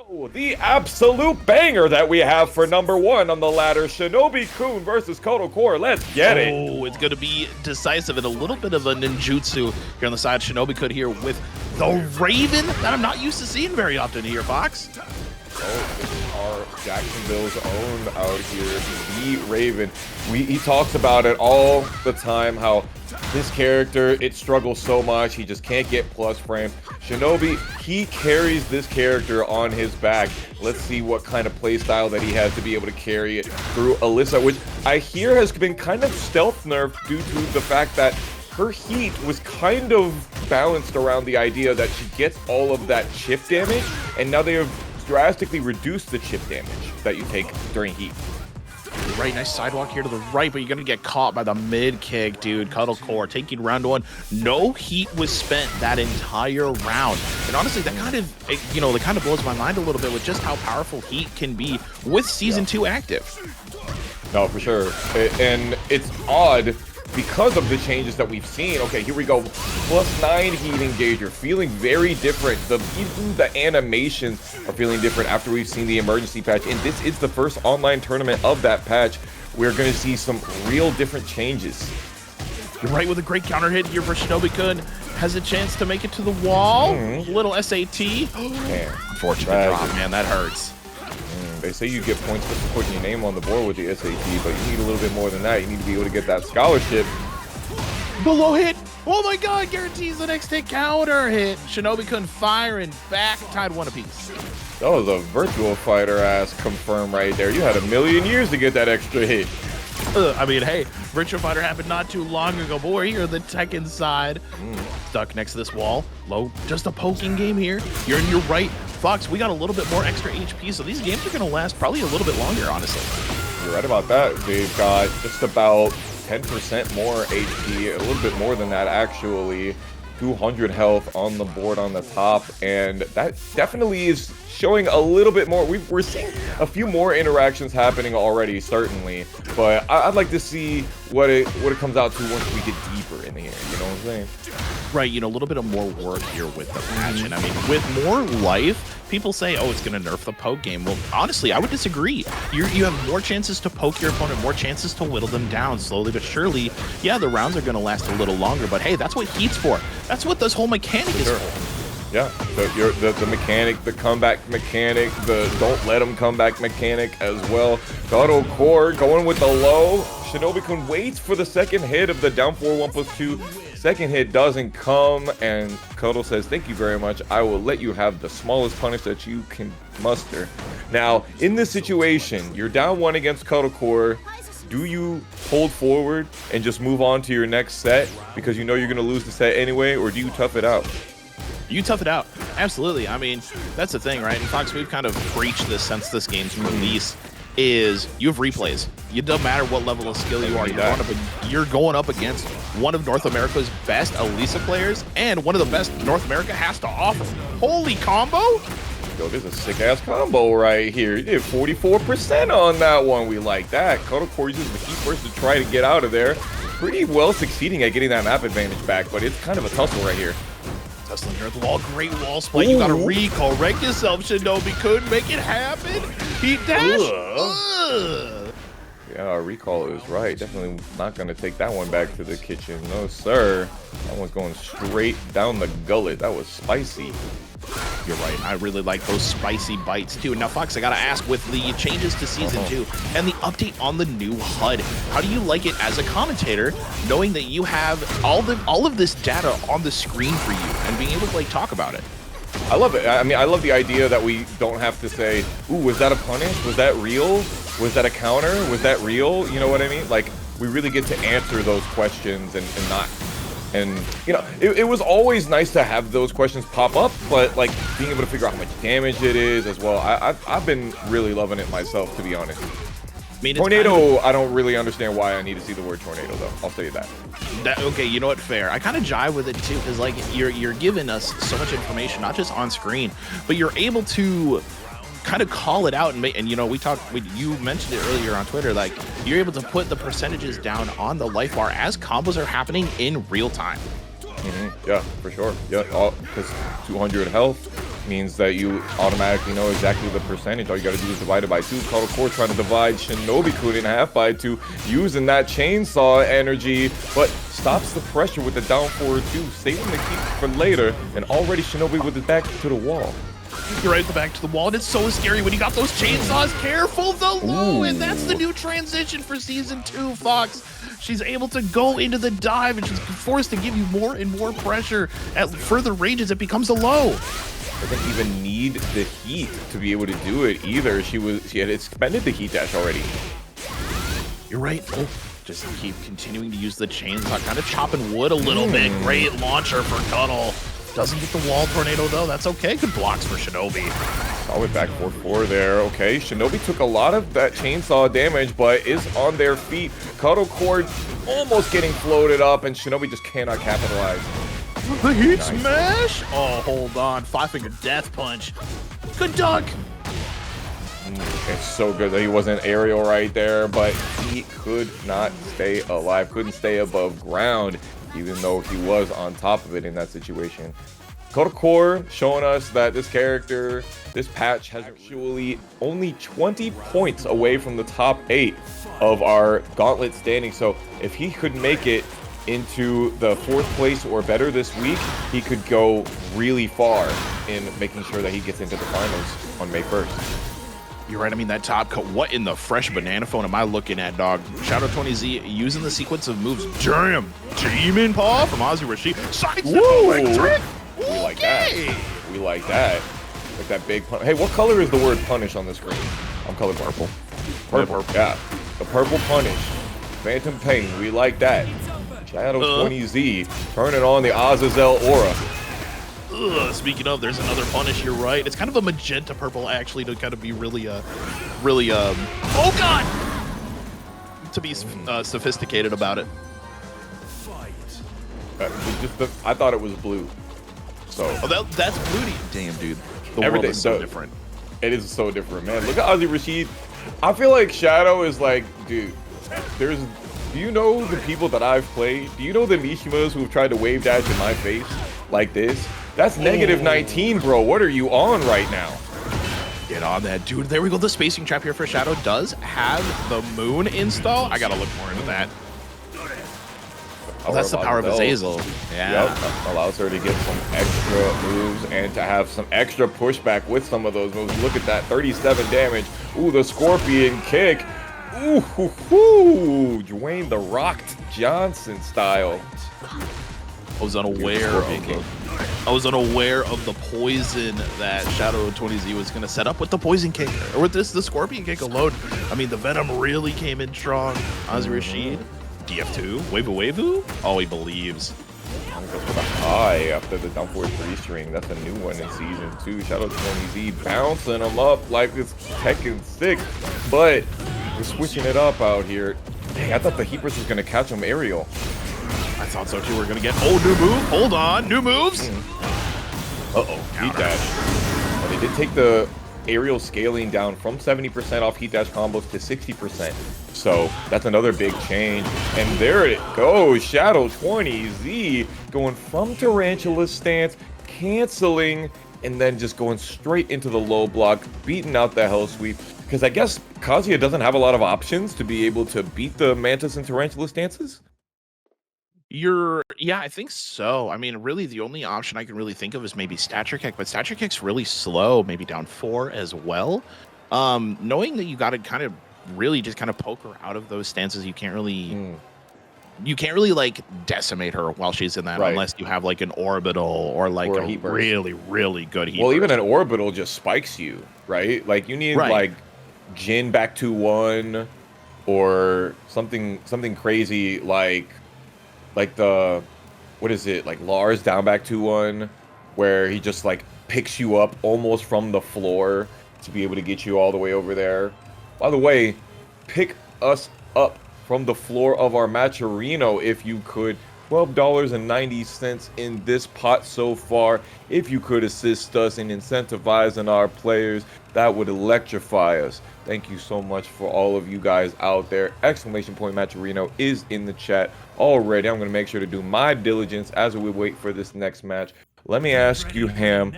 The absolute banger that we have for number one on the ladder, Shinobi-kun versus KOTOR. Let's get it. Oh, it's going to be decisive and a little bit of a ninjutsu here on the side. Shinobi-kun here with the Raven that I'm not used to seeing very often here, Fox. Oh, this are Jacksonville's own out here, the Raven. He talks about it all the time, how this character, it struggles so much, he just can't get plus frame. Shinobi, he carries this character on his back. Let's see what kind of playstyle that he has to be able to carry it through Alisa, which I hear has been kind of stealth nerfed due to the fact that her heat was kind of balanced around the idea that she gets all of that chip damage, and now they have drastically reduced the chip damage that you take during heat. Right, nice sidewalk here to the right, but you're gonna get caught by the mid kick, dude. KOTOR taking round one. No heat was spent that entire round, and honestly, that kind of, you know, that kind of blows my mind a little bit with just how powerful heat can be with season 2 active. No, for sure, and it's odd because of the changes that we've seen. Okay, here we go. +9 heat engager, feeling very different. Even the animations are feeling different after we've seen the emergency patch, and this is the first online tournament of that patch. We're going to see some real different changes. You're right, with a great counter hit here for Shinobi-kun. Has a chance to make it to the wall. Little SAT. Man, unfortunate drop, man. That hurts. They say you get points just for putting your name on the board with the SAT, but you need a little bit more than that. You need to be able to get that scholarship. Below hit. Oh my god, guarantees the next hit counter hit. Shinobi-kun firing back, tied one apiece. That was a virtual fighter ass confirm right there. You had a million years to get that extra hit. I mean, hey, virtual fighter happened not too long ago, but we're here on the Tekken side. Stuck next to this wall. Low, just a poking game here. You're in your right. Fox, we got a little bit more extra HP, so these games are going to last probably a little bit longer, honestly. You're right about that. They've got just about 10% more HP, a little bit more than that, actually. 200 health on the board on the top, and that definitely is showing a little bit more. We're seeing a few more interactions happening already, certainly, but I'd like to see what it comes out to once we get deeper in the game, you know what I'm saying? Right, you know, a little bit of more work here with the patch, and I mean, with more life, people say, oh, it's going to nerf the poke game. Well, honestly, I would disagree. You have more chances to poke your opponent, more chances to whittle them down slowly but surely. Yeah, the rounds are going to last a little longer, but hey, that's what heat's for. That's what this whole mechanic is for. Yeah, the mechanic, the comeback mechanic, the don't let them come back mechanic as well. KOTOR going with the low. Shinobi-kun waits for the second hit of the down 4 1+2. Second hit doesn't come, and Koto says, thank you very much. I will let you have the smallest punish that you can muster. Now, in this situation, you're down 1 against KOTOR. Do you hold forward and just move on to your next set because you know you're going to lose the set anyway, or do you tough it out? You tough it out. Absolutely. I mean, that's the thing, right? And Fox, we've kind of preached this since this game's release, is you have replays. It doesn't matter what level of skill you are. You're going up against one of North America's best Alisa players and one of the best North America has to offer. Holy combo! Yo, this is a sick-ass combo right here. You did 44% on that one. We like that. KOTOR uses the key first to try to get out of there. Pretty well succeeding at getting that map advantage back, but it's kind of a tussle right here. Tussling here at the wall. Great wall split. You got a recall. Wreck yourself, Shinobi. Couldn't make it happen. He dashed. Yeah, recall is right. Definitely not going to take that one back to the kitchen. No, sir. That one's going straight down the gullet. That was spicy. You're right. I really like those spicy bites, too. Now, Fox, I got to ask, with the changes to Season 2 and the update on the new HUD, how do you like it as a commentator, knowing that you have all of this data on the screen for you and being able to, like, talk about it? I love it. I mean, I love the idea that we don't have to say, ooh, was that a punish? Was that real? Was that a counter? Was that real? You know what I mean? Like, we really get to answer those questions and not... And, you know, it was always nice to have those questions pop up, but, like, being able to figure out how much damage it is as well. I've been really loving it myself, to be honest. I mean, tornado, I don't really understand why I need to see the word tornado, though. I'll say that. Okay, you know what? Fair. I kind of jive with it, too, because, like, you're giving us so much information, not just on screen, but you're able to kind of call it out and you know, you mentioned it earlier on Twitter, like you're able to put the percentages down on the life bar as combos are happening in real time. Yeah, for sure. Yeah, because 200 health, means that you automatically know exactly the percentage. All you gotta do is divide it by 2. KotOCORE trying to divide Shinobi-kun in half by 2, using that chainsaw energy, but stops the pressure with the down forward 2, saving the keep for later, and already Shinobi with his back to the wall. You're right at the back to the wall, and it's so scary when you got those chainsaws. Careful, the low, and that's the new transition for Season 2, Fox. She's able to go into the dive, and she's forced to give you more and more pressure at further ranges. It becomes a low. Doesn't even need the heat to be able to do it either. She had expended the heat dash already. You're right. Oh, just keep continuing to use the chainsaw, kind of chopping wood a little bit. Great launcher for Cuddle. Doesn't get the wall tornado though. That's okay. Good blocks for Shinobi. Solid back 4-4 there. Okay, Shinobi took a lot of that chainsaw damage, but is on their feet. KotOCORE almost getting floated up, and Shinobi just cannot capitalize. The heat smash! Oh, hold on. 5-finger death punch. Good duck. It's so good that he wasn't aerial right there, but he could not stay alive, couldn't stay above ground, even though he was on top of it in that situation. KotOCORE showing us that this character, this patch, has actually only 20 points away from the top 8 of our gauntlet standing. So if he could make it into the 4th place or better this week, he could go really far in making sure that he gets into the finals on May 1st. You're right. I mean, that top cut. What in the fresh banana phone am I looking at, dog? Shadow20Z using the sequence of moves. Damn. Demon Paw from Ozyrashid. Side electric. We like that. We like that. Like that big pun. Hey, what color is the word punish on the screen? I'm color purple. Purple. Yeah. The purple punish. Phantom Pain. We like that. Shadow20Z turning on the Azazel aura. Speaking of, there's another punish. You're right. It's kind of a magenta purple, actually, to kind of be really, oh god, to be sophisticated about it. I thought it was blue. So that's blue. Damn, dude. The everything world is so different. It is so different, man. Look at Ozyrashid. I feel like Shadow is like, dude. Do you know the people that I've played? Do you know the Mishimas who've tried to wave dash in my face like this? That's negative 19, bro. What are you on right now? Get on that, dude. There we go. The spacing trap here for Shadow does have the moon install. I gotta look more into that. Oh, that's the power of Azazel. Yeah. Yep. Allows her to get some extra moves and to have some extra pushback with some of those moves. Look at that, 37 damage. Ooh, the Scorpion kick. Ooh, hoo, hoo. Dwayne the Rock Johnson style. I was unaware of the poison that Shadow20Z was going to set up with the poison kick, or with the Scorpion kick alone. I mean, the Venom really came in strong. Ozyrashid, DF2, Wavu. Oh, he believes. Goes for the high after the down forward 3-string. That's a new one in Season 2. Shadow20Z bouncing him up like it's Tekken 6, but we're switching it up out here. Dang, I thought the Heat Burst was going to catch him aerial. I thought so too. We're gonna get new move. Hold on, new moves. Heat dash. But they did take the aerial scaling down from 70% off heat dash combos to 60%. So that's another big change. And there it goes. Shadow20Z going from Tarantula's stance, canceling, and then just going straight into the low block, beating out the Hell Sweep. Because I guess Kazuya doesn't have a lot of options to be able to beat the Mantis and Tarantula stances. Yeah, I think so. I mean, really, the only option I can really think of is maybe Stature Kick, but Stature Kick's really slow, maybe down 4 as well. Knowing that you got to kind of really just kind of poke her out of those stances, you can't really like decimate her while she's in that, unless you have like an orbital or like a really, really good heat. Well, even an orbital just spikes you, right? Like you need like Jin back to 1 or something crazy like the, what is it, like Lars down back to 1, where he just like picks you up almost from the floor to be able to get you all the way over there. By the way, pick us up from the floor of our Matcherino if you could. $12.90 in this pot so far. If you could assist us in incentivizing our players, that would electrify us. Thank you so much for all of you guys out there. Exclamation point Matcherino is in the chat already. I'm going to make sure to do my diligence as we wait for this next match. Let me ask you, Ham,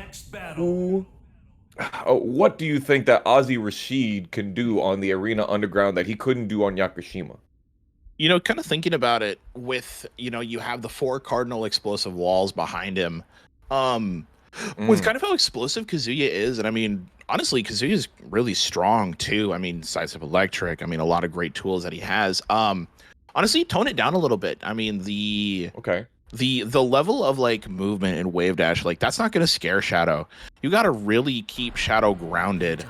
what do you think that Ozyrashid can do on the Arena Underground that he couldn't do on Yakushima? You know, kind of thinking about it with, you know, you have the 4 cardinal explosive walls behind him. With kind of how explosive Kazuya is, and I mean, honestly, Kazuya is really strong too. I mean, sidestep electric. I mean, a lot of great tools that he has. Honestly, tone it down a little bit. I mean, the level of like movement and wave dash, like that's not going to scare Shadow. You got to really keep Shadow grounded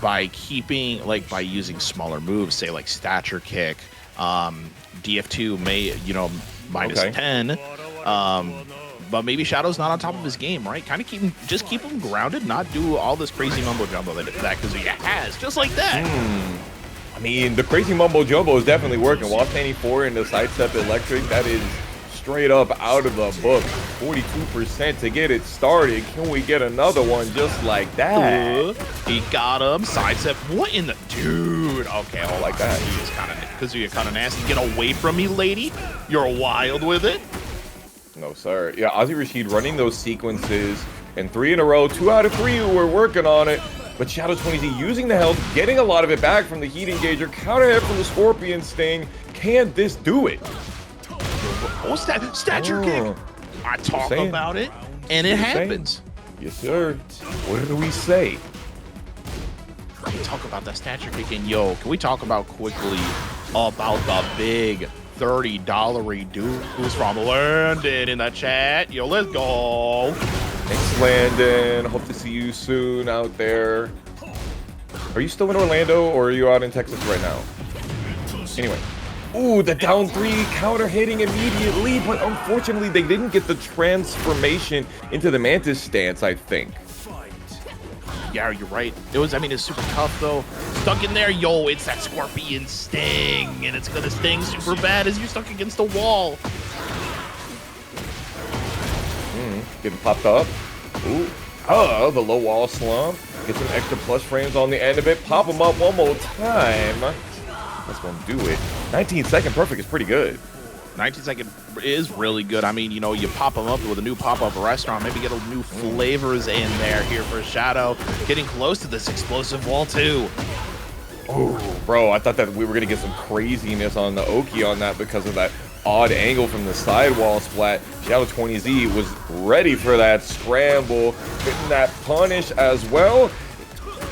by keeping by using smaller moves, say like stature kick, DF2 may, you know, minus 10. But maybe Shadow's not on top of his game, right? Kind of keep him grounded, not do all this crazy mumbo jumbo that Kazuya has, just like that. I mean, the crazy mumbo jumbo is definitely working. While standing 4 in the sidestep electric, that is straight up out of the book. 42% to get it started. Can we get another one just like that? He got him. Sidestep. What in the dude? Okay, I like that. He is Kazuya kind of nasty. Get away from me, lady. You're wild with it. No, sir. Yeah, Ozyrashid running those sequences, and 3 in a row, 2 out of 3 we're working on it. But Shadow 20Z using the health, getting a lot of it back from the heat engager, counter hit from the Scorpion Sting. Can this do it? Oh, stature kick. I talk about it, and it happens. Yes, sir. What do we say? We talk about that stature kick, and yo, can we talk about quickly about the big $30 reduce from Landon in the chat? Yo, let's go. Thanks, Landon. Hope to see you soon out there. Are you still in Orlando or are you out in Texas right now? Anyway. Ooh, the down 3 counter hitting immediately, but unfortunately they didn't get the transformation into the Mantis stance, I think. Yeah, you're right. I mean, it's super tough though. Stuck in there, yo, it's that Scorpion Sting, and it's gonna sting super bad as you're stuck against the wall. Getting popped up. Ooh. Oh, the low wall slump. Get some extra plus frames on the end of it. Pop them up one more time. That's gonna do it. 19-second perfect is pretty good. 19-second is really good. I mean, you know, you pop them up with a new pop-up restaurant, maybe get a new flavors in there here for Shadow. Getting close to this explosive wall too. Oh, bro, I thought that we were gonna get some craziness on the Oki on that because of that odd angle from the sidewall splat. Shadow 20Z was ready for that scramble, hitting that punish as well.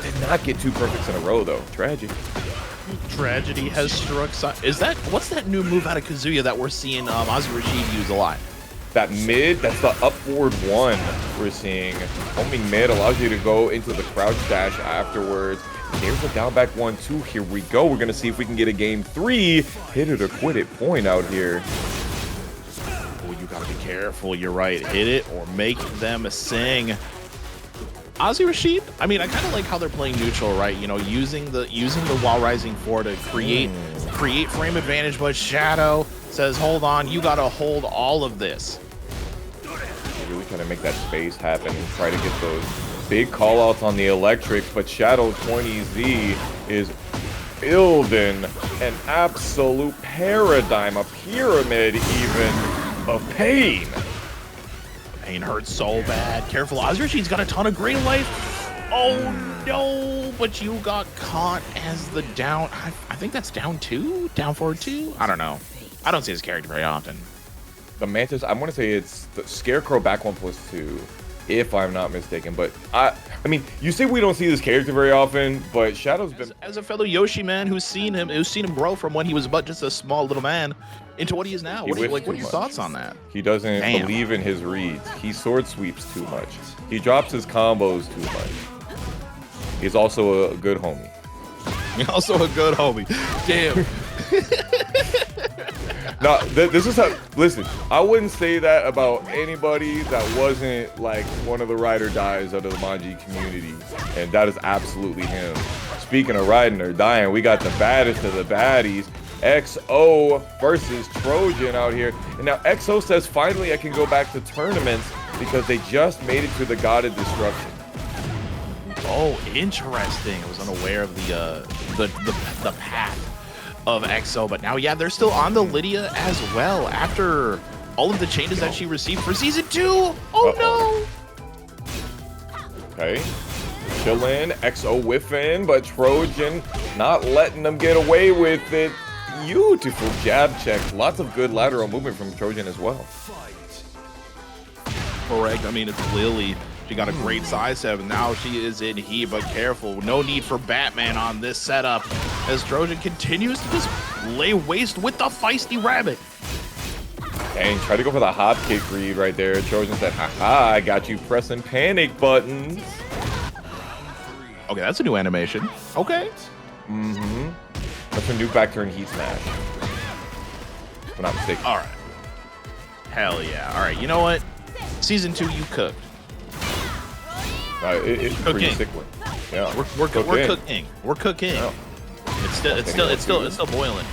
Did not get 2 perfects in a row though. Tragic. Tragedy has struck. What's that new move out of Kazuya that we're seeing Ozyrashid use a lot? That mid, that's the up forward 1 we're seeing. Homing mid allows you to go into the crouch dash afterwards. There's a down back 1-2. Here we go. We're gonna see if we can get a game 3. Hit it or quit it point out here. Oh, you gotta be careful. You're right. Hit it or make them sing. Ozyrashid, I mean, I kind of like how they're playing neutral, right? You know, using the while rising 4 to create frame advantage, but Shadow says, hold on, you gotta hold all of this. Really trying to make that space happen and try to get those big call outs on the electric, but Shadow 20Z is building an absolute paradigm, a pyramid even, of pain. Pain hurts so bad. Careful, Ozyrashid's got a ton of great life. Oh no, but you got caught as the down. I think that's down 2, down forward 2. I don't know. I don't see his character very often. The Mantis, I want to say it's the Scarecrow back 1+2, if I'm not mistaken. But I mean, you say we don't see this character very often, but Shadow's been as a fellow Yoshi man who's seen him grow from when he was but just a small little man into what he is now. What are your thoughts on that? He doesn't believe in his reads. He sword sweeps too much. He drops his combos too much. He's also a good homie. Damn. No, this is how. Listen, I wouldn't say that about anybody that wasn't like one of the ride or dies of the Manji community, and that is absolutely him. Speaking of riding or dying, we got the baddest of the baddies. XO versus Trojan out here. And now XO says, finally I can go back to tournaments because they just made it to the God of Destruction. Oh, interesting. I was unaware of the path of XO, but now, yeah, they're still on the Lidia as well after all of the changes that she received for season 2. Oh no! Okay. Chillin', XO whiffing, but Trojan not letting them get away with it. Beautiful jab check. Lots of good lateral movement from Trojan as well. Correct. I mean, it's Lili. She got a great side step, and now she is in heat, but careful. No need for Batman on this setup as Trojan continues to just lay waste with the feisty rabbit. And try to go for the hop kick read right there. Trojan said, haha, I got you pressing panic buttons. Okay, that's a new animation. Okay. Mm-hmm. That's a new back turn heat smash. If I'm not mistaken. All right. Hell yeah. All right, you know what? Season 2, you cooked. It's pretty sick one. Yeah, we're cooking. We're cooking. Yeah. It's still boiling.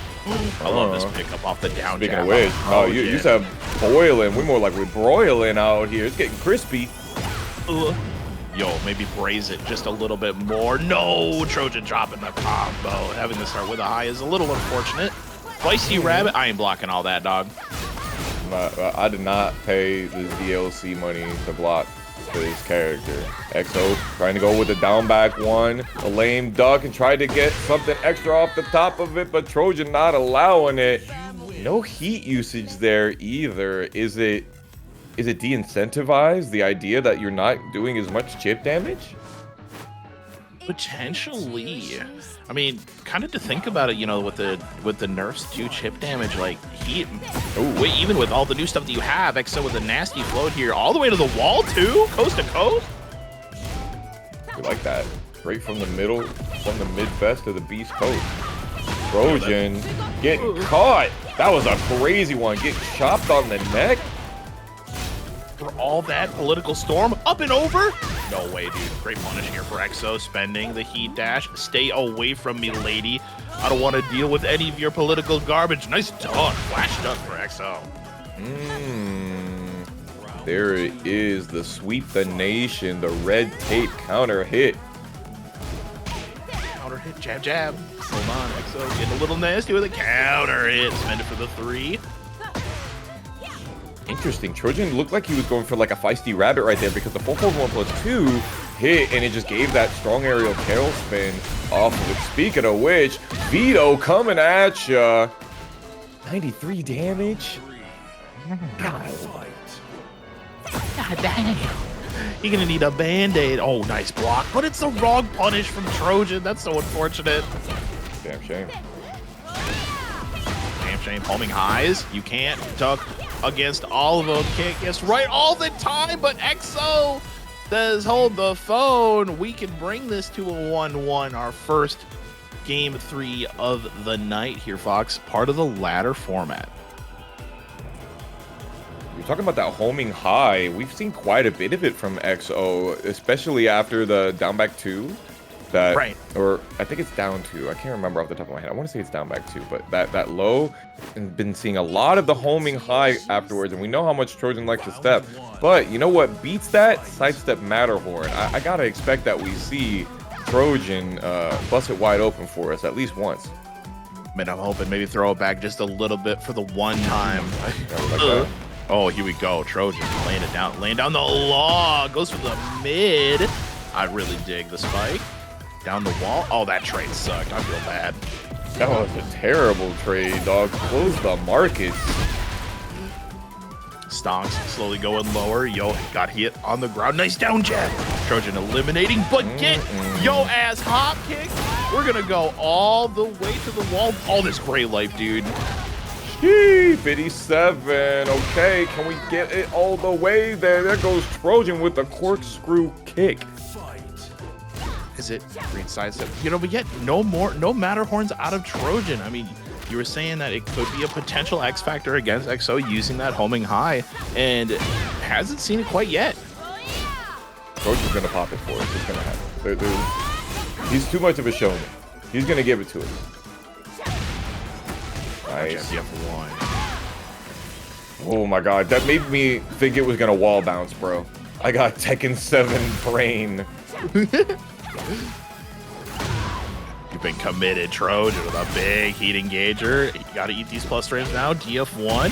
I love this pickup off the down. Speaking of which, you said boiling. We're more like we're broiling out here. It's getting crispy. Yo, maybe braise it just a little bit more. No, Trojan dropping the combo. Having to start with a high is a little unfortunate. Feisty rabbit. I ain't blocking all that, dog. I did not pay the DLC money to block this character. XO trying to go with the down back one, a lame duck, and tried to get something extra off the top of it, but Trojan not allowing it. No heat usage there either. Is it de-incentivized, the idea that you're not doing as much chip damage? Potentially. I mean, kind of to think about it, you know, with the nerfs to chip damage, like heat. Wait, even with all the new stuff that you have, XO with a nasty float here, all the way to the wall too, coast to coast. We like that. Right from the middle, from the mid-fest to the Beast Coast. Trojan getting caught. That was a crazy one. Getting chopped on the neck. For all that political storm, up and over. No way, dude. Great punish here for XO, spending the heat dash. Stay away from me, lady. I don't want to deal with any of your political garbage. Nice dunk. Flash dunk for XO. There it is. The sweep the nation. The red tape counter hit. Counter hit. Jab, jab. Hold on. XO getting a little nasty with a counter hit. Spend it for the 3. Interesting. Trojan looked like he was going for like a feisty rabbit right there because the 441+2 hit and it just gave that strong aerial tailspin off of it. Speaking of which, Vito coming at ya. 93 damage. God dang. You're gonna need a band-aid. Oh, nice block. But it's the wrong punish from Trojan. That's so unfortunate. Damn shame. Damn shame. Homing highs. You can't duck against all of them. Can't guess right all the time, but XO does hold the phone. We can bring this to a 1-1. Our first game 3 of the night here, Fox. Part of the ladder format. You're talking about that homing high. We've seen quite a bit of it from XO, especially after the down back 2. That, right. Or I think it's down 2. I can't remember off the top of my head. I want to say it's down back 2, but that low, and been seeing a lot of the homing high afterwards, and we know how much Trojan likes to step. But you know what beats that? Sidestep Matterhorn. I gotta expect that we see Trojan bust it wide open for us at least once. Man, I'm hoping maybe throw it back just a little bit for the one time. Oh, here we go. Trojan laying it down, laying down the log. Goes for the mid. I really dig the spike. Down the wall. Oh, that trade sucked. I feel bad. That was a terrible trade, dog. Close the markets. Stonks slowly going lower. Yo, got hit on the ground. Nice down jab. Trojan eliminating, but get yo ass hop kick. We're gonna go all the way to the wall. All this great life, dude. 57. Okay, can we get it all the way there? There goes Trojan with the corkscrew kick. Is it green side step? You know, but yet no Matterhorns out of Trojan. I mean, you were saying that it could be a potential X factor against XO using that homing high, and hasn't seen it quite yet. Trojan's gonna pop it for us. It's gonna happen. He's too much of a showman. He's gonna give it to us. Nice. Oh my god, that made me think it was gonna wall bounce, bro. I got Tekken 7 brain. You've been committed, Trojan, with a big heat engager. You gotta eat these plus frames now. DF1.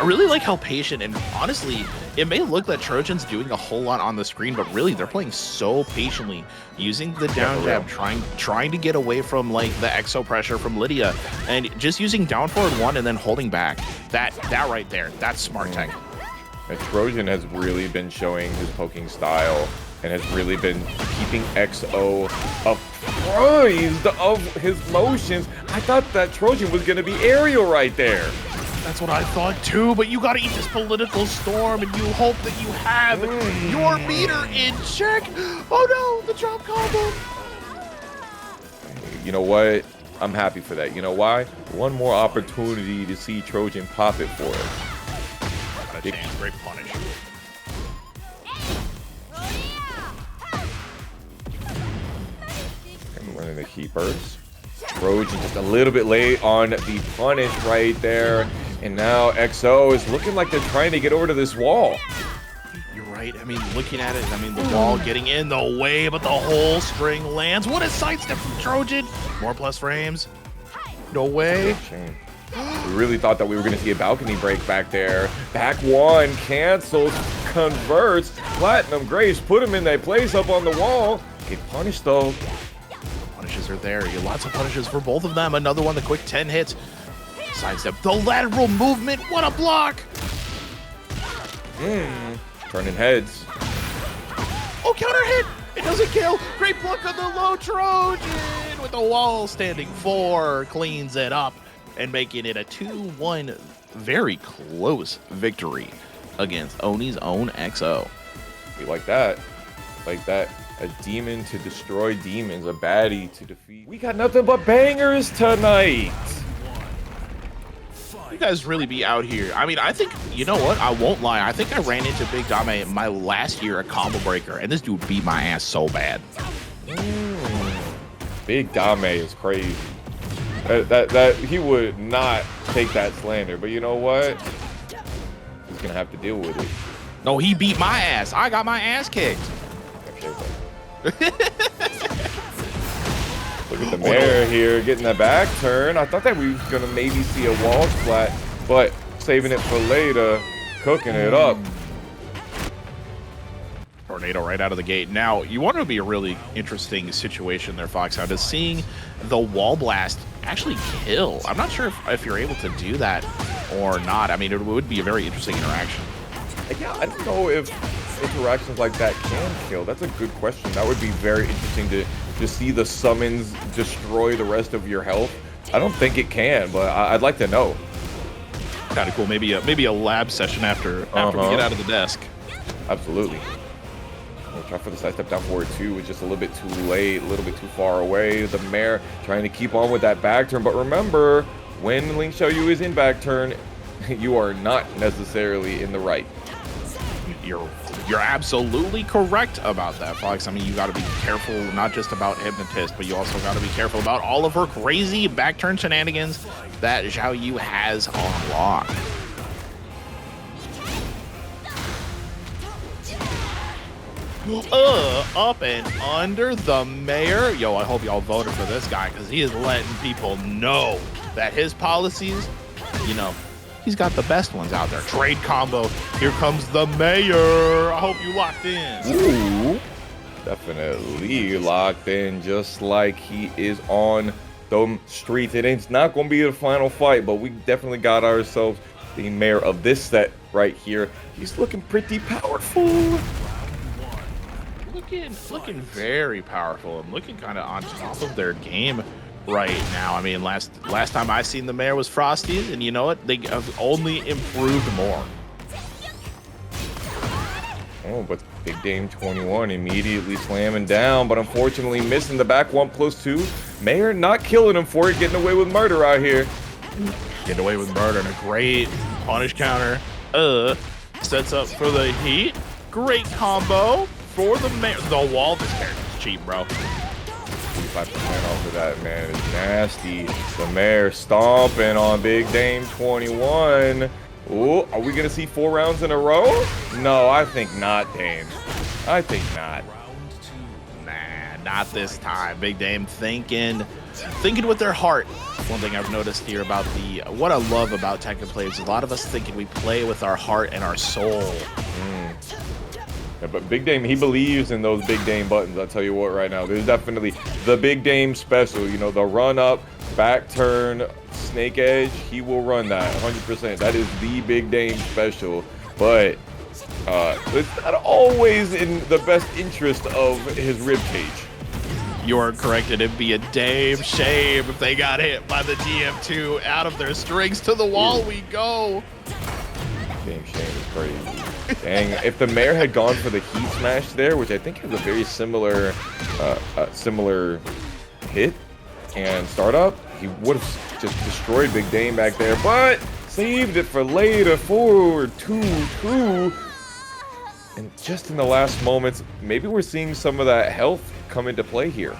I really like how patient, and honestly, it may look that Trojan's doing a whole lot on the screen, but really they're playing so patiently, using the down jab, trying to get away from like the exo pressure from Lidia, and just using down forward one and then holding back. That right there, that's smart tech. And Trojan has really been showing his poking style and has really been keeping XO apprised of his motions. I thought that Trojan was going to be aerial right there. That's what I thought too, but you gotta eat this political storm and you hope that you have your meter in check. Oh no, the drop combo. You know what? I'm happy for that. You know why? One more opportunity to see Trojan pop it for us. Got a chance, great punish. And running the keepers. Trojan just a little bit late on the punish right there. And now XO is looking like they're trying to get over to this wall. You're right. I mean, looking at it, I mean, the wall getting in the way, but the whole string lands. What a sidestep from Trojan. More plus frames. No way. Shame. We really thought that we were going to see a balcony break back there. Back one, cancels, converts. Platinum Grace put him in that place up on the wall. Get punished though. Punishes are there. You lots of punishes for both of them. Another one, the quick 10 hits. Sidestep, the lateral movement, what a block! Turning heads. Oh, counter hit! It doesn't kill! Great block on the low Trojan! With the wall standing 4, cleans it up, and making it a 2-1 very close victory against Oni's own XO. We like that. Like that. A demon to destroy demons, a baddie to defeat. We got nothing but bangers tonight! You guys really be out here. I mean, I think, you know what? I won't lie. I think I ran into Big Dame my last year at Combo Breaker, and this dude beat my ass so bad. Big Dame is crazy. That he would not take that slander, but you know what? He's gonna have to deal with it. No, he beat my ass. I got my ass kicked. Look at the Mare here getting the back turn. I thought that we was gonna maybe see a wall splat, but saving it for later, cooking it up. Tornado right out of the gate. Now, you want to be a really interesting situation there, Foxhound, is seeing the wall blast actually kill. I'm not sure if you're able to do that or not. I mean, it would be a very interesting interaction. Yeah, I don't know if interactions like that can kill. That's a good question. That would be very interesting to see the summons destroy the rest of your health. I don't think it can, but I'd like to know. Kind of cool. Maybe a lab session after we get out of the desk. Absolutely. We'll try for the side step down forward too. It's just a little bit too late, a little bit too far away. The Mare trying to keep on with that back turn, but remember, when Link Xiaoyu is in back turn, you are not necessarily in the right. You're absolutely correct about that, Fox. I mean, you got to be careful, not just about Hypnotist, but you also got to be careful about all of her crazy back turn shenanigans that Xiaoyu has on lock. Up and under the Mayor. Yo, I hope y'all voted for this guy because he is letting people know that his policies, you know, he's got the best ones out there. Trade combo. Here comes the Mayor. I hope you locked in. Ooh, definitely locked in, just like he is on the streets. It's not going to be the final fight, but we definitely got ourselves the Mayor of this set right here. He's looking pretty powerful. Looking very powerful and looking kind of on top of their game right now. I mean, last time I seen the Mayor was Frosty, and you know what? They have only improved more. Oh, but Big Dame 21 immediately slamming down, but unfortunately missing the back 1+2. Mayor not killing him for it, getting away with murder out here. Getting away with murder and a great punish counter. Sets up for the heat. Great combo for the Mayor. The wall, this character's cheap, bro. 45% off of that, man. It's nasty. The Mayor stomping on Big Dame 21. Ooh, are we gonna see 4 rounds in a row? No, I think not, Dame. I think not. not this time. Big Dame thinking with their heart. One thing I've noticed here about what I love about Tekken players, a lot of us thinking we play with our heart and our soul. Yeah, but Big Dame, he believes in those Big Dame buttons. I'll tell you what, right now, there's definitely the Big Dame special. You know, the run up, back turn, snake edge. He will run that 100%. That is the Big Dame special. But it's not always in the best interest of his rib cage. You're correct. It'd be a damn shame if they got hit by the DM2 out of their strings. To the wall we go. Damn shame is crazy. Dang, if the mayor had gone for the heat smash there, which I think has a very similar hit and startup, he would have just destroyed Big Dame back there, but saved it for later. Forward 2-2. And just in the last moments, maybe we're seeing some of that health come into play here.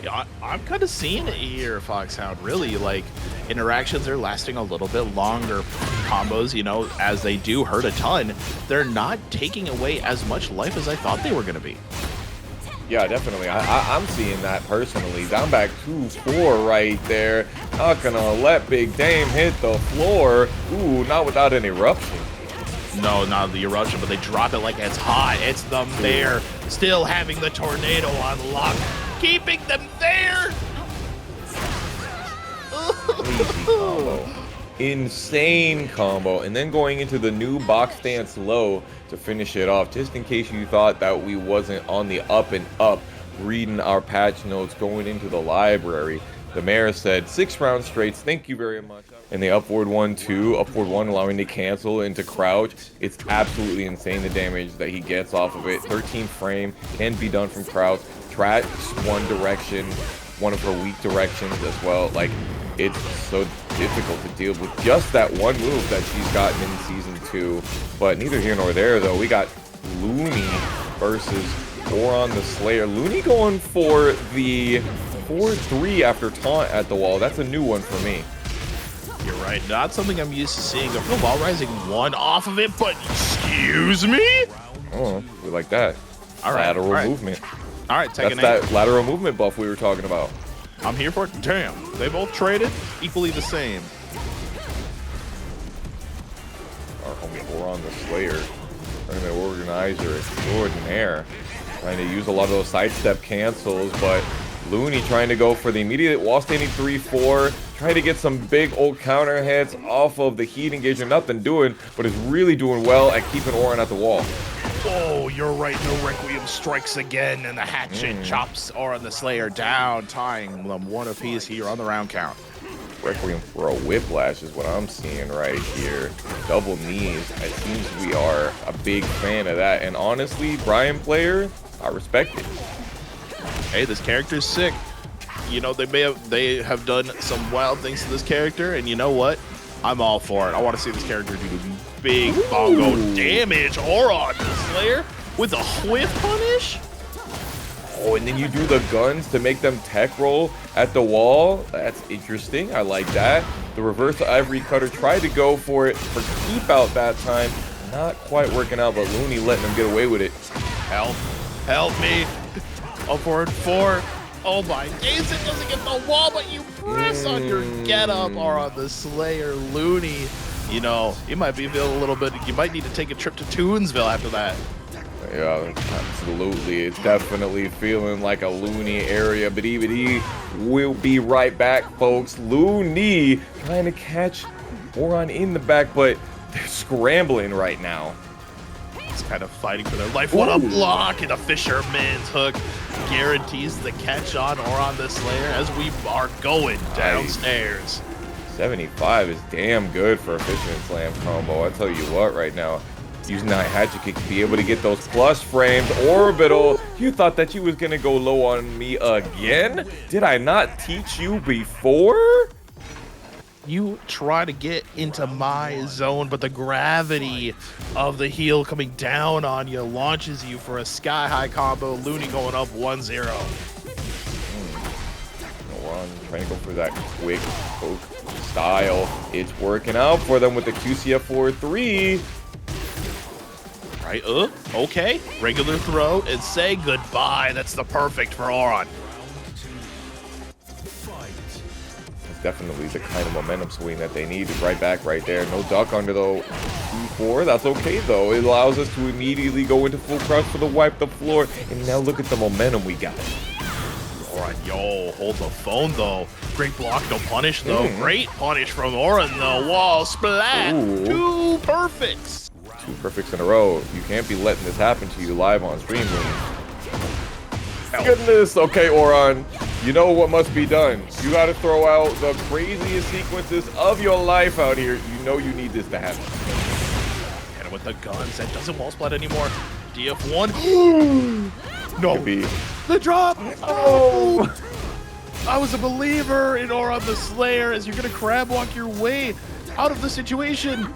Yeah, I'm kind of seeing it here, Foxhound. Really, like, interactions are lasting a little bit longer. Combos, you know, as they do hurt a ton, they're not taking away as much life as I thought they were going to be. Yeah, definitely. I'm seeing that personally. Down back 2-4 right there. Not gonna let Big Dame hit the floor. Ooh, not without an eruption. No, not the eruption, but they drop it like it's hot. It's the mayor still having the tornado on lock, keeping them there. Crazy combo. Insane combo. And then going into the new box stance low to finish it off. Just in case you thought that we wasn't on the up and up, reading our patch notes going into the library. The mayor said 6 round straights, thank you very much. And the upward 1-2, upward 1 allowing to cancel into crouch. It's absolutely insane the damage that he gets off of it. 13 frame, can be done from crouch. Tracks one direction, one of her weak directions as well. Like, it's so difficult to deal with just that one move that she's gotten in season 2. But neither here nor there though. We got Loonie versus AuronTheSlayer. Loonie going for the 4-3 after taunt at the wall. That's a new one for me. You're right. Not something I'm used to seeing. A real wall rising 1 off of it, but excuse me? Oh, we like that. All right. Lateral movement. All right, That's that lateral movement buff we were talking about. I'm here for it. Damn. They both traded equally the same. Our homie AuronTheSlayer, tournament organizer extraordinaire, trying to use a lot of those sidestep cancels, but Loonie trying to go for the immediate wall standing 3-4, trying to get some big old counter hits off of the heat engager. Nothing doing, but is really doing well at keeping Auron at the wall. Oh, you're right. No Requiem strikes again, and the hatchet chops AuronTheSlayer down, tying them one apiece here on the round count. Requiem for a whiplash is what I'm seeing right here. Double knees. It seems we are a big fan of that. And honestly, Bryan player, I respect it. Hey, this character's sick. You know, they have done some wild things to this character, and you know what? I'm all for it. I want to see this character do big bongo damage. AuronTheSlayer with a whiff punish. Oh, and then you do the guns to make them tech roll at the wall. That's interesting. I like that. The reverse ivory cutter tried to go for it for keep out that time. Not quite working out, but Loonie letting them get away with it. Help me. Upward 4. Oh my days, it doesn't get the wall, but you press on your get up AuronTheSlayer. Loonie, you know, you might be feeling a little bit, you might need to take a trip to Toonsville after that. Yeah, absolutely. It's definitely feeling like a Loonie area, but even we'll be right back, folks. Loonie trying to catch Auron in the back, but they're scrambling right now. It's kind of fighting for their life. What a block, and a fisherman's hook guarantees the catch on AuronTheSlayer as we are going downstairs. 75 is damn good for a fisherman slam combo. I tell you what, right now, using that hatchet kick to be able to get those plus frames. Orbital, you thought that you was gonna go low on me again? Did I not teach you before? You try to get into my zone, but the gravity of the heel coming down on you launches you for a sky-high combo. Loonie going up 1-0. Trying to go for that quick poke style. It's working out for them with the QCF 4-3. Right, okay. Regular throw and say goodbye. That's the perfect for Auron. It's definitely the kind of momentum swing that they need. Right back right there. No duck under though. 2-4. That's okay though. It allows us to immediately go into full crush for the wipe the floor. And now look at the momentum we got. Auron, yo, hold the phone though. Great block, no punish though. Great punish from Auron though. Wall splat. Ooh. 2 perfects. 2 perfects in a row. You can't be letting this happen to you live on stream. Goodness. Okay, Auron. You know what must be done. You got to throw out the craziest sequences of your life out here. You know you need this to happen. And with the guns, that doesn't wall splat anymore. DF1. No. The drop. Oh. I was a believer in AuronTheSlayer as you're going to crab walk your way out of the situation.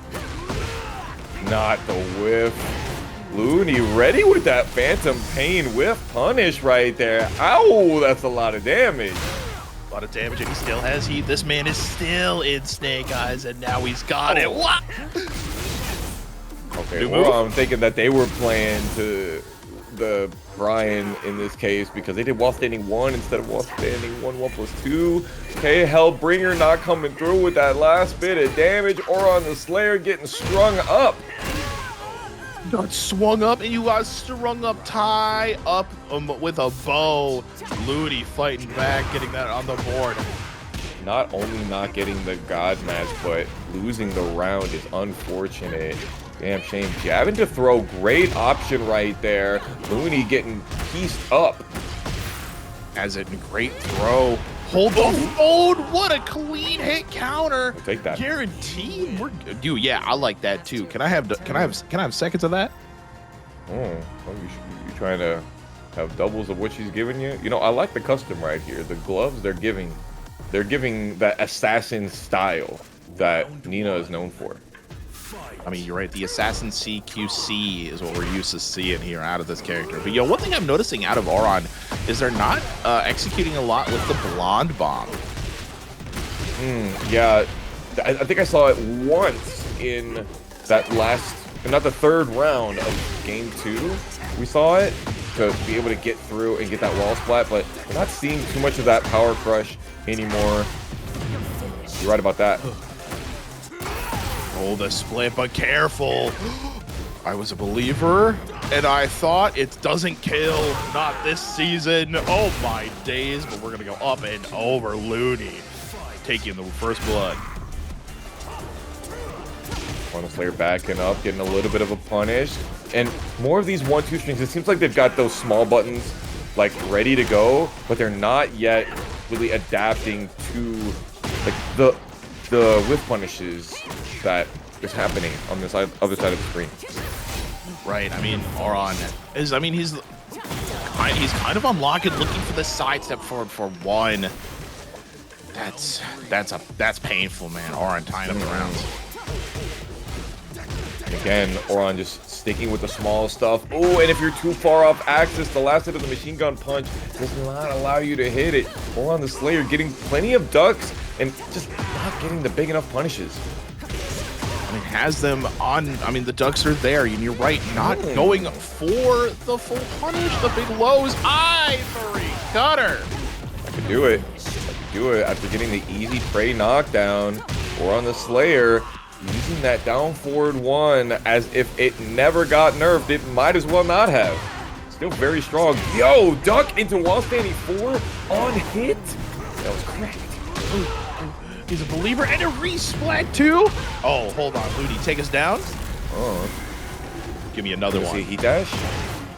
Not the whiff. Loonie ready with that phantom pain whiff punish right there. Ow, that's a lot of damage. A lot of damage, and he still has heat. This man is still in Snake Eyes, and now he's got it. What? Okay, well, I'm thinking that they were playing to the Bryan in this case because they did wall standing 1 instead of wall standing 1/1+2. Okay, Hellbringer not coming through with that last bit of damage. AuronTheSlayer getting strung up. Got swung up, and you got strung up, tie up with a bow. Loonie fighting back, getting that on the board. Not only not getting the God match, but losing the round is unfortunate. Damn shame. Jabbing to throw, great option right there. Loonie getting pieced up. As a great throw. Hold the phone. What a clean hit counter. I'll take that. Guaranteed. Dude, yeah, I like that too. Can I have seconds of that? Oh, you trying to have doubles of what she's giving you? You know, I like the custom right here. The gloves they're giving that assassin style that Nina is known for. I mean, you're right. The Assassin CQC is what we're used to seeing here out of this character. But, yo, one thing I'm noticing out of Auron is they're not executing a lot with the Blonde Bomb. Yeah, I think I saw it once in that last, not the 3rd round of Game 2. We saw it to be able to get through and get that wall splat, but we're not seeing too much of that power crush anymore. You're right about that. Oh, the split, but careful. I was a believer, and I thought it doesn't kill. Not this season. Oh, my days. But we're going to go up and over Loonie. Taking the first blood. AuronTheSlayer backing up, getting a little bit of a punish. And more of these 1-2 strings, it seems like they've got those small buttons, like, ready to go, but they're not yet really adapting to, like, the whiff punishes that is happening on this other side of the screen. Right. I mean, Auron is. I mean, he's kind of unlocking, looking for the sidestep forward for 1. That's painful, man. Auron tying up the rounds. And again, Auron just sticking with the small stuff. Oh, and if you're too far off axis, the last hit of the machine gun punch does not allow you to hit it. AuronTheSlayer getting plenty of ducks and just not getting the big enough punishes. I mean, has them on. I mean, the ducks are there, and you're right, not going for the full punish. The big lows. I3 cutter. I could do it. After getting the easy prey knockdown. AuronTheSlayer using that down forward 1 as if it never got nerfed. It might as well not have. Still very strong. Yo, duck into wall standing 4 on hit. That was correct. He's a believer and a resplat too. Oh, hold on, Loonie, take us down. Oh, give me another one. See a heat dash?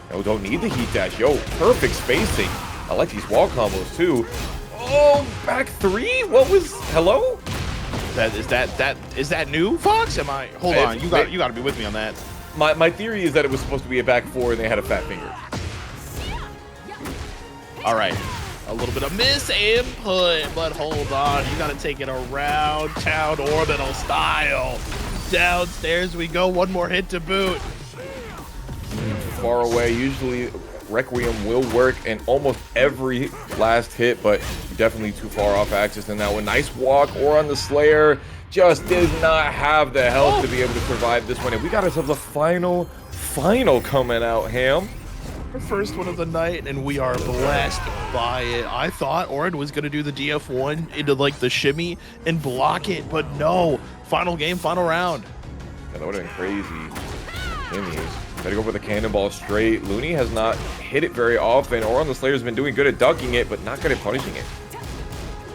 No, don't need the heat dash. Yo, perfect spacing. I like these wall combos too. Oh, back 3? What was? Hello? Is that new, Fox? Am I? Hold on, you got to be with me on that. My theory is that it was supposed to be a back 4 and they had a fat finger. All right. A little bit of misinput, but hold on. You got to take it around town orbital style. Downstairs we go. One more hit to boot. Far away. Usually Requiem will work in almost every last hit, but definitely too far off axis in that one. Nice walk. AuronTheSlayer just does not have the health to be able to survive this one. And we got ourselves a final final coming out, Ham. Our first one of the night, and we are blessed by it. I thought Auron was going to do the DF1 into like the shimmy and block it, but no. Final game, final round. Yeah, that would have been crazy. Shimmies. Gotta go for the cannonball straight. Loonie has not hit it very often. AuronTheSlayer has been doing good at ducking it, but not good at punishing it.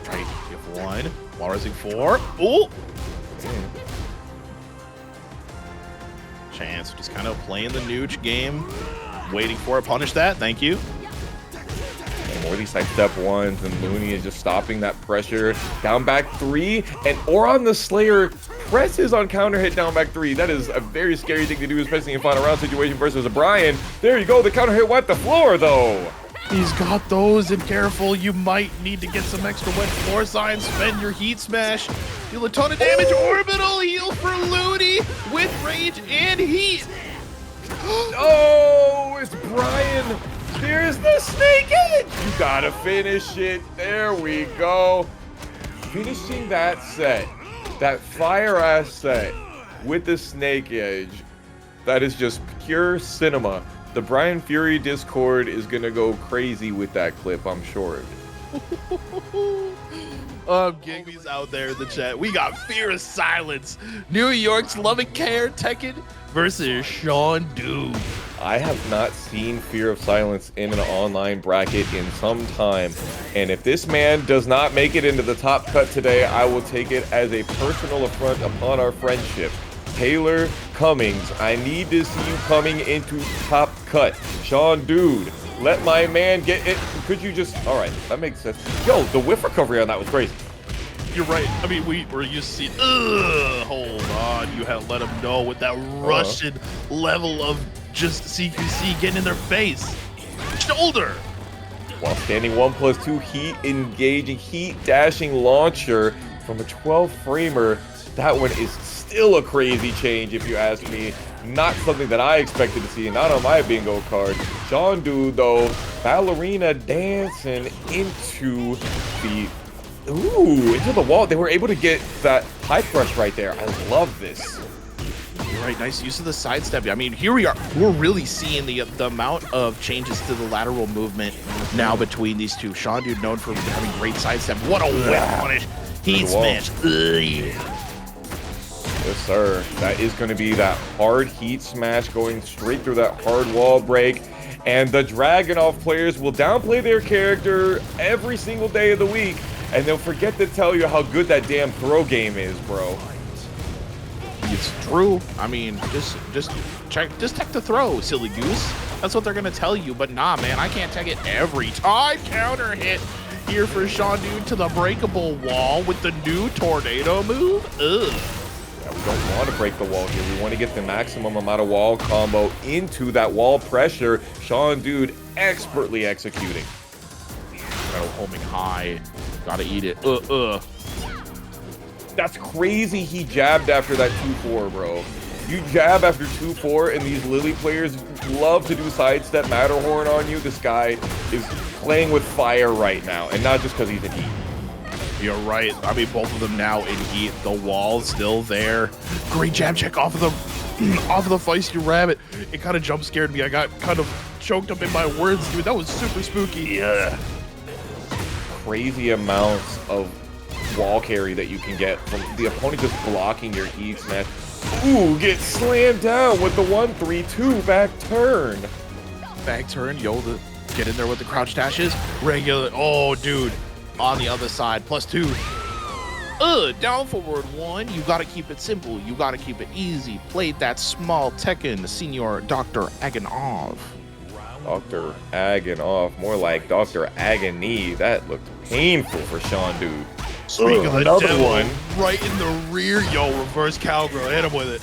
Right, DF1. While rising 4. Ooh! Chance, just kind of playing the nooch game. Waiting for it. Punish that. Thank you. And more of these sidestep ones, and Loonie is just stopping that pressure. Down back 3, and AuronTheSlayer presses on counter hit down back 3. That is a very scary thing to do, especially in final round situation versus a Bryan. There you go. The counter hit wiped the floor, though. He's got those, and careful, you might need to get some extra wet floor signs. Spend your heat smash. Deal a ton of damage. Orbital heal for Loonie with rage and heat. Oh, it's Bryan. There's the snake edge. You gotta finish it. There we go. Finishing that set, that fire ass set with the snake edge. That is just pure cinema. The Bryan Fury Discord is gonna go crazy with that clip, I'm sure. Gigby's out there in the chat. We got Fear of Silence. New York's Loving Care Tekken versus Shaundude. I have not seen Fear of Silence in an online bracket in some time, and if this man does not make it into the top cut today, I will take it as a personal affront upon our friendship. Taylor Cummings, I need to see you coming into top cut. Shaundude, let my man get it. Could you just, all right, that makes sense. Yo, the whiff recovery on that was crazy. You're right. I mean, we were used to see, hold on. You had let him know with that Russian level of just CQC getting in their face. Shoulder. While standing 1+2 heat engaging, heat dashing launcher from a 12 framer. That one is still a crazy change, if you ask me. Not something that I expected to see, not on my bingo card. Shaundude, though, ballerina dancing into the wall. They were able to get that high crush right there. I love this. You're right, nice use of the sidestep. I mean, here we are. We're really seeing the amount of changes to the lateral movement now between these two. Shaundude known for having great sidestep. What a whip punish. Heat smash. Yes, sir. That is going to be that hard heat smash going straight through that hard wall break. And the Dragunov players will downplay their character every single day of the week, and they'll forget to tell you how good that damn throw game is, bro. It's true. I mean, just tech the throw, silly goose. That's what they're gonna tell you. But nah, man, I can't tech it every time. Counter hit here for Shaundude to the breakable wall with the new tornado move. Ugh. Yeah, we don't want to break the wall here. We want to get the maximum amount of wall combo into that wall pressure. Shaundude expertly executing. Homing high. Gotta eat it. That's crazy he jabbed after that 2-4, bro. You jab after 2-4, and these Lili players love to do sidestep Matterhorn on you. This guy is playing with fire right now, and not just because he's in heat. You're right. I mean, both of them now in heat. The wall's still there. Great jab check off of the feisty rabbit. It kind of jump scared me. I got kind of choked up in my words, dude. That was super spooky. Yeah. Crazy amounts of wall carry that you can get from the opponent just blocking your heat smash. Ooh, get slammed down with the 1-3-2 back turn. Back turn, yo, get in there with the crouch dashes. Regular, oh, dude, on the other side, +2. Down forward 1. You gotta keep it simple. You gotta keep it easy. Played that small Tekken, Senior Dr. Dragunov. Dr. Dragunov, more like Dr. Agony. That looked painful for Shaundude. Speaking of the another devil, one right in the rear, yo, reverse cowgirl, hit him with it.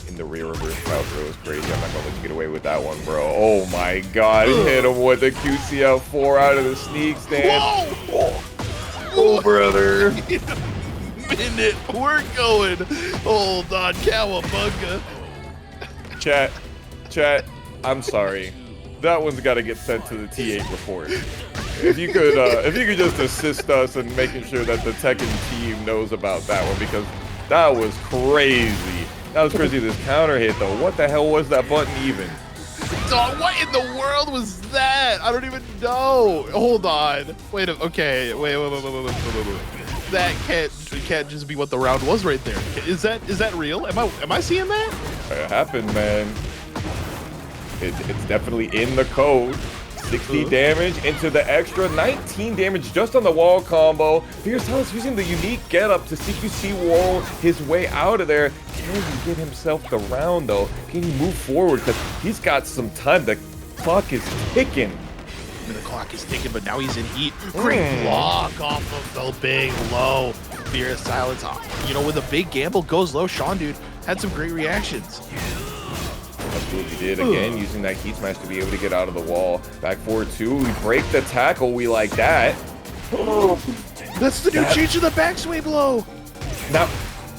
In the rear reverse cowgirl is crazy. I'm not gonna let you get away with that one, bro. Oh my god, hit him with the QCF4 out of the sneak stand. Whoa! Oh, brother. Minute, we're going. Hold on, cowabunga. Chat, I'm sorry. That one's got to get sent to the T8 report. If you could just assist us in making sure that the Tekken team knows about that one, because that was crazy. That was crazy. This counter hit though. What the hell was that button even? Dog, what in the world was that? I don't even know. Hold on. Wait. Okay. Wait. That can't just be what the round was right there. Is that real? Am I seeing that? It happened, man. It's definitely in the code. 60 damage into the extra, 19 damage just on the wall combo. Fierce Silence using the unique getup to CQC wall his way out of there. Can he get himself the round though? Can he move forward? Because he's got some time. The clock is ticking. The clock is ticking, but now he's in heat. Great block off of the big low. Fierce Silence, you know, with a big gamble goes low. Shaundude had some great reactions. That's what he did again, using that heat smash to be able to get out of the wall. Back forward two, we break the tackle. We like that. That's the new change to the backswing blow. Now,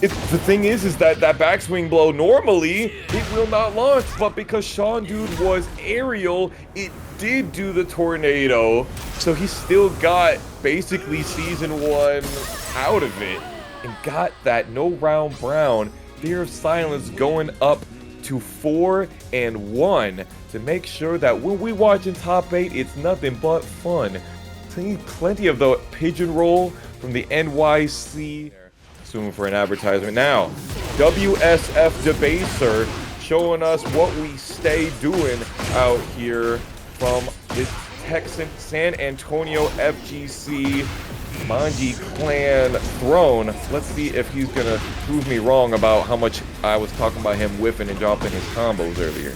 the thing is that backswing blow normally it will not launch, but because Shaundude was aerial, it did do the tornado, so he still got basically season 1 out of it and got that no round brown. Fear of Silence going up to 4-1 to make sure that when we watch in top 8, it's nothing but fun. Plenty of the pigeon roll from the NYC. Assuming for an advertisement now. WSF Debaser showing us what we stay doing out here from this Texan San Antonio FGC Manji Clan throne. Let's see if he's gonna prove me wrong about how much I was talking about him whiffing and dropping his combos earlier.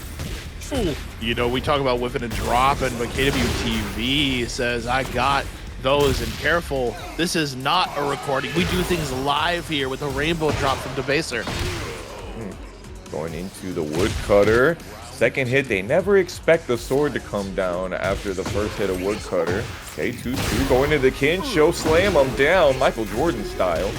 You know, we talk about whiffing and dropping, but KWTV says I got those, and careful, this is not a recording. We do things live here with a rainbow drop from Debaser. Going into the woodcutter. Second hit, they never expect the sword to come down after the first hit of woodcutter. Okay, 2-2 going into the Kinsho, slam him down, Michael Jordan style.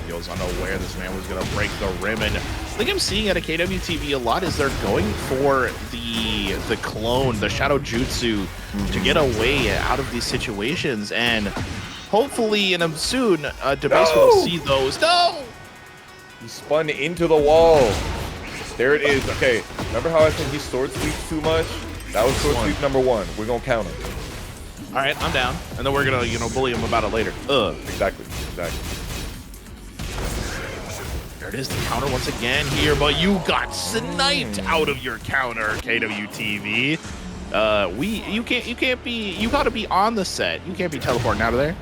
He was unaware this man was gonna break the rim, and I think I'm seeing at a KWTV a lot is they're going for the clone, the Shadow Jutsu, to get away out of these situations, and hopefully in soon, Debaser will see those. No! He spun into the wall. There it is. Okay, remember how I think he sword sweeps too much? That was sword sweep number 1. We're gonna count him. All right, I'm down, and then we're gonna, you know, bully him about it later. Exactly. There it is, the counter once again here, but you got sniped out of your counter, KWTV. You gotta be on the set. You can't be teleporting out of there.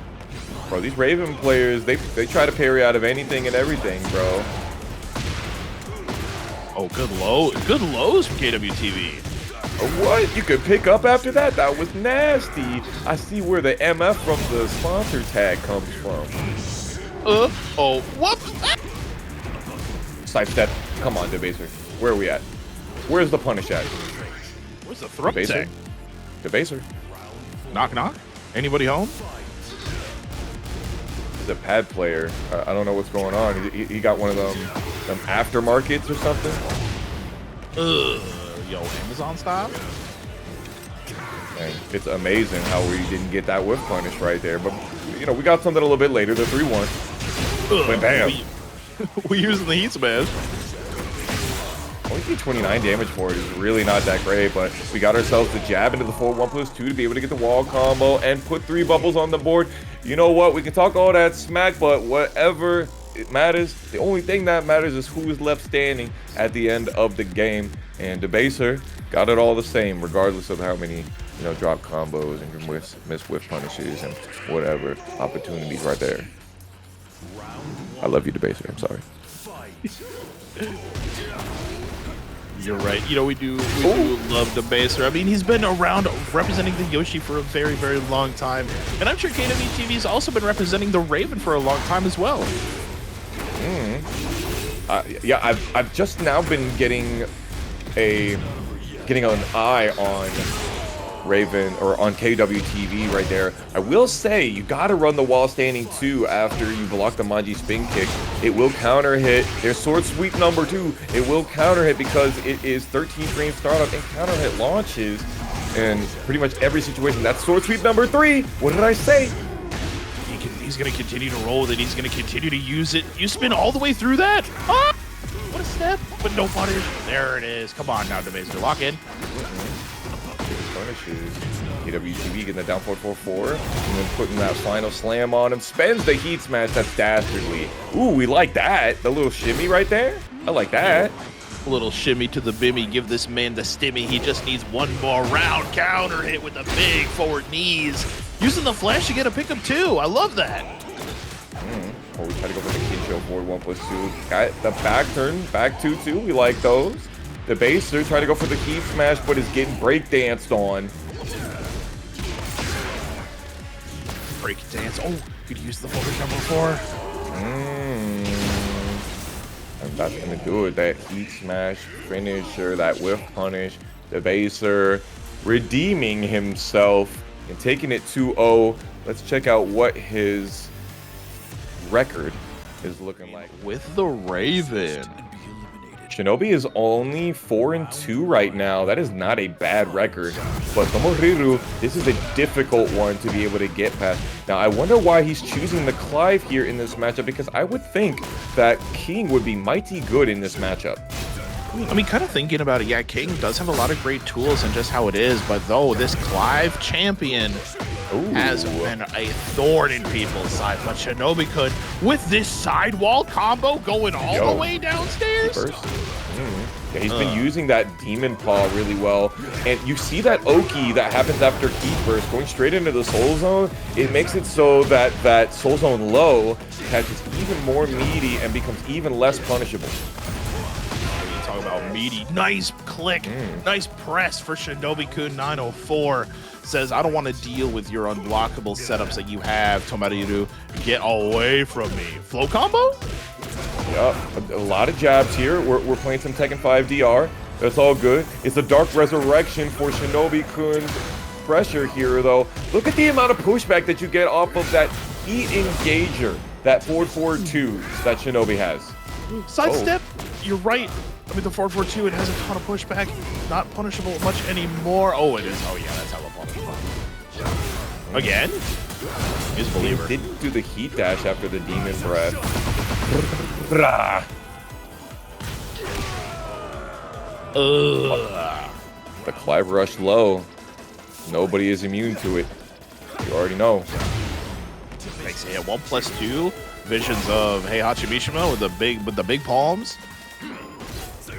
Bro, these Raven players, they try to parry out of anything and everything, bro. Oh, good lows from KWTV. What? You could pick up after that? That was nasty. I see where the MF from the sponsor tag comes from. Whoops. Sidestep. Come on, Debaser. Where are we at? Where's the punish at? Where's the throw tag? Debaser. Knock knock. Anybody home? He's a pad player. I don't know what's going on. He got one of them aftermarkets or something. Yo, Amazon style. And it's amazing how we didn't get that whiff punish right there. But you know, we got something a little bit later. The 3-1. But bam. We using the heat smash. Only 29 damage for it is really not that great, but we got ourselves the jab into the 4-1+2 to be able to get the wall combo and put 3 bubbles on the board. You know what? We can talk all that smack, but whatever it matters, the only thing that matters is who is left standing at the end of the game. And Debaser got it all the same, regardless of how many, you know, drop combos and miss whiff punishes and whatever opportunities right there. I love you, Debaser. I'm sorry. You're right. You know, we do love Debaser. I mean, he's been around representing the Yoshi for a very, very long time. And I'm sure KWTV's also been representing the Raven for a long time as well. Yeah, I've just now been getting an eye on Raven, or on KWTV right there. I will say, you gotta run the wall standing too after you block the Manji spin kick. It will counter hit. There's sword sweep number 2. It will counter hit because it is 13 frame startup and counter hit launches in pretty much every situation. That's sword sweep number 3. What did I say? He's gonna continue to roll with it. He's gonna continue to use it. You spin all the way through that? Ah! What a step, but no punish. There it is. Come on now, Debaser. Lock in. Punishes. KWTV getting the down 4-4-4. And then putting that final slam on him. Spends the heat smash. That's dastardly. Ooh, we like that. The little shimmy right there. I like that. A little shimmy to the bimmy. Give this man the stimmy. He just needs one more round. Counter hit with the big forward knees. Using the flash to get a pickup too. I love that. Oh, we try to go for the kid show forward 1+2. Got the back turn, back 2-2. We like those. The Debaser trying to go for the heat smash, but is getting break danced on. Break dance. Oh, could use the forward number 4. And that's gonna do it. That heat smash finisher, that whiff punish. The Debaser redeeming himself and taking it 2-0. Let's check out what his record is looking like with the Raven. Shinobi is only 4-2 right now. That is not a bad record, but TomoRiru, this is a difficult one to be able to get past. Now I wonder why he's choosing the Clive here in this matchup, because I would think that King would be mighty good in this matchup. I mean, kind of thinking about it, yeah, King does have a lot of great tools and just how it is, but though this Clive champion has been a thorn in people's side, but Shinobi could, with this sidewall combo going all the way downstairs. Yeah, he's been using that Demon Paw really well, and you see that Oki that happens after Heat Burst going straight into the Soul Zone. It makes it so that that Soul Zone low catches even more meaty and becomes even less punishable. Talk about meaty. Nice click. Nice press for Shinobi-kun. 904 says, I don't want to deal with your unblockable setups that you have, TomoRiru. Get away from me. Flow combo? Yep, a lot of jabs here. We're playing some Tekken 5 DR. That's all good. It's a Dark Resurrection for Shinobi-kun's pressure here, though. Look at the amount of pushback that you get off of that Heat Engager, that 4-4-2 that Shinobi has. Sidestep, you're right. I mean, the 4-4-2, it has a ton of pushback. Not punishable much anymore. Oh, it is. Oh, yeah, that's hella punishable. Again? He's a believer. He didn't do the heat dash after the Demon Breath. The Clive rush low. Nobody is immune to it. You already know. Makes it 1+2. Visions of Heihachi Mishima with the big palms.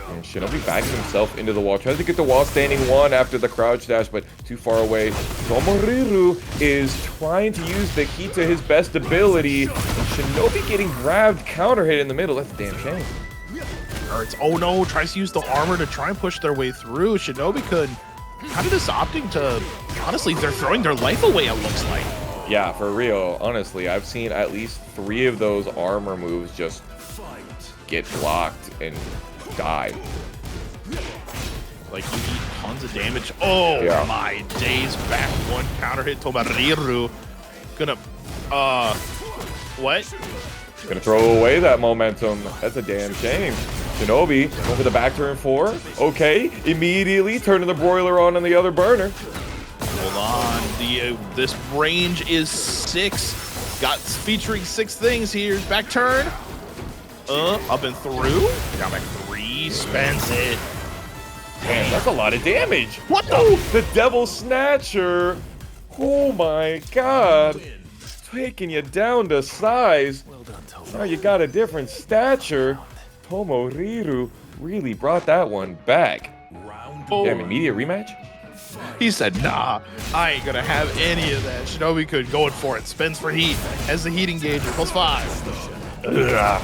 And Shinobi backs himself into the wall. Tries to get the wall standing one after the crouch dash, but too far away. TomoRiru is trying to use the heat to his best ability. And Shinobi getting grabbed, counter hit in the middle. That's a damn shame. Oh no, tries to use the armor to try and push their way through. Shinobi could kind of just opting to, honestly, they're throwing their life away, it looks like. Yeah, for real. Honestly, I've seen at least 3 of those armor moves just get blocked and die. Like, you eat tons of damage. Oh my days, back one counter hit. TomoRiru gonna what? Gonna throw away that momentum. That's a damn shame. Shinobi over the back turn 4. Okay, immediately turning the broiler on the other burner. Hold on, this range is 6. Got featuring 6 things here. Back turn. Up and through. Down back 3. Spends it. Damn, that's a lot of damage. What the? The Devil Snatcher. Oh my god. Taking you down to size. Now you got a different stature. TomoRiru really brought that one back. Damn, immediate rematch? He said, nah, I ain't gonna have any of that. Shinobi could going for it. Spins for heat. As the heat engager. +5.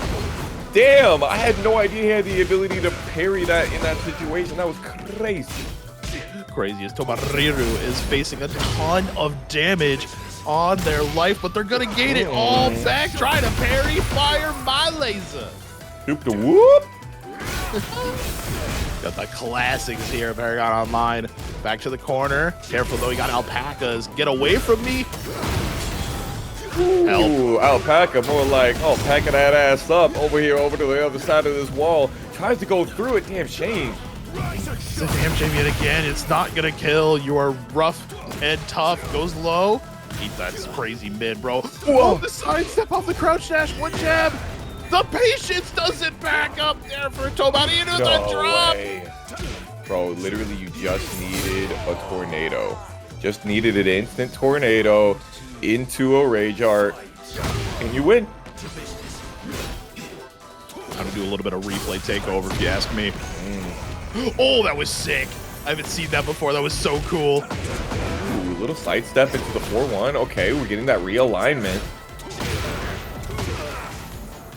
Damn, I had no idea he had the ability to parry that in that situation. That was crazy. Crazy as TomoRiru is facing a ton of damage on their life, but they're gonna gain it all back. Try to parry, fire my laser. Whoop the whoop. Got the classics here, Paragon Online. Back to the corner. Careful though, he got alpacas. Get away from me. Ooh, alpaca, more like, oh, packing that ass up over here, over to the other side of this wall. Tries to go through it. Damn shame. It's a damn shame yet again. It's not gonna kill. You are rough and tough. Goes low. Eat that crazy mid, bro. Whoa, the sidestep off the crouch dash. One jab. The patience doesn't back up there for TomoRiru. The drop. Way. Bro, literally, you just needed a tornado. Just needed an instant tornado into a rage art, and you win. I'm gonna do a little bit of replay takeover if you ask me. Oh, that was sick. I haven't seen that before. That was so cool. Ooh, little sidestep into the 4-1. Okay, we're getting that realignment.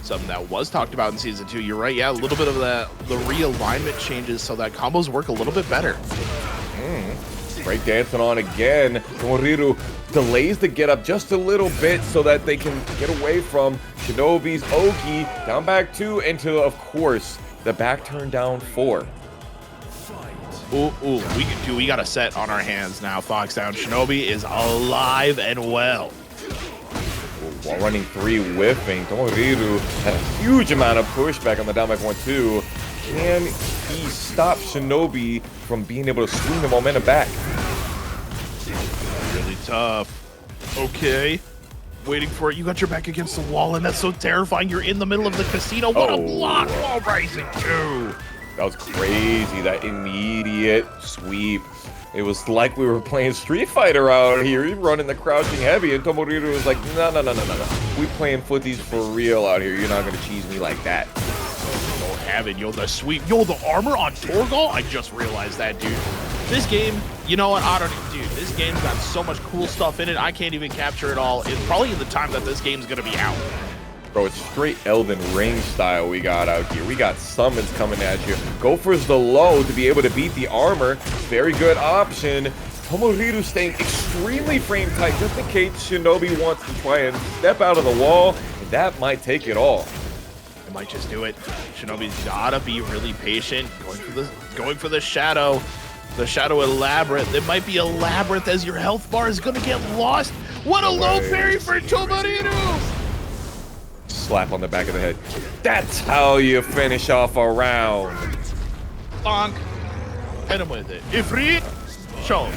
Something that was talked about in Season 2. You're right. Yeah, a little bit of the realignment changes so that combos work a little bit better. Break dancing on again. TomoRiru delays the get up just a little bit so that they can get away from Shinobi's Oki. Down back 2 into, of course, the back turn down 4. Ooh, we got a set on our hands now. Foxdown Shinobi is alive and well. While running 3 whiffing, TomoRiru had a huge amount of pushback on the down back 1-2. Can he stop Shinobi from being able to swing the momentum back? Really tough. Okay. Waiting for it. You got your back against the wall, and that's so terrifying. You're in the middle of the casino. What a block. Wall rising too. That was crazy. That immediate sweep. It was like we were playing Street Fighter out here. You're running the crouching heavy, and TomoRiru was like, no. We playing footies for real out here. You're not going to cheese me like that. Yo, have it. Yo, the sweep. Yo, the armor on Torgal. I just realized that, dude. This game, you know what? Dude, this game's got so much cool stuff in it. I can't even capture it all. It's probably in the time that this game's going to be out. Bro, it's straight Elden Ring style we got out here. We got summons coming at you. Go for the low to be able to beat the armor. Very good option. TomoRiru staying extremely frame tight just in case Shinobi wants to try and step out of the wall, and that might take it all. It might just do it. Shinobi's gotta be really patient. Going for the shadow. The shadow elaborate. It might be a labyrinth as your health bar is gonna get lost. What a low parry for TomoRiru! Slap on the back of the head. That's how you finish off a round. Bonk. Hit him with it. Ifrit. Show him.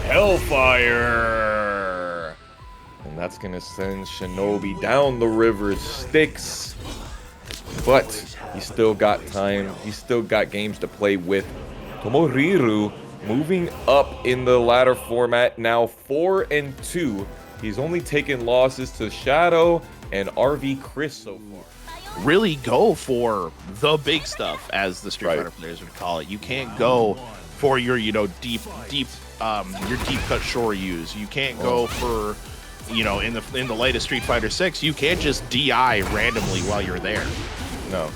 Hellfire. And that's going to send Shinobi down the river Styx. But he still got time. He still got games to play with. TomoRiru moving up in the ladder format now 4-2. He's only taken losses to Shadow and RV Cris so far. Really go for the big stuff, as the Street Fighter players would call it. You can't go for your, deep cut Shoryus. You can't go for, in the latest Street Fighter 6, you can't just DI randomly while you're there. No,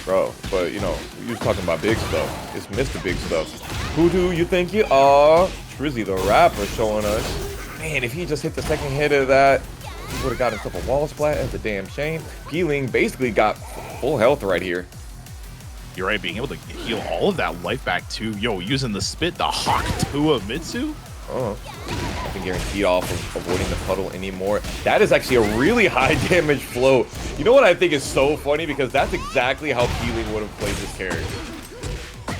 bro. But you're talking about big stuff. It's Mr. Big Stuff. Who do you think you are? TrizzyTheRapper showing us. Man, if he just hit the second hit of that, he would have got himself a wall splat. That's a damn shame. Peeling basically got full health right here. You're right, being able to heal all of that life back too. Yo, using the spit, the Hawk Mitsu. Oh, nothing guaranteed off of avoiding the puddle anymore. That is actually a really high damage flow. You know what I think is so funny? Because that's exactly how Peeling would have played this character.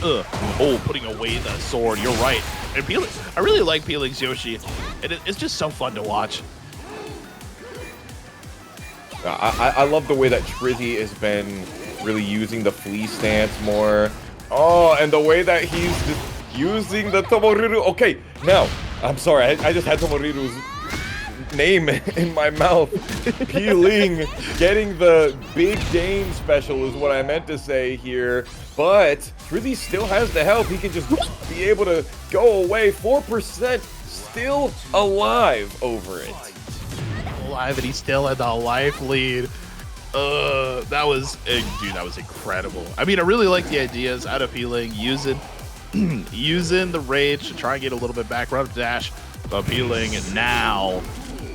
Oh, putting away the sword. You're right. And Peeling, I really like Peeling's Yoshi. It's just so fun to watch. I love the way that Trizzy has been really using the flea stance more. Oh, and the way that he's just using the TomoRiru. Okay, now, I'm sorry, I just had TomoRiru's name in my mouth. Peeling, getting the big game special is what I meant to say here. But Trizzy still has the health. He can just be able to go away. 4% still alive over it. Alive, and he still had the life lead. That was incredible. I mean, I really like the ideas out of Peeling, using the rage to try and get a little bit back, run up dash, but Peeling, and now,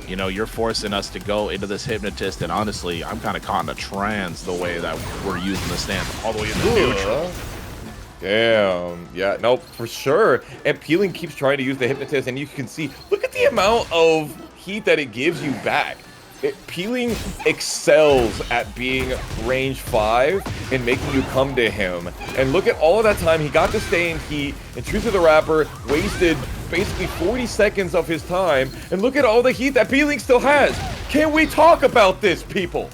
you're forcing us to go into this hypnotist, and honestly, I'm kind of caught in a trance the way that we're using the stance all the way in the future. Damn. Yeah, no, for sure. And Peeling keeps trying to use the hypnotist, and you can see, look at the amount of heat that it gives you back. Peeling excels at being range 5 and making you come to him. And look at all of that time he got to stay in heat, and TrizzyTheRapper wasted basically 40 seconds of his time. And look at all the heat that Peeling still has. Can we talk about this, people?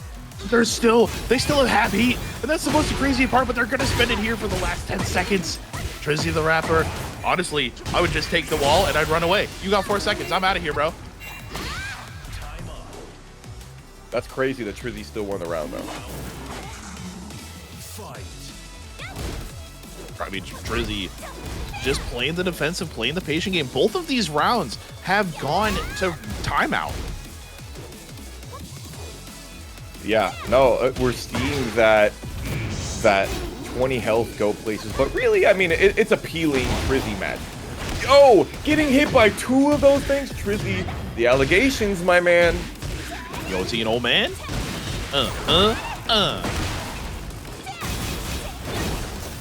they still have half heat, and that's the most crazy part, but they're gonna spend it here for the last 10 seconds. TrizzyTheRapper, honestly, I would just take the wall and I'd run away. You got 4 seconds, I'm out of here, bro. That's crazy that Trizzy still won the round, though. I mean, Trizzy just playing the defensive, playing the patient game. Both of these rounds have gone to timeout. Yeah, no, we're seeing that 20 health go places, but really, I mean, it's a peeling Trizzy match. Yo, getting hit by 2 of those things, Trizzy, the allegations, my man. Yo, is he an old man?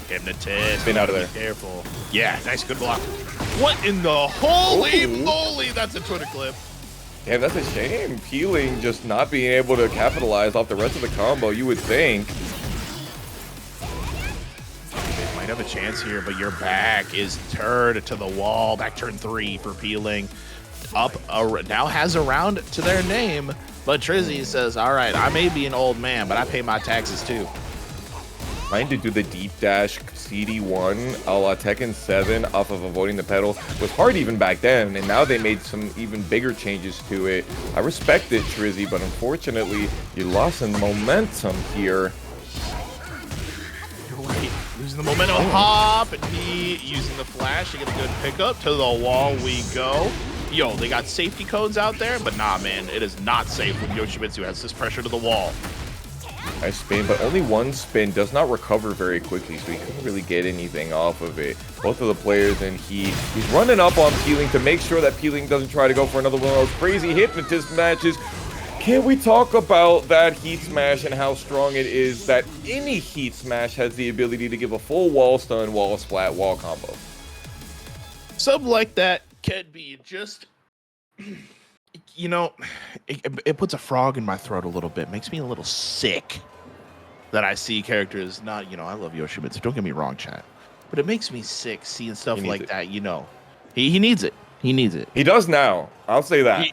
Hypnotist. Been out of there. Be careful. Yeah, nice, good block. What in the holy moly? That's a Twitter clip. Damn, that's a shame. Peeling just not being able to capitalize off the rest of the combo, you would think. They might have a chance here, but your back is turned to the wall. Back turn 3 for Peeling. Up, now has a round to their name, but Trizzy says, all right, I may be an old man, but I pay my taxes too. Trying to do the deep dash CD1 a la Tekken 7 off of avoiding the pedal was hard even back then, and now they made some even bigger changes to it. I respect it, Trizzy, but unfortunately, you lost some momentum here. You're right. Losing the momentum. Hop, and he using the flash to get a good pickup. To the wall we go. Yo, they got safety codes out there, but nah, man, it is not safe when Yoshimitsu has this pressure to the wall. Nice spin, but only one spin does not recover very quickly, so he couldn't really get anything off of it. Both of the players in heat. He's running up on Peeling to make sure that Peeling doesn't try to go for another one of those crazy hypnotist matches. Can we talk about that heat smash and how strong it is that any heat smash has the ability to give a full wall stun, wall splat, wall combo? Something like that can be just, you know, it puts a frog in my throat a little bit. Makes me a little sick that I see characters not, you know, I love Yoshimitsu, don't get me wrong, chat, but it makes me sick seeing stuff like that, you know. He needs it. He needs it. He does now. I'll say that.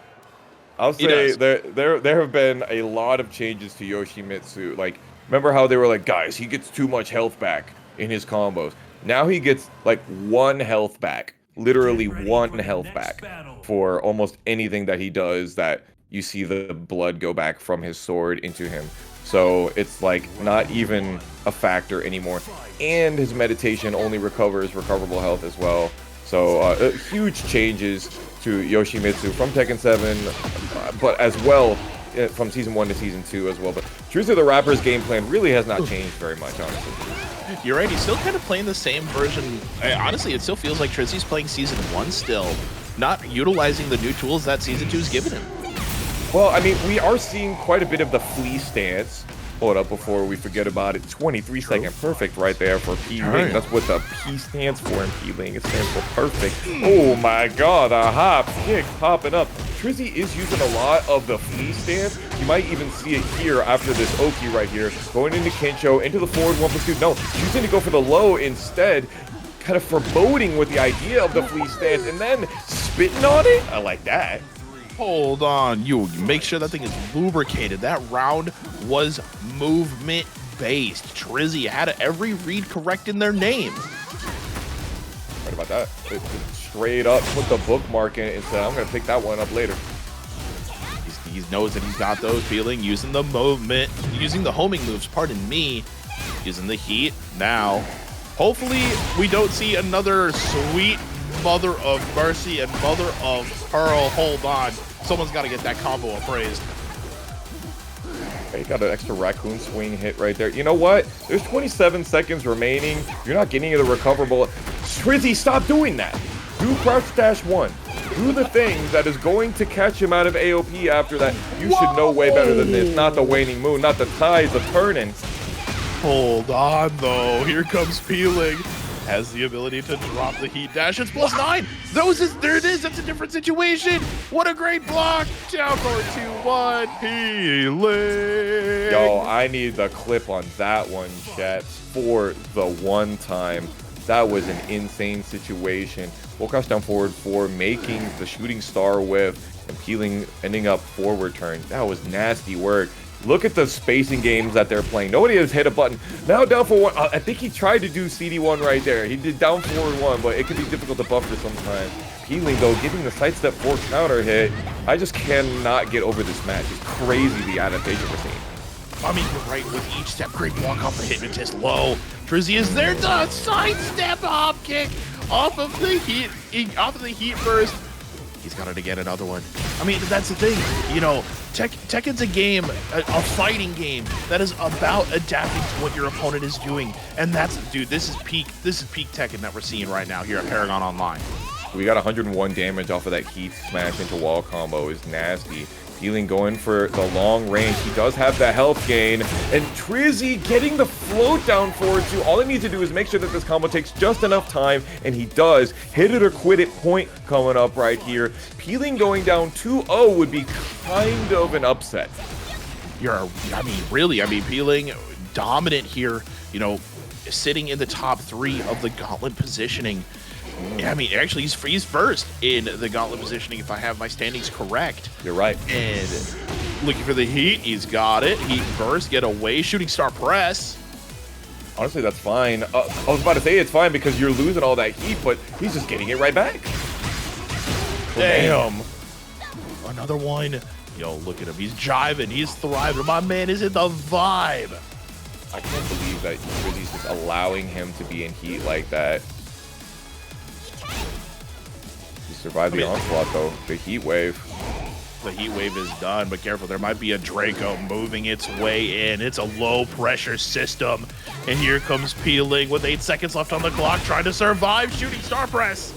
I'll say there have been a lot of changes to Yoshimitsu. Like, remember how they were like, guys, he gets too much health back in his combos. Now he gets like 1 health back. Literally 1 health back for almost anything that he does, that you see the blood go back from his sword into him. So it's like not even a factor anymore. And his meditation only recovers recoverable health as well. So huge changes to Yoshimitsu from Tekken 7, but as well from Season 1 to Season 2 as well. But TrizzyTheRapper's game plan really has not changed very much, honestly. You're right, he's still kind of playing the same version. Honestly, it still feels like Trizzy's playing Season 1 still, not utilizing the new tools that Season 2's given him. Well, I mean, we are seeing quite a bit of the flea stance. Hold up before we forget about it. 23-second perfect right there for P-Ling. That's what the P stands for in P-Ling. It stands for perfect. Oh my god, a hop, kick, popping up. Trizzy is using a lot of the flea stance. You might even see it here after this Oki right here. Going into Kensho, into the forward 1+2. No, choosing to go for the low instead. Kind of foreboding with the idea of the flea stance and then spitting on it. I like that. Hold on, you make sure that thing is lubricated. That round was movement based. Trizzy had every read correct in their name. Right about that. It straight up put the bookmark in it and said, I'm gonna pick that one up later. He knows that he's got those feeling, using the movement, using the homing moves, pardon me, using the heat. Now, hopefully we don't see another sweet mother of mercy and mother of pearl. Hold on. Someone's got to get that combo appraised. Okay, got an extra raccoon swing hit right there. You know what? There's 27 seconds remaining. You're not getting the recoverable. Trizzy, stop doing that. Do crouch dash 1. Do the thing that is going to catch him out of AOP after that. You should know way better than this. Not the waning moon, not the tides of turning. Hold on, though. Here comes Peeling. Has the ability to drop the heat dash. It's +9. There it is. That's a different situation. What a great block. Down for 2-1. Peeling. Yo, I need the clip on that one, chat, for the one time. That was an insane situation. JoeCrush down forward 4, making the shooting star whiff, and Peeling ending up forward turn. That was nasty work. Look at the spacing games that they're playing. Nobody has hit a button. Now down for one. I think he tried to do CD1 right there. He did down forward one, but it can be difficult to buffer sometimes. Peeling, though, getting the sidestep 4 counter hit. I just cannot get over this match. It's crazy the adaptation we're seeing. I mean, you're right. With each step, great walk off the hypnotist low. Trizzy is there to sidestep hop kick off of the heat burst. He's got to get another one. I mean, that's the thing. You know, Tekken's a game, a fighting game that is about adapting to what your opponent is doing. And that's, dude, this is peak Tekken that we're seeing right now here at Paragon Online. We got 101 damage off of that heat smash into wall combo is nasty. Peeling going for the long range. He does have that health gain. And Trizzy getting the float down forward too. All he needs to do is make sure that this combo takes just enough time, and he does. Hit it or quit it point coming up right here. Peeling going down 2-0 would be kind of an upset. Peeling dominant here, you know, sitting in the top 3 of the gauntlet positioning. I mean, actually, he's first in the gauntlet positioning, if I have my standings correct. You're right. And looking for the heat, he's got it. Heat burst, get away, shooting star press. Honestly, that's fine. I was about to say it's fine because you're losing all that heat, but he's just getting it right back. Damn. Another one. Yo, look at him. He's jiving. He's thriving. My man is in the vibe. I can't believe that Trizzy's just allowing him to be in heat like that. Survive the onslaught though. The heat wave. The heat wave is done, but careful, there might be a Draco moving its way in. It's a low pressure system. And here comes Peeling with 8 seconds left on the clock, trying to survive, shooting star press.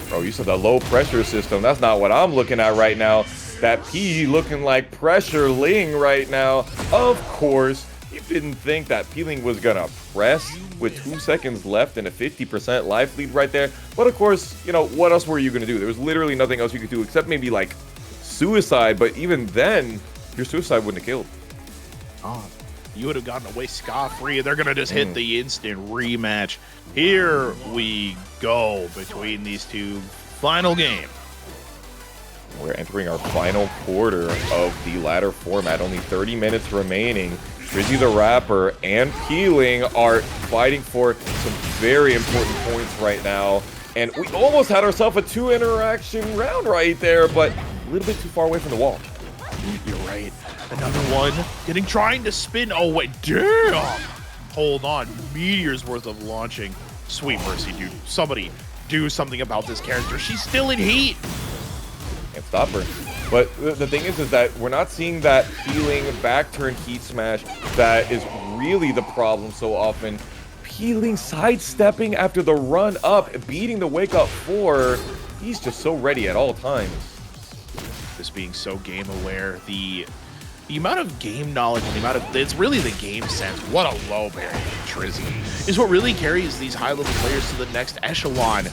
Bro, you said the low pressure system. That's not what I'm looking at right now. That P looking like pressure Ling right now. Of course, you didn't think that Peeling was gonna press with 2 seconds left and a 50% life lead right there. But of course, you know, what else were you gonna do? There was literally nothing else you could do except maybe like suicide, but even then, your suicide wouldn't have killed. Oh, you would have gotten away scot-free. They're gonna just hit the instant rematch. Here we go between these two. Final game. We're entering our final quarter of the ladder format. Only 30 minutes remaining. TrizzyTheRapper and Peeling are fighting for some very important points right now. And we almost had ourselves a 2 interaction round right there, but a little bit too far away from the wall. You're right. Another one trying to spin. Oh, wait, damn. Hold on. Meteors worth of launching. Sweet mercy, dude. Somebody do something about this character. She's still in heat. Can't stop her. But the thing is that we're not seeing that Peeling back turn heat smash that is really the problem so often. Peeling sidestepping after the run up, beating the wake up 4. He's just so ready at all times. Just being so game aware, the amount of game knowledge and the amount of, it's really the game sense. What a low barrier Trizzy is what really carries these high level players to the next echelon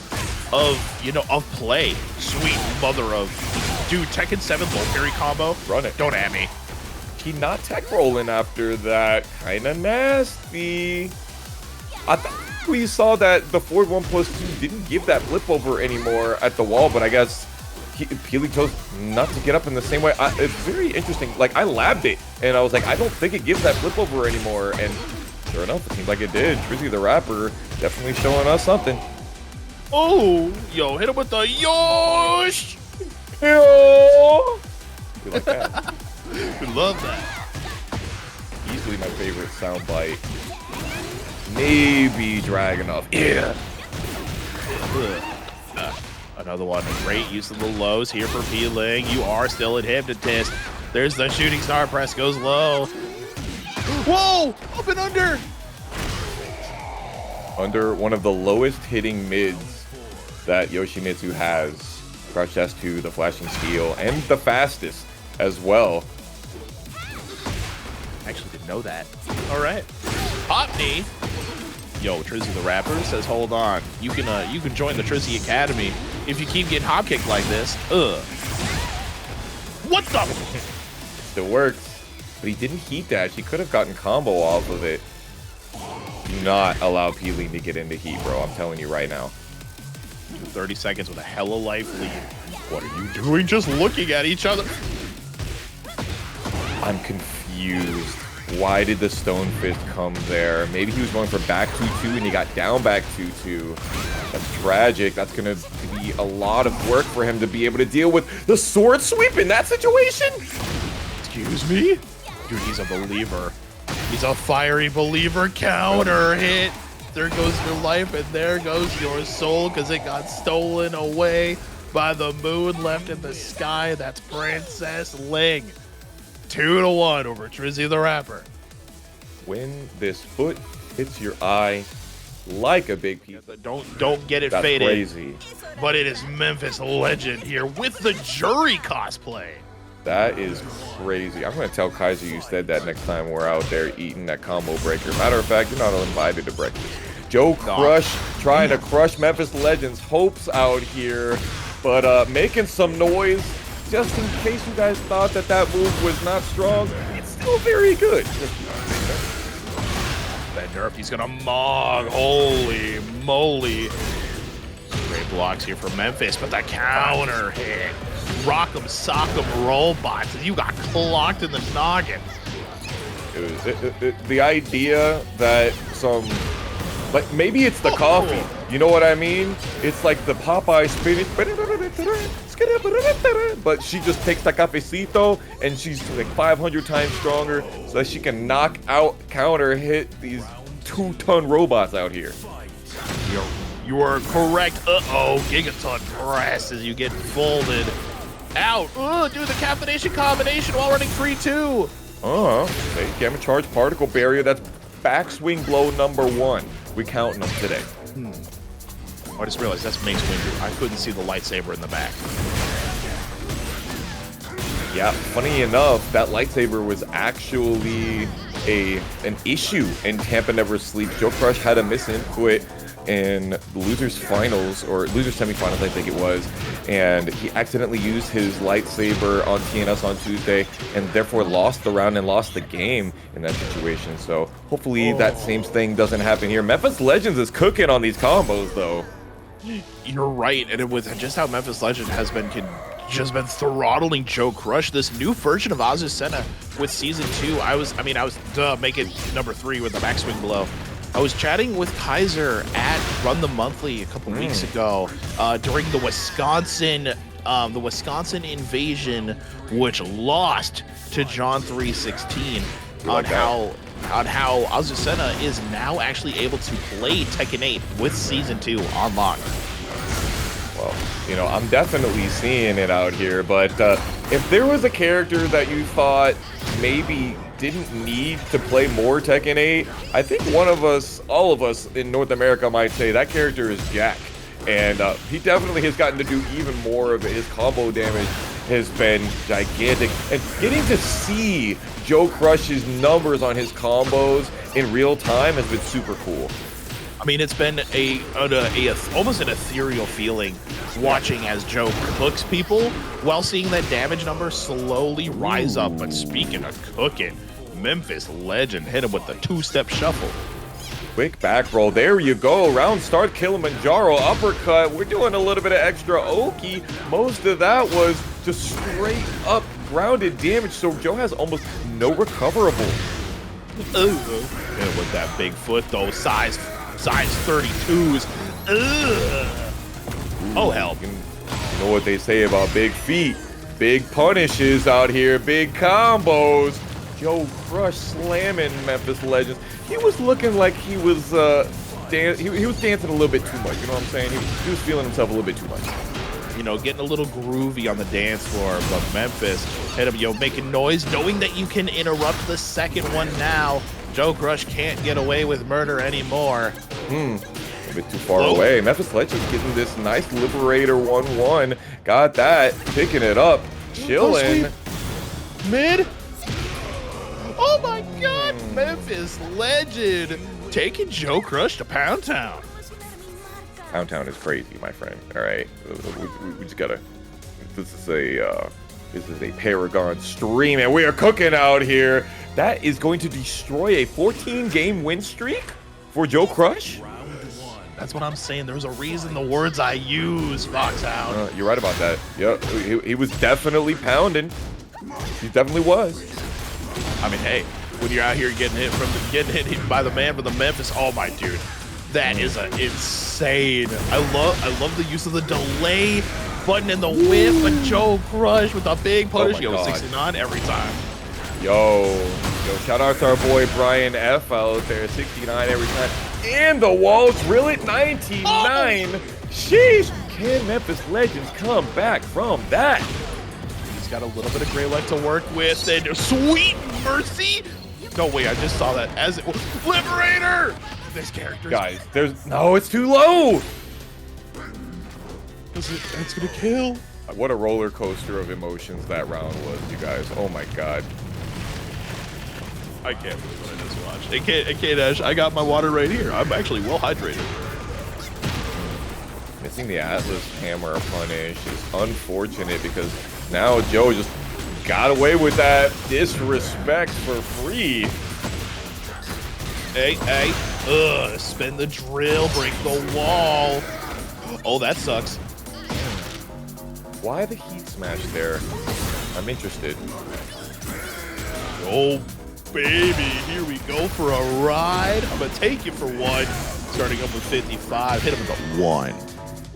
of, you know, of play. Sweet mother of, dude, Tekken 7 low parry combo. Run it. Don't at me. He not tech rolling after that. Kinda nasty. I thought we saw that the forward 1+2 didn't give that flip over anymore at the wall, but I guess Peeling chose not to get up in the same way. It's very interesting. Like, I labbed it, and I was like, I don't think it gives that flip over anymore. And sure enough, it seems like it did. TrizzyTheRapper definitely showing us something. Oh, yo, hit him with the yosh. Yo! We like that. We love that. Easily my favorite soundbite. Maybe Dragunov. Yeah. Another one. Great use of the lows here for Peeling. You are still at Hypnotist. There's the shooting star press, goes low. Whoa! Up and under! Under one of the lowest hitting mids that Yoshimitsu has. Crush S2, the flashing steel, and the fastest as well. Actually didn't know that. All right. Hot knee. Yo, TrizzyTheRapper says, hold on. You can join the Trizzy Academy if you keep getting hop kicked like this. What the? Still works, but he didn't heat dash. He could have gotten combo off of it. Do not allow Peeling to get into heat, bro. I'm telling you right now. 30 seconds with a hella life lead. What are you doing? Just looking at each other. I'm confused confused. Why did the Stone Fist come there? Maybe he was going for back 2-2 and he got down back 2-2. That's tragic. That's going to be a lot of work for him to be able to deal with the sword sweep in that situation. Excuse me? Dude, he's a believer. He's a fiery believer. Counter hit. There goes your life and there goes your soul because it got stolen away by the moon left in the sky. That's Princess Ling. 2-1 over TrizzyTheRapper. When this foot hits your eye like a big piece. Don't get it That's faded. Crazy. But it is Memphis Legend here with the jury cosplay. That is crazy. I'm going to tell Kaiser you said that next time we're out there eating that combo breaker. Matter of fact, you're not invited to breakfast. JoeCrush trying to crush Memphis Legend's hopes out here, but making some noise. Just in case you guys thought that that move was not strong, it's still very good. That nerf, he's gonna mog. Holy moly. Great blocks here for Memphis, but the counter hit. Rock'em, sock'em, robots, and you got clocked in the noggin. The idea that some, like, maybe it's the coffee. You know what I mean? It's like the Popeye spinach. But she just takes that cafecito and she's like 500 times stronger so that she can knock out, counter hit these 2-ton robots out here. You are correct. Uh-oh, Gigaton press as you get folded out. Do the caffeination combination while running 3-2. Okay, Gamma Charge Particle Barrier. That's backswing blow number 1. We counting them today. I just realized that's Mace Windu. I couldn't see the lightsaber in the back. Yeah, funny enough, that lightsaber was actually an issue in Tampa Never Sleeps. JoeCrush had a misinput in the losers finals, or losers semifinals I think it was, and he accidentally used his lightsaber on TNS on Tuesday and therefore lost the round and lost the game in that situation. So hopefully that same thing doesn't happen here. Memphis Legends is cooking on these combos though. You're right, and with just how Memphis Legend has been throttling JoeCrush, this new version of Azucena with season 2, I was making number 3 with the backswing blow. I was chatting with Kaiser at Run the Monthly a couple weeks ago during the Wisconsin invasion, which lost to John 316, on how Azucena is now actually able to play Tekken 8 with Season 2 on lock. Well, you know, I'm definitely seeing it out here, but if there was a character that you thought maybe didn't need to play more Tekken 8, I think all of us in North America might say that character is Jack. And he definitely has gotten to do even more of it. His combo damage has been gigantic. And getting to see JoeCrush's numbers on his combos in real time has been super cool. I mean, it's been almost an ethereal feeling watching as Joe cooks people while seeing that damage number slowly rise up. But speaking of cooking, Memphis Legend hit him with the 2-step shuffle. Quick back roll. There you go. Round start Kilimanjaro uppercut. We're doing a little bit of extra Oki. Most of that was just straight up grounded damage, so Joe has almost no recoverable. And with that big foot though, size 32s. Oh hell. You know what they say about big feet. Big punishes out here, big combos. JoeCrush slamming Memphis Legends. He was looking like he was he was dancing a little bit too much. You know what I'm saying? He was feeling himself a little bit too much. You know, getting a little groovy on the dance floor, but Memphis hit him, making noise, knowing that you can interrupt the second one now. JoeCrush can't get away with murder anymore. A bit too far away. Memphis Legends getting this nice Liberator 1-1. Got that. Picking it up. Chilling. Mid. Oh my god, Memphis Legend taking JoeCrush to Pound Town. Pound Town is crazy, my friend. All right, we just gotta. This is a Paragon stream, and we are cooking out here. That is going to destroy a 14-game win streak for JoeCrush. That's what I'm saying. There's a reason the words I use, Foxhound. You're right about that. Yeah, he was definitely pounding. He definitely was. I mean, hey, when you're out here getting hit by the man from the Memphis, oh my dude, that is insane. I love the use of the delay button and the whip of JoeCrush with a big punish. Yo, 69 every time. Yo, shout out to our boy Bryan F out there, 69 every time. And the wall drill at 99. Oh. Sheesh. Can Memphis Legends come back from that? He's got a little bit of gray light to work with, and sweet mercy. No, wait, I just saw that as it was. Liberator! This character. Guys, no, it's too low. That's gonna kill. What a roller coaster of emotions that round was, you guys. Oh my god. I can't believe what I just watched. AK Dash, I got my water right here. I'm actually well hydrated. Missing the Atlas hammer punish is unfortunate because now Joe just got away with that disrespect for free. Hey, spin the drill, break the wall. Oh, that sucks. Why the heat smash there? I'm interested. Oh, baby, here we go for a ride. I'm gonna take you for one. Starting up with 55, hit him with a 1.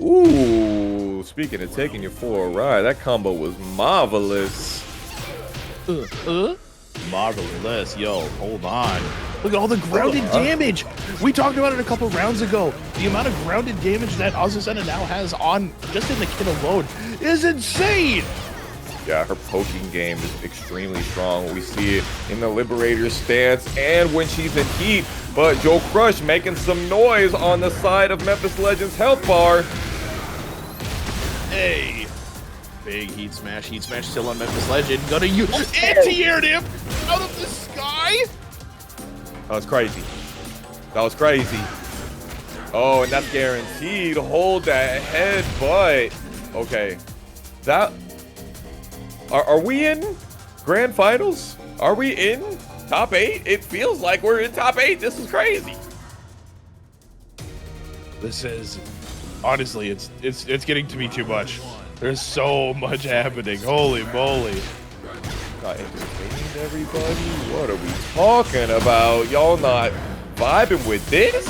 Ooh, speaking of taking you for a ride, that combo was marvelous. Marvelous. Yo, hold on. Look at all the grounded damage. We talked about it a couple rounds ago. The amount of grounded damage that Azucena now has on just in the kit alone is insane. Yeah, her poking game is extremely strong. We see it in the Liberator stance and when she's in heat. But JoeCrush making some noise on the side of Memphis Legends health bar. Hey. Big heat smash still on Memphis Legend. Gonna use anti-air dip out of the sky. That was crazy. That was crazy. Oh, and that's guaranteed. Hold that head, but okay. That are we in grand finals? Are we in top 8? It feels like we're in top 8. This is crazy. This is honestly, it's getting to be too much. There's so much happening. Holy moly. Not entertained, everybody. What are we talking about? Y'all not vibing with this?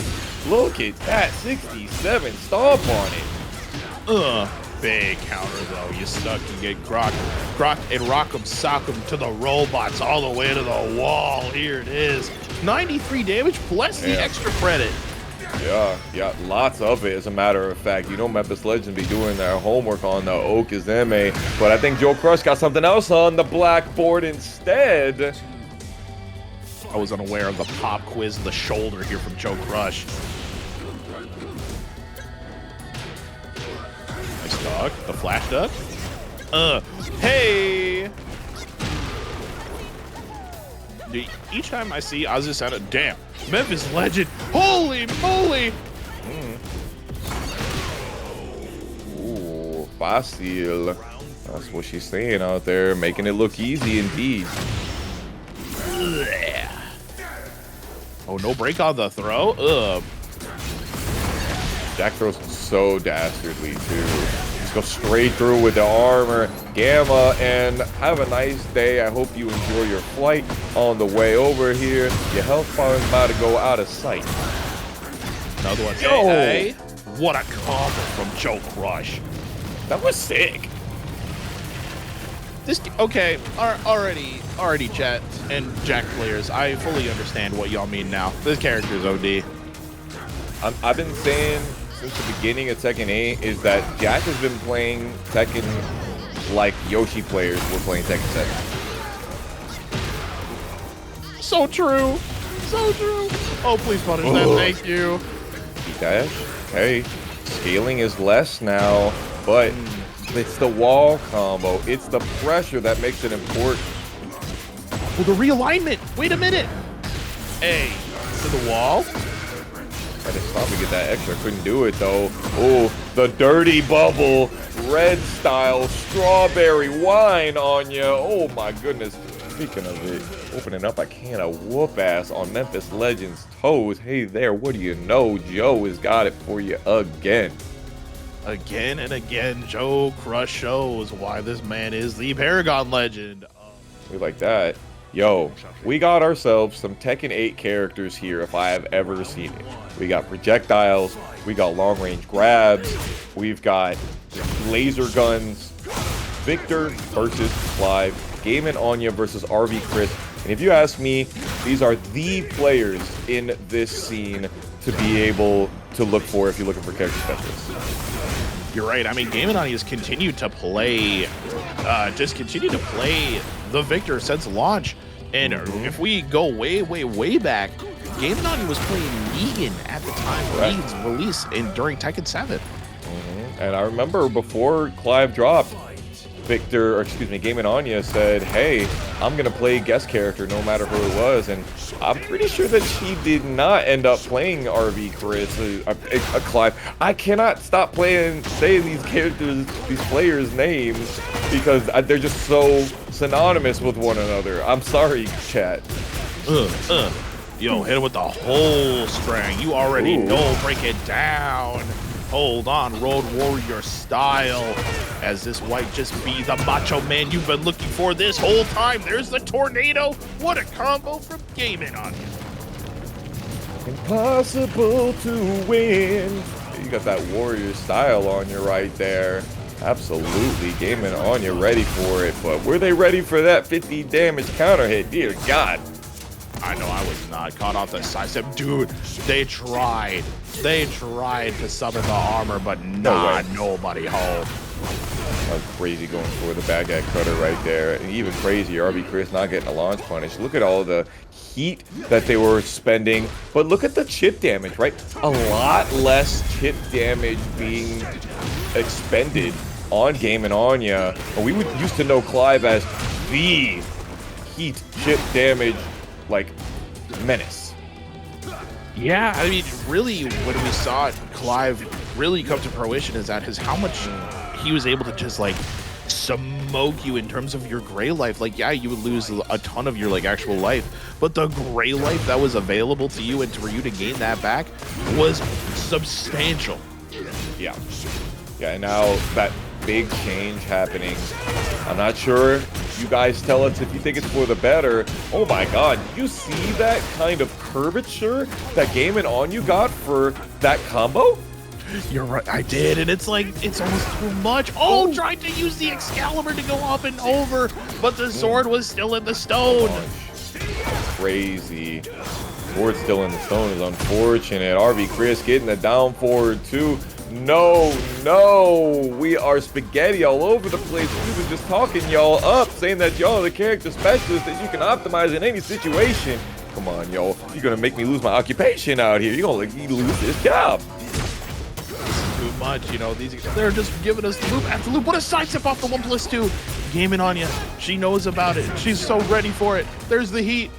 Look at that 67 stomp on it. Big counter though. You stuck and get Croc and Rock'em Sock'em to the robots all the way to the wall. Here it is. 93 damage plus the extra credit. Yeah, lots of it, as a matter of fact. You know Memphis Legends be doing their homework on the Okazeme, but I think JoeCrush got something else on the blackboard instead. I was unaware of the pop quiz in the shoulder here from JoeCrush. Nice dog. The flash duck. Hey! Each time I see Azucena, damn, Memphis Legend, holy moly! Ooh, fácil. That's what she's saying out there, making it look easy indeed. Oh, no break on the throw? Jack throws so dastardly too. Just go straight through with the armor. Gamma, and have a nice day. I hope you enjoy your flight on the way over here. Your health bar is about to go out of sight. Another one. Hey, what a combo from JoeCrush. That was sick. This okay, already chat and Jack players, I fully understand what y'all mean now. This character is OD. I've been saying since the beginning of Tekken 8 is that Jack has been playing Tekken like Yoshi players were playing Tekken 7. So true. So true. Oh, please punish that. Thank you. Dash. Hey, scaling is less now, but it's the wall combo. It's the pressure that makes it important. Oh, the realignment. Wait a minute. Hey, to the wall. I just thought we get that extra. Couldn't do it though. Oh, the dirty bubble, red style, strawberry wine on you. Oh my goodness. Speaking of it, opening up a can of whoop ass on Memphis Legends toes. Hey there, what do you know? Joe has got it for you again. Again and again, JoeCrush shows why this man is the Paragon legend. We like that. Yo, we got ourselves some Tekken 8 characters here if I have ever seen it. We got projectiles, we got long-range grabs, we've got laser guns, Victor versus Clive, Gamin Anya versus RV Cris. And if you ask me, these are the players in this scene to be able to look for if you're looking for character specialists. You're right. I mean, Gamin Anya has continued to play, the Victor since launch. And if we go way back, Gamin Anya was playing Negan at the time of Negan's release during Tekken 7. And I remember before Clive dropped, Gamin Anya said, hey, I'm going to play guest character no matter who it was. And I'm pretty sure that she did not end up playing RV Cris, Clive. I cannot stop saying these characters, these players' names, because they're just so synonymous with one another. I'm sorry, chat. Yo, hit him with the whole string. You already know, break it down. Hold on, Road Warrior style, as this might just be the Macho Man you've been looking for this whole time. There's the tornado. What a combo from Gamin Anya. Impossible to win. You got that Warrior style on you right there. Absolutely, Gamin Anya ready for it, but were they ready for that 50 damage counter hit? Dear God. I know I was not caught off the sidestep. Dude, they tried. They tried to summon the armor, but nobody home. Crazy going for the bad guy cutter right there. And even crazier, RV Cris not getting a launch punish. Look at all the heat that they were spending. But look at the chip damage, right? A lot less chip damage being expended on Gamin Anya. And we used to know Clive as the heat chip damage, like, menace. Yeah, I mean, really, when we saw Clive really come to fruition is that how much he was able to just, like, smoke you in terms of your gray life. Like, yeah, you would lose a ton of your, like, actual life, but the gray life that was available to you and for you to gain that back was substantial. Yeah. Yeah, and now that big change happening. I'm not sure. You guys tell us if you think it's for the better. Oh my God, you see that kind of curvature that Gamin Anya got for that combo? You're right, I did, and it's like, it's almost too much. Oh, tried to use the Excalibur to go up and over, but the sword was still in the stone. Crazy. Sword still in the stone is unfortunate. RV Cris getting the down forward too. No, we are spaghetti all over the place. We were just talking y'all up, saying that y'all are the character specialist that you can optimize in any situation. Come on, y'all. You're gonna make me lose my occupation out here. You're gonna let me lose this job. Too much, you know, they're just giving us loop after loop. What a sidestep off the 1+2. Gamin Anya, she knows about it. She's so ready for it. There's the heat.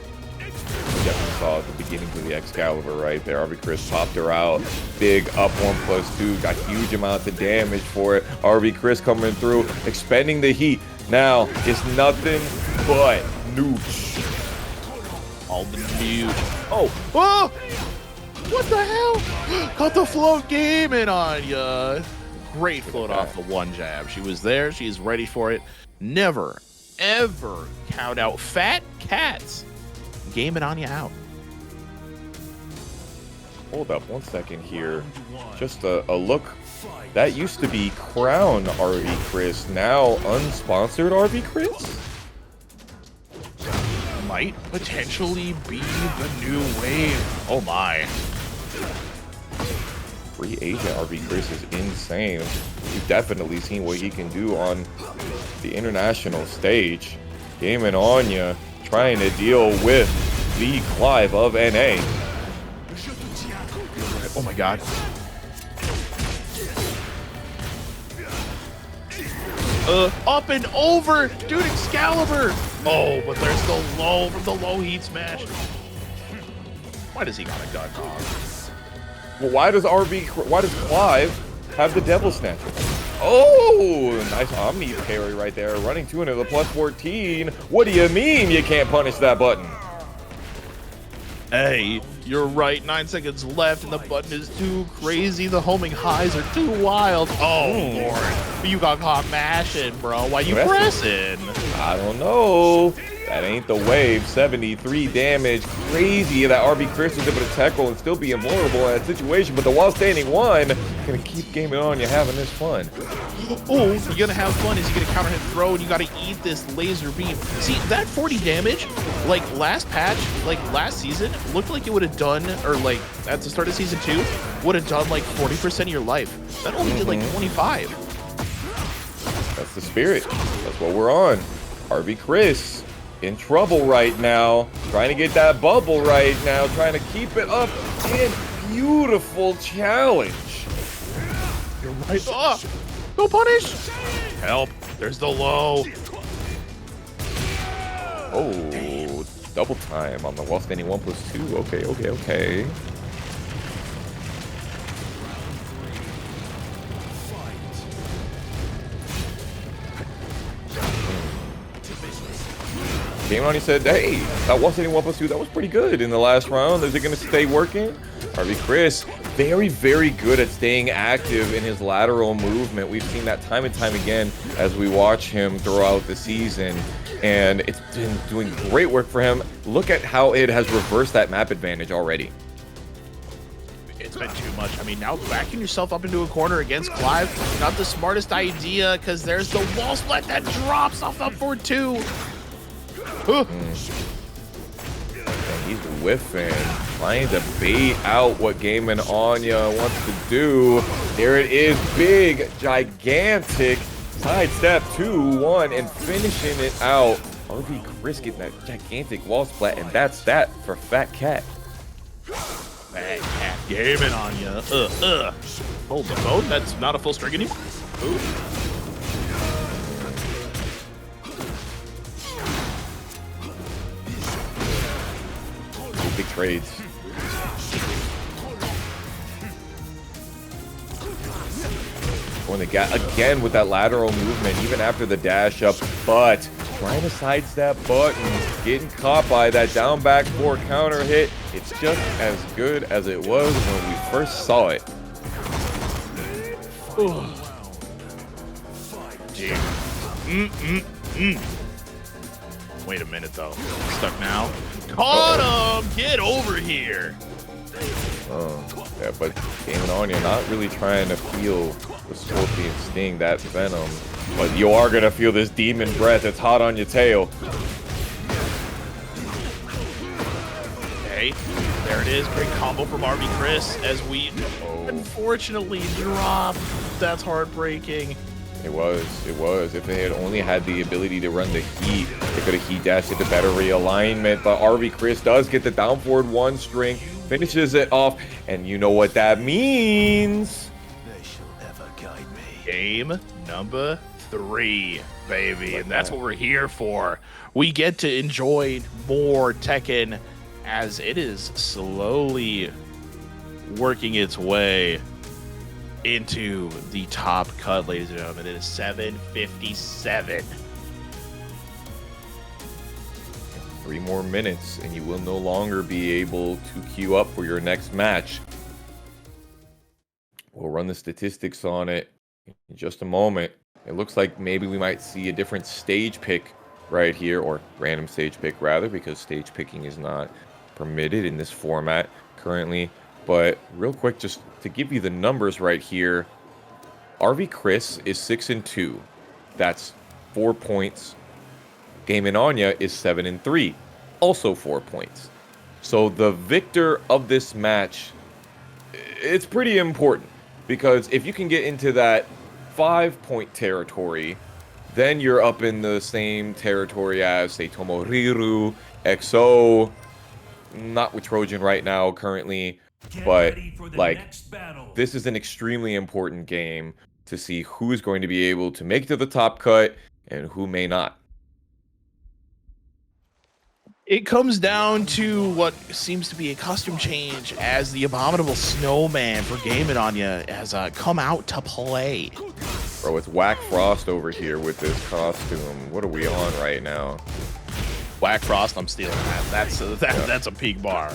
Definitely saw at the beginning of the Excalibur right there. RV Cris popped her out. Big up 1+2. Got huge amounts of damage for it. RV Cris coming through, expending the heat. Now it's nothing but nooch. All the nooch. Oh! What the hell? Caught the float Gamin Anya. Great float off the one jab. She was there. She's ready for it. Never, ever count out fat cats. Gamin Anya out. Hold up 1 second here. Just a look. That used to be Crown RV Cris, now unsponsored RV Cris? Might potentially be the new wave. Oh my. Free agent RV Cris is insane. We've definitely seen what he can do on the international stage. Gamin Anya trying to deal with the Clive of NA. Oh my God. Up and over, dude, Excalibur. Oh, but there's the low heat smash. Why does he got a gun off? Well, why does Clive have the Devil Snatcher? Oh, nice Omni parry right there. Running 2 into the +14. What do you mean you can't punish that button? Hey, you're right. 9 seconds left, and the button is too crazy. The homing highs are too wild. Oh, Lord. You got caught mashing, bro. Why you pressing? I don't know. That ain't the wave. 73 damage. Crazy that RB Cris was able to tackle and still be invulnerable in that situation. But the while standing one gonna keep gaming on. You're having this fun. Oh, you're gonna have fun as you get a counter hit throw and you gotta eat this laser beam. See, that 40 damage, like last patch, like last season, looked like it would have done, or like at the start of season 2, would have done like 40% of your life. That only did like 25. That's the spirit. That's what we're on. RB Cris in trouble right now. Trying to get that bubble right now. Trying to keep it up. And beautiful challenge. You're right. Oh, no punish. Help. There's the low. Oh, double time on the while standing 1+2. Okay, okay, okay. Came on, he said, hey, that while standing 1+2, that was pretty good in the last round. Is it going to stay working? RB Cris, very, very good at staying active in his lateral movement. We've seen that time and time again as we watch him throughout the season. And it's been doing great work for him. Look at how it has reversed that map advantage already. It's been too much. I mean, now backing yourself up into a corner against Clive, not the smartest idea, because there's the wall split that drops off up for 2. And he's whiffing, trying to bait out what Gamin Anya wants to do. There it is, big, gigantic sidestep 2-1 and finishing it out. RB Cris getting that gigantic wall splat, and that's that for Fat Cat. Fat Cat Gamin Anya. Hold the phone. That's not a full string anymore. Ooh. Big trades. Going to get again with that lateral movement, even after the dash up, but trying to sidestep button, getting caught by that down back 4 counter hit. It's just as good as it was when we first saw it. Wait a minute though. Stuck now. Caught him! Get over here! Yeah, but Gamin Anya not really trying to feel the scorpion sting, that venom. But you are gonna feel this demon breath that's hot on your tail. Okay, there it is. Great combo from RB Cris as we unfortunately drop. That's heartbreaking. It was. If they had only had the ability to run the heat, they could have heat dashed into better realignment. But RB Cris does get the down forward 1 string, finishes it off, and you know what that means. They shall never guide me. Game number 3, baby, and that's what we're here for. We get to enjoy more Tekken as it is slowly working its way into the top cut, ladies and gentlemen. It is 7:57. 3 more minutes, and you will no longer be able to queue up for your next match. We'll run the statistics on it in just a moment. It looks like maybe we might see a different stage pick right here, or random stage pick rather, because stage picking is not permitted in this format currently. But real quick, just to give you the numbers right here, RB Cris is 6-2. That's 4 points. Gamin Anya is 7-3, also 4 points. So the victor of this match, it's pretty important, because if you can get into that 5-point territory, then you're up in the same territory as, say, TomoRiru, XO, not with Trojan right now currently. But like, this is an extremely important game to see who's going to be able to make it to the top cut and who may not. It comes down to what seems to be a costume change as the abominable snowman for Gamin Anya has come out to play. Bro, it's Whack Frost over here with this costume. What are we on right now? Whack Frost, I'm stealing that. That's a peak bar.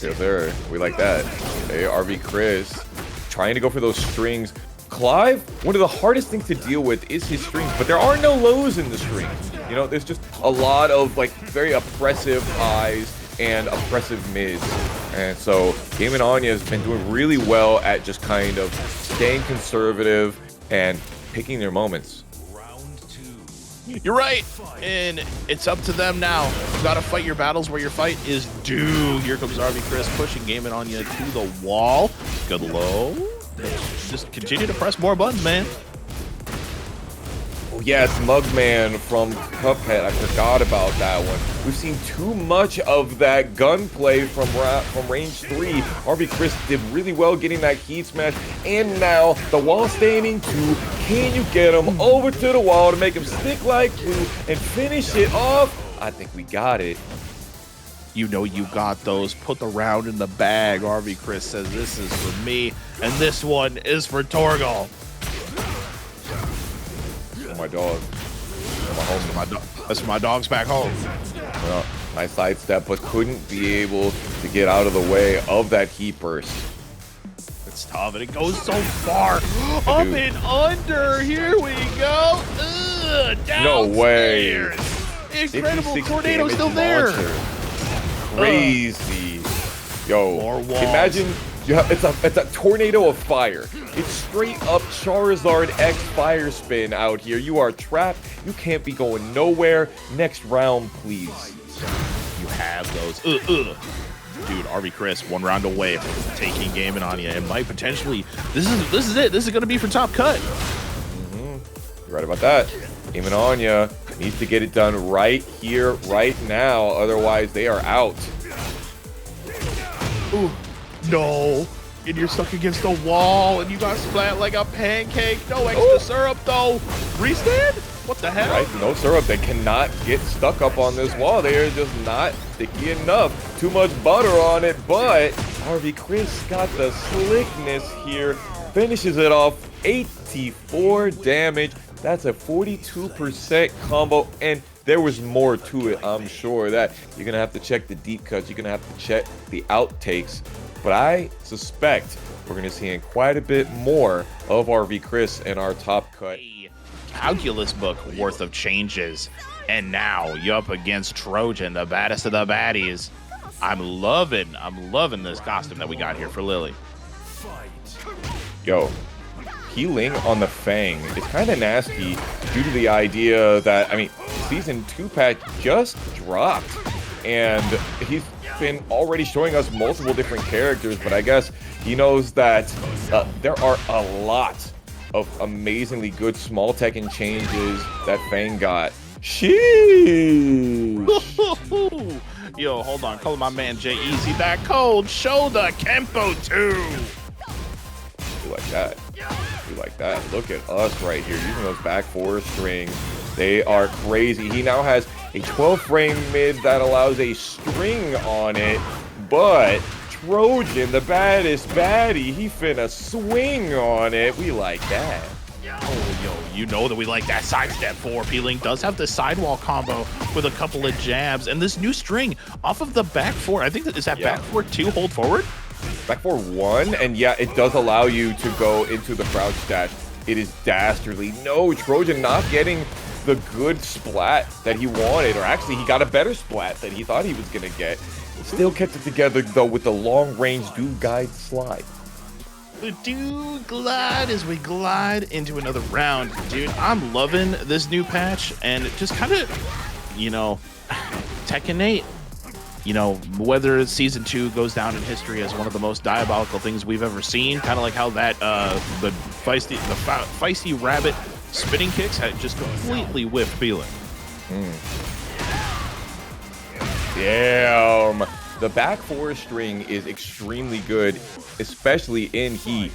Yes, sir. We like that. Hey, RB Cris trying to go for those strings. Clive, one of the hardest things to deal with is his strings, but there are no lows in the strings. You know, there's just a lot of like very oppressive highs and oppressive mids. And so Gamin Anya has been doing really well at just kind of staying conservative and picking their moments. You're right, and it's up to them now. You gotta fight your battles where your fight is due. Here comes Cris pushing Gamin Anya to the wall. Good low. Just continue to press more buttons, man. Oh yeah, it's Mugman from Cuphead. I forgot about that one. We've seen too much of that gunplay from range 3. Cris did really well getting that key smash, and now the wall standing 2. Can you get him over to the wall to make him stick like glue and finish it off? I think we got it. You know you got those. Put the round in the bag. Cris says this is for me, and this one is for Torgal. My dog. That's my dogs back home. Well, nice sidestep, but couldn't be able to get out of the way of that heat burst. It's tough, and it goes so far. Up and under. Here we go. No way. Incredible tornado still there. Crazy. Yo, imagine. Yeah, it's a tornado of fire. It's straight up Charizard X fire spin out here. You are trapped. You can't be going nowhere. Next round, please. You have those. Dude, Cris 1 round away from taking Gamin Anya, and might potentially. This is it. This is gonna be for top cut. You're right about that. Gamin Anya needs to get it done right here, right now. Otherwise, they are out. Ooh. No, and you're stuck against the wall, and you got splat like a pancake. No extra syrup, though. Restand? What the hell? Right, no syrup. They cannot get stuck up on this wall. They are just not sticky enough. Too much butter on it, but Cris got the slickness here. Finishes it off. 84 damage. That's a 42% combo, and there was more to it. I'm sure that you're going to have to check the deep cuts. You're going to have to check the outtakes. But I suspect we're going to see quite a bit more of Cris in our top cut. Calculus book worth of changes. And now you're up against Trojan, the baddest of the baddies. I'm loving this costume that we got here for Lili. Yo, healing on the Feng is kind of nasty due to the idea that, I mean, Season 2 patch just dropped. And he's been already showing us multiple different characters, but I guess he knows that there are a lot of amazingly good small Tekken changes that Feng got. Sheesh! Yo, hold on. Call my man Jay Easy that cold shoulder Kempo 2. We like that. We like that. Look at us right here using those back 4 strings. They are crazy. He now has a 12-frame mid that allows a string on it, but Trojan, the baddest baddie, he finna swing on it. We like that. Oh, yo, you know that we like that sidestep 4. Peeling does have the sidewall combo with a couple of jabs, and this new string off of the back 4. I think that is that back 4 2 hold forward? Back 4 1, and yeah, it does allow you to go into the crouch dash. It is dastardly. No, Trojan not getting the good splat that he wanted, or actually he got a better splat that he thought he was gonna get. Still kept it together though with the long range do guide slide. The do glide as we glide into another round. Dude, I'm loving this new patch, and just kind of, you know, Tekken 8, you know, whether Season 2 goes down in history as one of the most diabolical things we've ever seen, kind of like how that the feisty rabbit spinning kicks had just completely whiffed Peeling. Damn. The back 4 string is extremely good, especially in heat.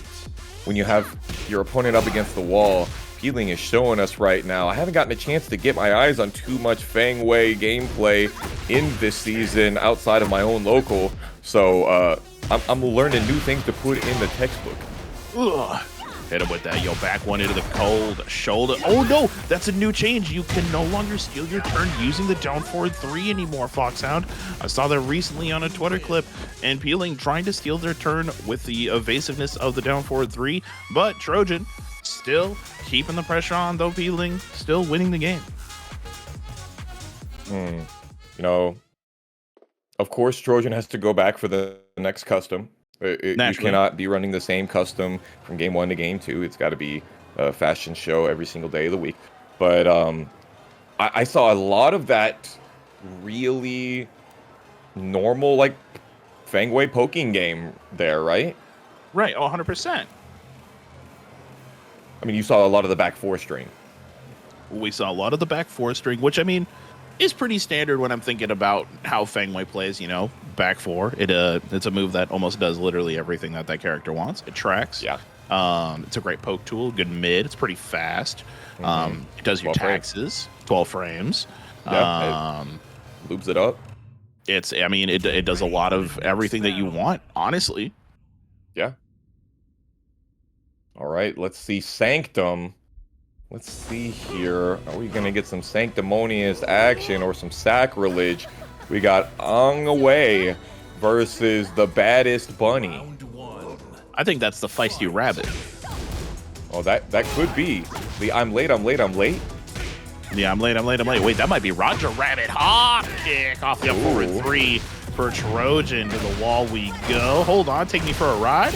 When you have your opponent up against the wall, Peeling is showing us right now. I haven't gotten a chance to get my eyes on too much Feng Wei gameplay in this season outside of my own local, so I'm learning new things to put in the textbook. Ugh. Hit him with that, yo, back 1 into the cold shoulder. Oh no, that's a new change. You can no longer steal your turn using the down forward 3 anymore, Foxhound. I saw that recently on a Twitter clip, and Peeling trying to steal their turn with the evasiveness of the down forward 3, but Trojan still keeping the pressure on, though Peeling still winning the game. You know, of course, Trojan has to go back for the next custom. You cannot be running the same custom from game 1 to game 2. It's got to be a fashion show every single day of the week. But I saw a lot of that really normal, like, Feng Wei poking game there, right? Right, 100%. I mean, you saw a lot of the back 4 string. We saw a lot of the back 4 string, which, I mean, is pretty standard when I'm thinking about how Feng Wei plays, you know, back 4. It's a move that almost does literally everything that that character wants. It tracks. Yeah. It's a great poke tool, good mid. It's pretty fast. It does your 12 frames. taxes, 12 frames. Yeah, it loops it up. I mean, it does a lot of everything that you want, honestly. Yeah. All right, let's see Sanctum. Let's see here. Are we going to get some sanctimonious action or some sacrilege? We got Away versus the baddest bunny. I think that's the feisty rabbit. Oh, that could be. The I'm late. Yeah, I'm late. Wait, that might be Roger Rabbit. Hop kick off the up forward 3 for Trojan. To the wall we go. Hold on, take me for a ride.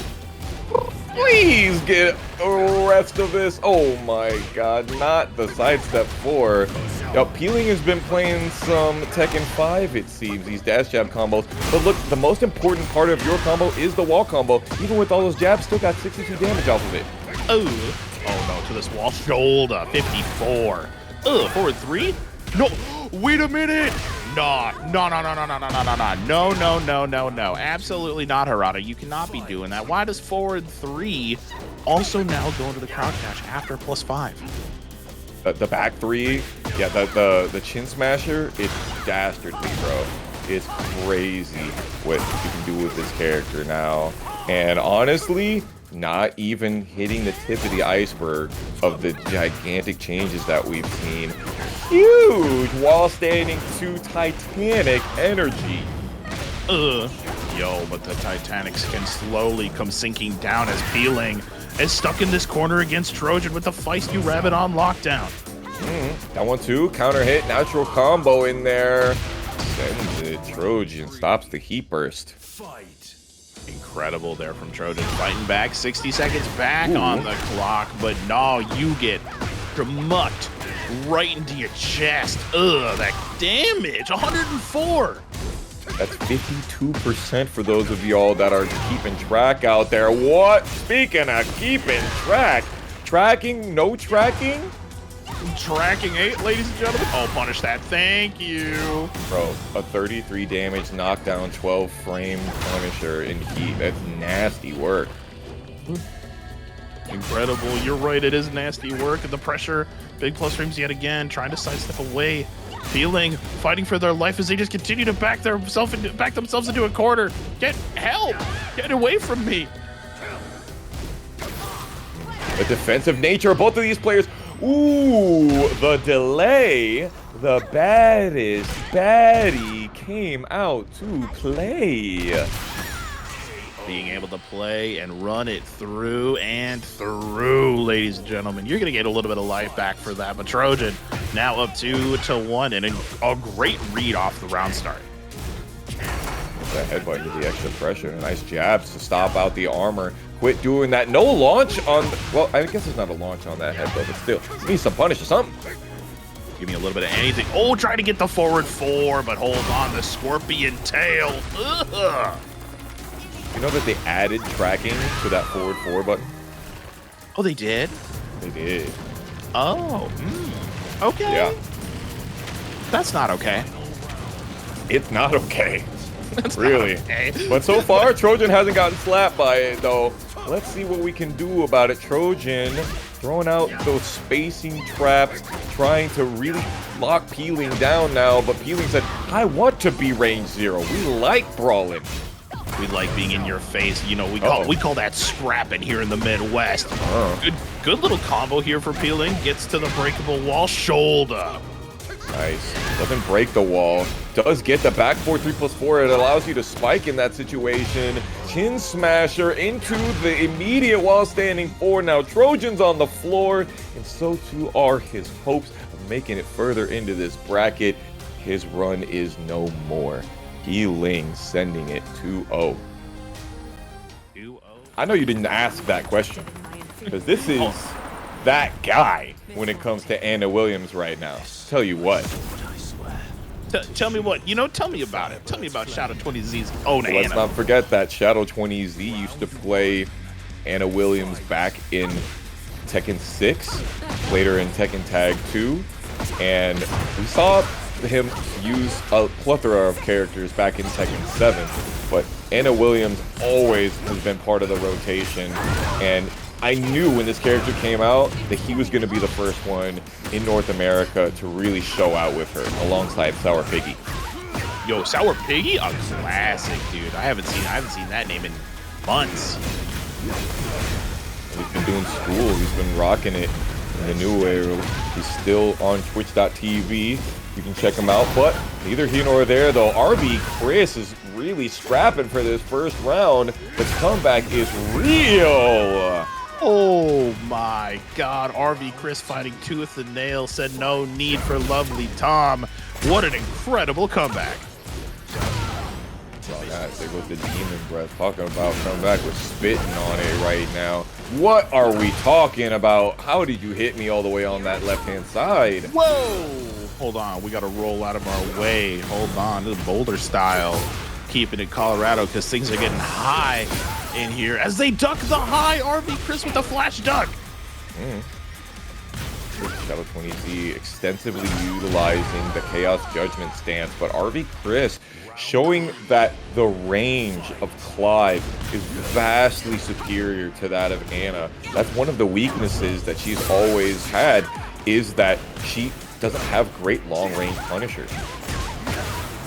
Please get the rest of this. Oh my god, not the sidestep 4. Now, Peeling has been playing some Tekken 5, it seems, these dash jab combos. But look, the most important part of your combo is the wall combo. Even with all those jabs, still got 62 damage off of it. Oh no, to this wall shoulder, 54. Forward 3? No, wait a minute. No. Absolutely not, Harada. You cannot be doing that. Why does forward 3 also now go into the crowd cash after +5? The back 3, yeah, the chin smasher, it's dastardly, bro. It's crazy what you can do with this character now. And honestly, not even hitting the tip of the iceberg of the gigantic changes that we've seen. Huge while standing to Titanic energy. Yo, but the Titanics can slowly come sinking down as Peeling is stuck in this corner against Trojan with the feisty rabbit on lockdown. That one too, counter hit, natural combo in there. Sends it, Trojan stops the heat burst. Incredible there from Trojan, fighting back, 60 seconds back on the clock, but no, you get mucked right into your chest. That damage, 104. That's 52% for those of y'all that are keeping track out there. What? Speaking of keeping track, tracking, no tracking? Tracking 8, ladies and gentlemen. Oh, punish that. Thank you. Bro, a 33 damage knockdown, 12 frame Punisher in heat. That's nasty work. Incredible. You're right. It is nasty work. And the pressure. Big plus frames yet again. Trying to sidestep away. Peeling, fighting for their life as they just continue to back themselves into a corner. Get help. Get away from me. The defensive nature of both of these players. Ooh, the delay. The baddest baddie came out to play. Being able to play and run it through and through, ladies and gentlemen. You're going to get a little bit of life back for that. But Trojan now up 2-1 and a great read off the round start. That headbutt with the extra pressure. Nice jabs to stop out the armor. Quit doing that. No launch on... Well, I guess there's not a launch on that headbutt, but still. Need some punish or something. Give me a little bit of anything. Oh, trying to get the forward 4, but hold on. The scorpion tail. Ugh. You know that they added tracking to that forward 4 button? Oh, they did? They did. Oh. Okay. Yeah. That's not okay. It's not okay. That's really. Not okay. But so far, Trojan hasn't gotten slapped by it, though. Let's see what we can do about it. Trojan throwing out those spacing traps, trying to really lock Peeling down now. But Peeling said, I want to be range 0. We like brawling. We like being in your face. You know, we call that scrapping here in the Midwest. Good little combo here for Peeling. Gets to the breakable wall. Shoulder. Nice. Doesn't break the wall. Does get the back 4-3+4. It allows you to spike in that situation. Chin smasher into the immediate while standing 4. Now Trojan's on the floor, and so too are his hopes of making it further into this bracket. his run is no more. Healing, sending it 2-0. 2-0. I know you didn't ask that question, because this is that guy when it comes to Anna Williams right now. Tell you what. Tell me what, tell me about it. Tell me about Shadow20Z's own Anna. Let's not forget that Shadow20Z used to play Anna Williams back in Tekken 6, later in Tekken Tag 2, and we saw him use a plethora of characters back in Tekken 7, but Anna Williams always has been part of the rotation, and I knew when this character came out that he was going to be the first one in North America to really show out with her, alongside Sour Piggy. Yo, Sour Piggy, a classic, dude. I haven't seen that name in months. He's been doing school. He's been rocking it in the new era. He's still on Twitch.tv. You can check him out, but neither here nor there, though. Cris is really scrapping for this first round. The comeback is real. Oh my God, Cris fighting tooth and nail, said no need for lovely Tom. What an incredible comeback. Oh, that, there goes the demon breath. Talking about coming back, we're spitting on it right now. What are we talking about? How did you hit me all the way on that left-hand side? Whoa! Hold on, we gotta roll out of our way. Hold on, this is Boulder style. Keeping it Colorado because things are getting high in here as they duck the high. Cris with a flash duck. Shadow20Z extensively utilizing the Chaos Judgment stance, but Cris showing that the range of Clive is vastly superior to that of Anna. That's one of the weaknesses that she's always had, is that she doesn't have great long-range punishers.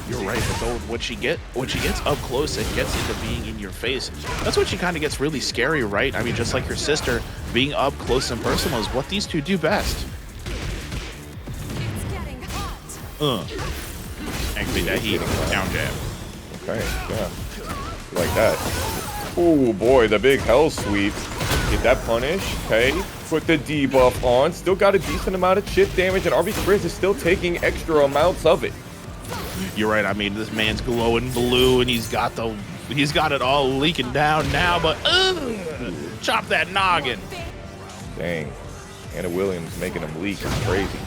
You're right, but though when she gets up close and gets into being in your face, that's when she kind of gets really scary, right? I mean, just like her sister, being up close and personal is what these two do best. Actually, that heat down jab. Okay, yeah, like that. Oh boy, the big hell sweep. Get that punish. Okay, put the debuff on. Still got a decent amount of chip damage, and Cris is still taking extra amounts of it. You're right. I mean, this man's glowing blue, and he's got it all leaking down now. But chop that noggin. Dang, Anna Williams making him leak. It's crazy.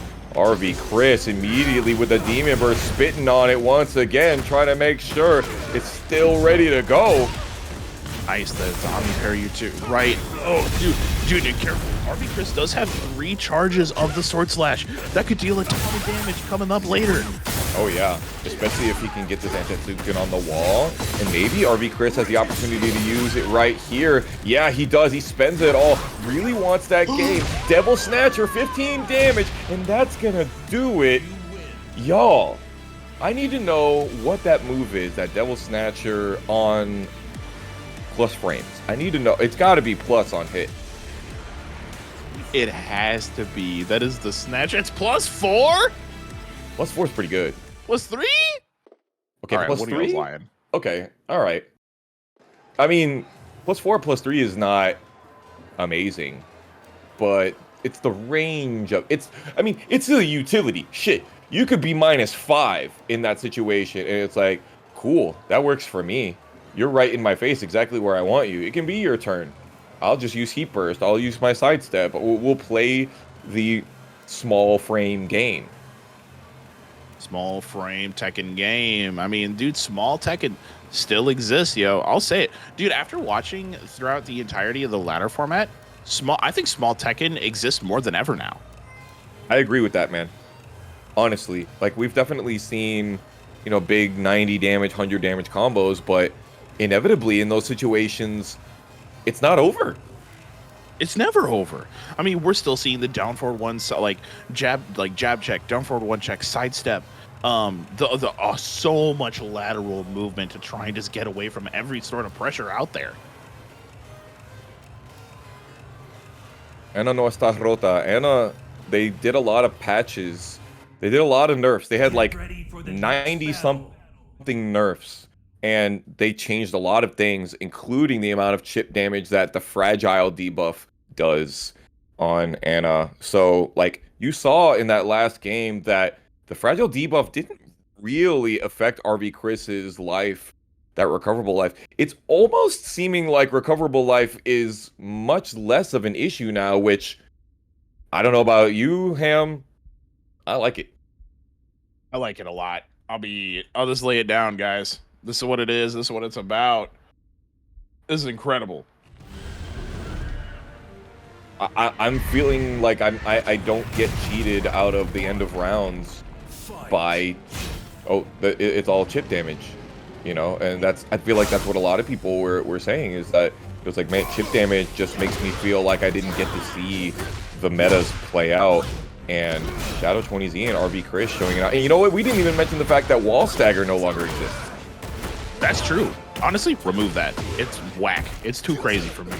Cris immediately with the demon burst, spitting on it once again, trying to make sure it's still ready to go. Nice, the zombie parry too. Right. Oh, dude, careful. Cris does have 3 charges of the sword slash that could deal a ton of damage coming up later. Oh yeah, especially if he can get this anti-Tsuken on the wall, and maybe Cris has the opportunity to use it right here. Yeah, he does. He spends it all. Really wants that game. Devil Snatcher, 15 damage, and that's gonna do it. Y'all, I need to know what that move is, that Devil Snatcher on plus frames. I need to know. It's got to be plus on hit. It has to be. That is the snatch. It's +4? +4 is pretty good. +3? Okay, right, +3? Lying. Okay, all right. I mean, +4, +3 is not amazing, but it's the range of I mean, it's a utility. Shit, you could be -5 in that situation, and it's like, cool, that works for me. You're right in my face, exactly where I want you. It can be your turn. I'll just use Heat Burst. I'll use my sidestep. We'll play the small frame game. Small frame Tekken game. I mean, dude, small Tekken still exists, yo. I'll say it. Dude, after watching throughout the entirety of the ladder format, I think small Tekken exists more than ever now. I agree with that, man. Honestly, like, we've definitely seen, you know, big 90 damage, 100 damage combos, but inevitably in those situations, it's not over. It's never over. I mean, we're still seeing the down forward one, jab check, down forward one check, sidestep. So much lateral movement to try and just get away from every sort of pressure out there. Ana no está rota. Ana, they did a lot of patches. They did a lot of nerfs. They had like 90-something nerfs. And they changed a lot of things, including the amount of chip damage that the fragile debuff does on Anna. So, like, you saw in that last game that the fragile debuff didn't really affect RV Chris's life, that recoverable life. It's almost seeming like recoverable life is much less of an issue now, which I don't know about you, Ham. I like it. I like it a lot. I'll just lay it down, guys. This is what it is. This is what it's about. This is incredible. I'm feeling like I don't get cheated out of the end of rounds by it's all chip damage, you know, and I feel like that's what a lot of people were saying, is that it was like, man, chip damage just makes me feel like I didn't get to see the metas play out. And Shadow20Z and RV Cris showing it out. And you know what? We didn't even mention the fact that Wall Stagger no longer exists. That's true. Honestly, remove that. It's whack. It's too crazy for me.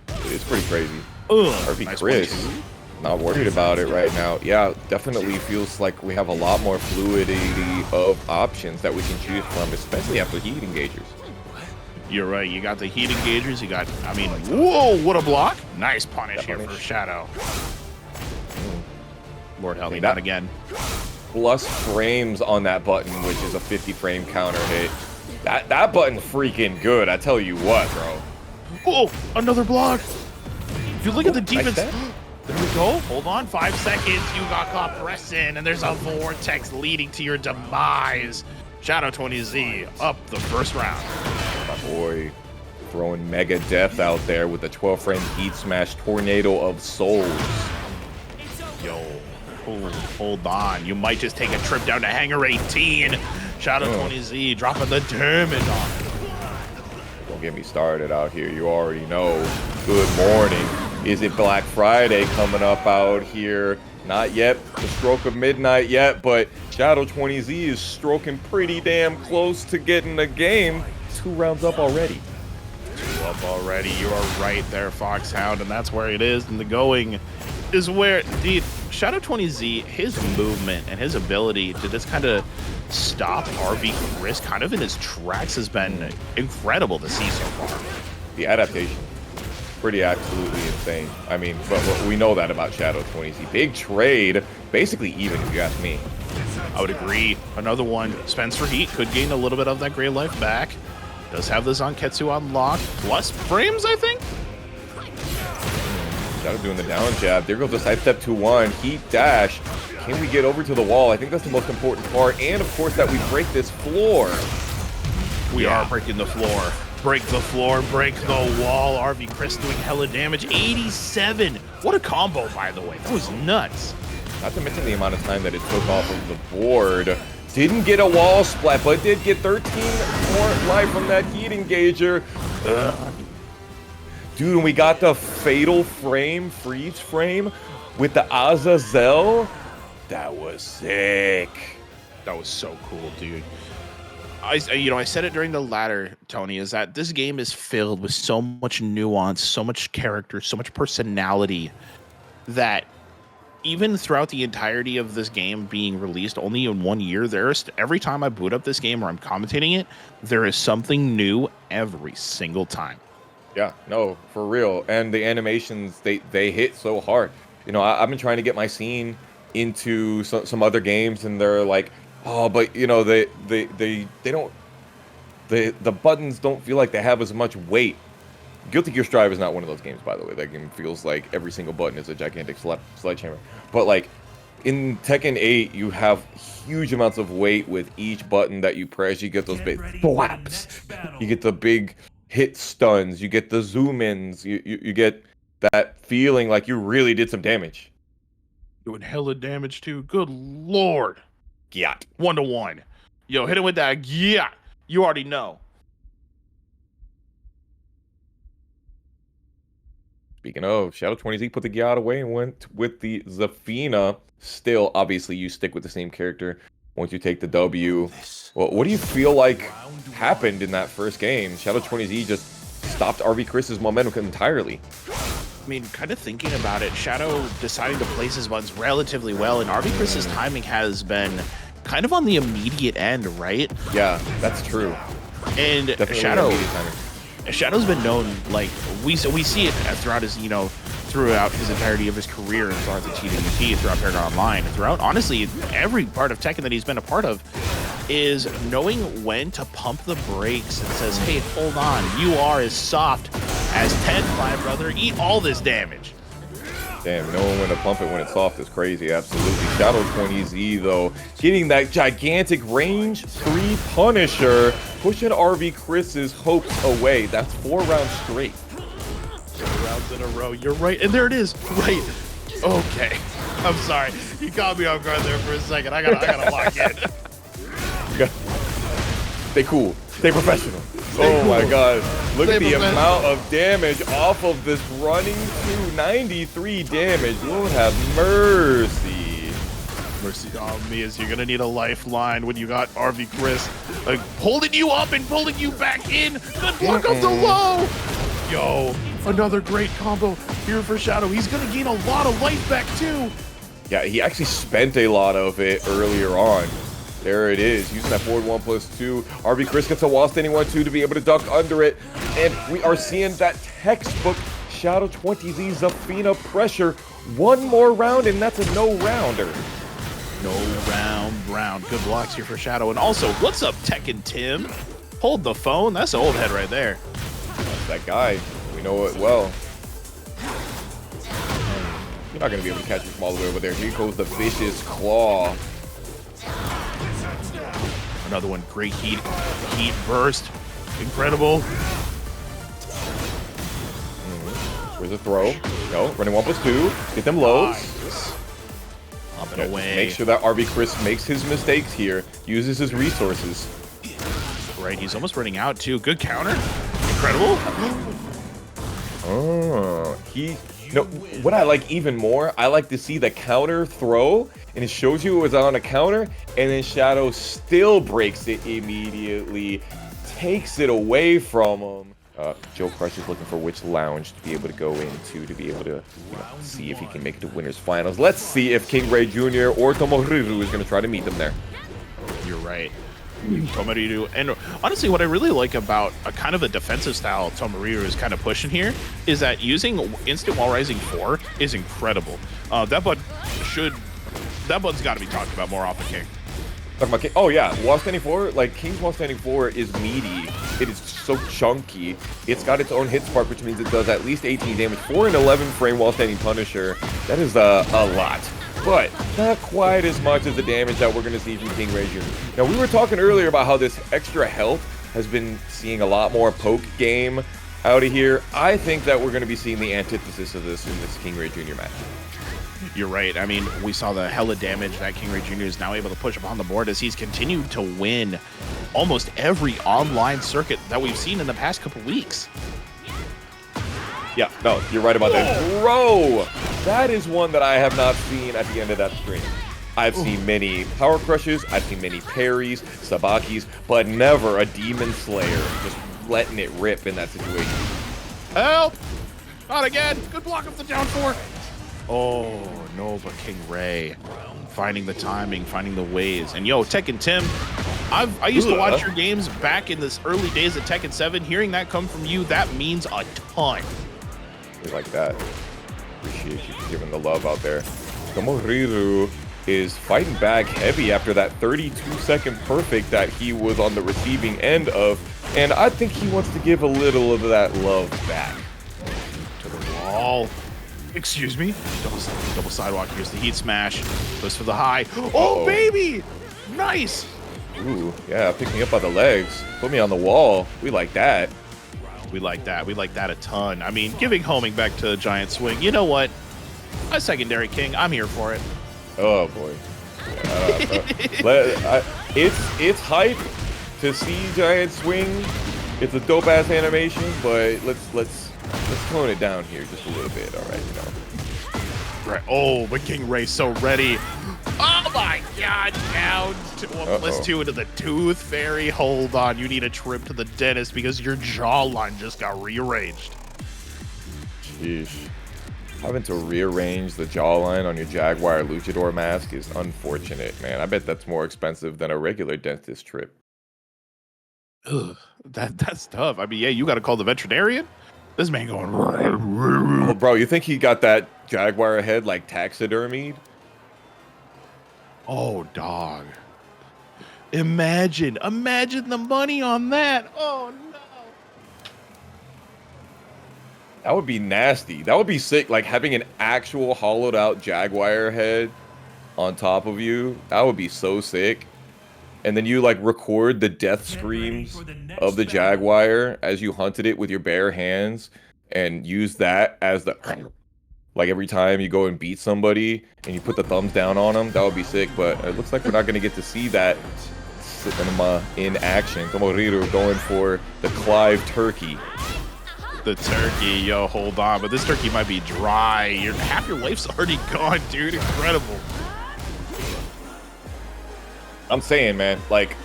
It's pretty crazy. Ugh, RV nice Cris, not worried about it right now. Yeah, definitely feels like we have a lot more fluidity of options that we can choose from, especially after heat engagers. You're right. You got the heat engagers. You got, I mean, whoa, what a block. Nice punish here for Shadow. Lord help me, not again. Plus frames on that button, which is a 50 frame counter hit. That button freaking good, I tell you what, bro. Oh, another block. If you look at the defense, there we go. Hold on, 5 seconds. You got caught pressing, and there's a vortex leading to your demise. Shadow20Z up the first round. My boy throwing mega death out there with the 12 frame heat smash tornado of souls. Yo. Hold on. You might just take a trip down to Hangar 18. Shadow20Z dropping the damage on it. Don't get me started out here. You already know. Good morning. Is it Black Friday coming up out here? Not yet. The stroke of midnight yet, but Shadow20Z is stroking pretty damn close to getting the game. 2 rounds up already. 2 up already. You are right there, Foxhound, and that's where it is. And the going is where, indeed, Shadow20Z, his movement and his ability to just kind of stop RV Cris kind of in his tracks has been incredible to see so far. The adaptation, pretty absolutely insane. I mean, but we know that about Shadow20Z. Big trade, basically even, if you ask me. I would agree. Another one, Spence for Heat, could gain a little bit of that gray life back. Does have the Zanketsu unlocked, plus frames, I think? Shadow doing the down jab. There goes the sidestep 2-1. Heat dash. Can we get over to the wall? I think that's the most important part. And, of course, that we break this floor. We are breaking the floor. Break the floor, break the wall. RV Cris doing hella damage. 87. What a combo, by the way. That was nuts. Not to mention the amount of time that it took off of the board. Didn't get a wall splat, but did get 13 more life from that heat engager. Dude, and we got the fatal frame, freeze frame, with the Azazel. That was sick. That was so cool, dude. I said it during the ladder, Tony, is that this game is filled with so much nuance, so much character, so much personality, that even throughout the entirety of this game being released only in 1 year, every time I boot up this game or I'm commentating it, there is something new every single time. Yeah, no, for real. And the animations, they hit so hard. You know, I've been trying to get my scene into some other games, and they're like, oh, but you know, the buttons don't feel like they have as much weight. Guilty Gear Strive is not one of those games, by the way. That game feels like every single button is a gigantic sledgehammer. But like in Tekken 8, you have huge amounts of weight with each button that you press. You get those big thwaps. You get the big hit stuns. You get the zoom ins. You get that feeling like you really did some damage. Doing hella damage too. Good lord. Gyat. 1-to-1. Yo, hit him with that gyat. You already know. Speaking of, Shadow20Z put the Gyat away and went with the Zafina. Still, obviously, you stick with the same character once you take the W. Well, what do you feel like happened in that first game? Shadow20Z just stopped RV Chris's momentum entirely. I mean, kind of thinking about it, Shadow deciding to place his buttons relatively well, and RV Chris's timing has been kind of on the immediate end, right? Yeah, that's true. And Shadow's been known, like, we see it throughout his, throughout his entirety of his career as far as the TWT, throughout ParagOnline, throughout honestly every part of Tekken that he's been a part of, is knowing when to pump the brakes and says, hey, hold on, you are as soft as 10, my brother. Eat all this damage. Damn, knowing when to pump it when it's soft is crazy, absolutely. Shadow 20Z, though, getting that gigantic range 3 Punisher, pushing RV Chris's hopes away. That's 4 rounds straight. 4 rounds in a row, you're right. And there it is, right. Okay, I'm sorry. You caught me off guard there for a second. I gotta lock in. Stay cool, stay professional. Oh my god, look at the amount of damage off of this running 293 damage. Lord have mercy. Mercy on me, as you're gonna need a lifeline when you got RV Chris holding you up and pulling you back in. Good block of the low. Yo, another great combo here for Shadow. He's gonna gain a lot of life back too. Yeah, he actually spent a lot of it earlier on. There it is, using that forward 1+2. RV Chris gets a wall standing 1-2 to be able to duck under it. And we are seeing that textbook Shadow 20Z Zafina pressure. One more round, and that's a no-rounder. No round. Good blocks here for Shadow. And also, what's up, Tekken Tim? Hold the phone. That's the old head right there. That's that guy. We know it well. You're not going to be able to catch him from all the way over there. Here goes the vicious claw. Another one, great heat burst, incredible. Where's the throw? No, running 1+2, get them lows. Nice. Up and Yeah, away. make sure that RV Chris makes his mistakes here, uses his resources. Right, he's almost running out too. Good counter, incredible. Oh, what I like even more, I like to see the counter throw, and it shows you it was on a counter, and then Shadow still breaks it immediately, takes it away from him. JoeCrush is looking for which lounge to be able to go into to be able to see if he can make it to winners finals. Let's see if KingReyJr or TomoRiru is going to try to meet them there. You're right. TomoRiru, and honestly, what I really like about a kind of a defensive style TomoRiru is kind of pushing here is that using instant wall rising 4 is incredible. That button's got to be talked about more often, King. Oh yeah, wall standing 4, like King's wall standing 4 is meaty. It is so chunky. It's got its own hit spark, which means it does at least 18 damage for an 11 frame wall standing Punisher. That is a lot. But not quite as much as the damage that we're going to see from KingReyJr. Now, we were talking earlier about how this extra health has been seeing a lot more poke game out of here. I think that we're going to be seeing the antithesis of this in this KingReyJr match. You're right. I mean, we saw the hella damage that KingReyJr is now able to push upon the board as he's continued to win almost every online circuit that we've seen in the past couple weeks. Yeah, no, you're right about that. Bro, that is one that I have not seen at the end of that stream. I've seen many power crushes, I've seen many parries, sabakis, but never a demon slayer just letting it rip in that situation. Help! Not again! Good block of the down 4. Oh, no, but KingRey finding the timing, finding the ways. And yo, Tekken Tim, I used to watch your games back in this early days of Tekken 7. Hearing that come from you, that means a ton. We like that. Appreciate you for giving the love out there. TomoRiru is fighting back heavy after that 32-second perfect that he was on the receiving end of, and I think he wants to give a little of that love back. To the wall. Excuse me. Double sidewalk. Here's the heat smash. Goes for the high. Oh, baby! Nice! Ooh, yeah, pick me up by the legs. Put me on the wall. We like that. We like that. We like that a ton. I mean, giving homing back to Giant Swing. You know what? A secondary king. I'm here for it. Oh boy. It's hype to see Giant Swing. It's a dope ass animation, but let's tone it down here just a little bit. All right, Right. Oh, but KingRey so ready. Oh my God! Down to 1+2 into the Tooth Fairy. Hold on, you need a trip to the dentist because your jawline just got rearranged. Sheesh. Having to rearrange the jawline on your Jaguar Luchador mask is unfortunate, man. I bet that's more expensive than a regular dentist trip. Ugh, that's tough. I mean, yeah, you got to call the veterinarian. This man going. Oh, bro, you think he got that jaguar head like taxidermied? Oh, dog. Imagine the money on that. Oh, no. That would be nasty. That would be sick. Like having an actual hollowed out jaguar head on top of you. That would be so sick. And then you like record the death screams of the jaguar as you hunted it with your bare hands and use that as the like every time you go and beat somebody and you put the thumbs down on them. That would be sick, but it looks like we're not going to get to see that cinema in action. TomoRiru going for the Clive turkey. The turkey, yo, hold on, but this turkey might be dry. Half your life's already gone, dude. Incredible. I'm saying, man, like,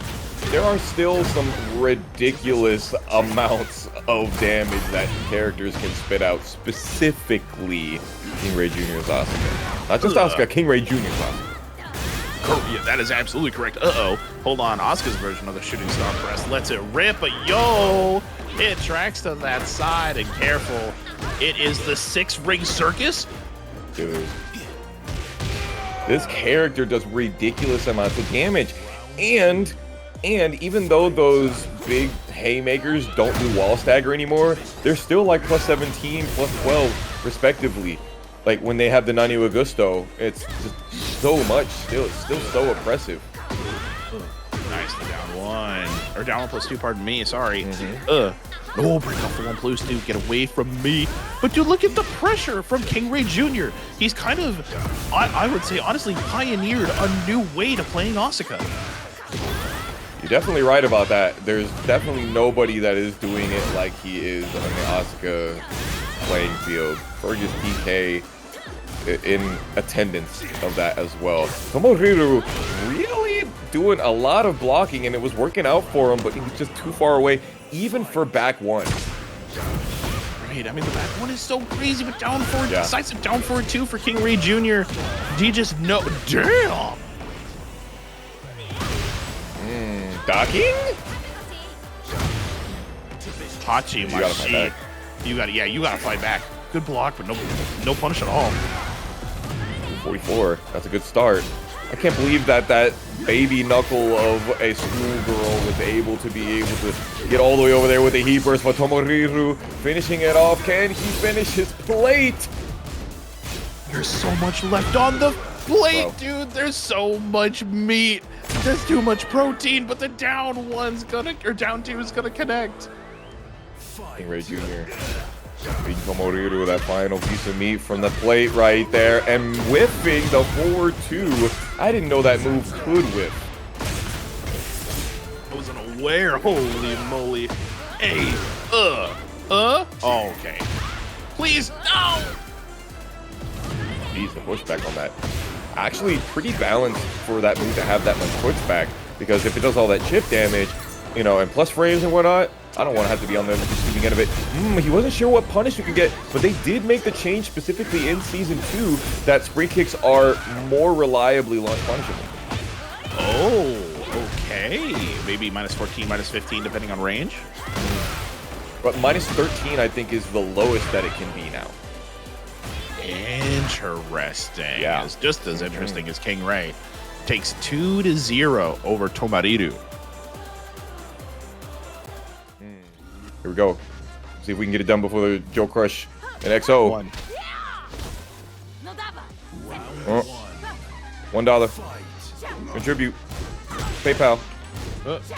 there are still some ridiculous amounts of damage that characters can spit out, specifically KingReyJr's Asuka. Not just Asuka, KingReyJr's Asuka. Yeah, that is absolutely correct. Uh-oh. Hold on, Asuka's version of the shooting star press lets it rip, but yo, it tracks to that side, and careful. It is the 6-ring circus? Dude. This character does ridiculous amounts of damage, and even though those big haymakers don't do wall stagger anymore, they're still like plus 17, plus 12, respectively. Like when they have the Nani Augusto, it's just so much still. It's still so oppressive. Nicely down one, or down 1 plus 2. Pardon me. Sorry. Oh, break off the 1 plus 2. Get away from me. But dude, look at the pressure from KingReyJr. He's kind of, I would say, honestly, pioneered a new way to playing Asuka. You're definitely right about that. There's definitely nobody that is doing it like he is on the Asuka playing field. Fergus PK in attendance of that as well. TomoRiru really doing a lot of blocking, and it was working out for him, but he was just too far away, even for back one. Right, I mean, the back one is so crazy, but down forward, decisive down forward 2 for KingReyJr. Do you just know? Damn! Docking? Hachi, my shit. You gotta fight back. Good block, but no punish at all. 44. That's a good start. I can't believe that baby knuckle of a schoolgirl was able to get all the way over there with a heat burst, but TomoRiru finishing it off. Can he finish his plate? There's so much left on the plate, dude. There's so much meat. There's too much protein, but the down 2 is gonna connect. KingReyJr. Beating TomoRiru with that final piece of meat from the plate right there, and whiffing the forward 2. I didn't know that move could whiff. I wasn't aware. Holy moly. Hey, oh, okay. Please, no! Jeez, the pushback on that. Actually, pretty balanced for that move to have that much pushback, because if it does all that chip damage, you know, and plus frames and whatnot, I don't want to have to be on the receiving end of it. He wasn't sure what punish you could get, but they did make the change specifically in Season 2 that spring kicks are more reliably launch punishable. Oh, okay. Maybe minus 14, minus 15, depending on range. But minus 13, I think, is the lowest that it can be now. Interesting. Yeah. It's just as interesting as KingRey. Takes 2-0 over TomoRiru. Here we go. See if we can get it done before the JoeCrush and XO. One. $1. Contribute. PayPal.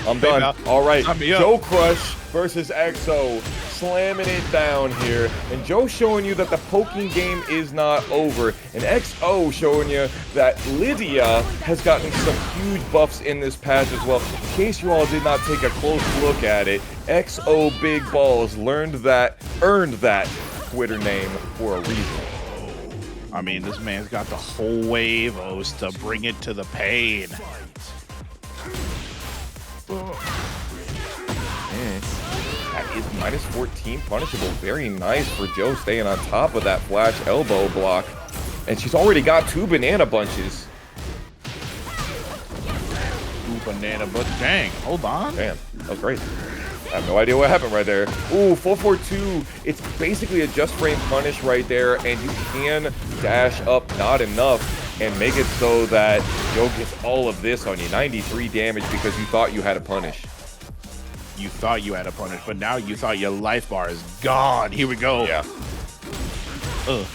I'm done. PayPal. All right. JoeCrush versus XO. Slamming it down here. And Joe showing you that the poking game is not over. And XO showing you that Lidia has gotten some huge buffs in this patch as well. In case you all did not take a close look at it, XO Big Balls earned that Twitter name for a reason. I mean, this man's got the whole wave to bring it to the pain. That is minus 14 punishable. Very nice for Joe staying on top of that flash elbow block. And she's already got 2 banana bunches. 2 banana, but dang, hold on. Damn, that was great. I have no idea what happened right there. Ooh, 442. It's basically a just frame punish right there, and you can dash up not enough and make it so that Joe gets all of this on you. 93 damage because you thought you had a punish. You thought you had a punish, but now you thought your life bar is gone. Here we go. Yeah. Ugh.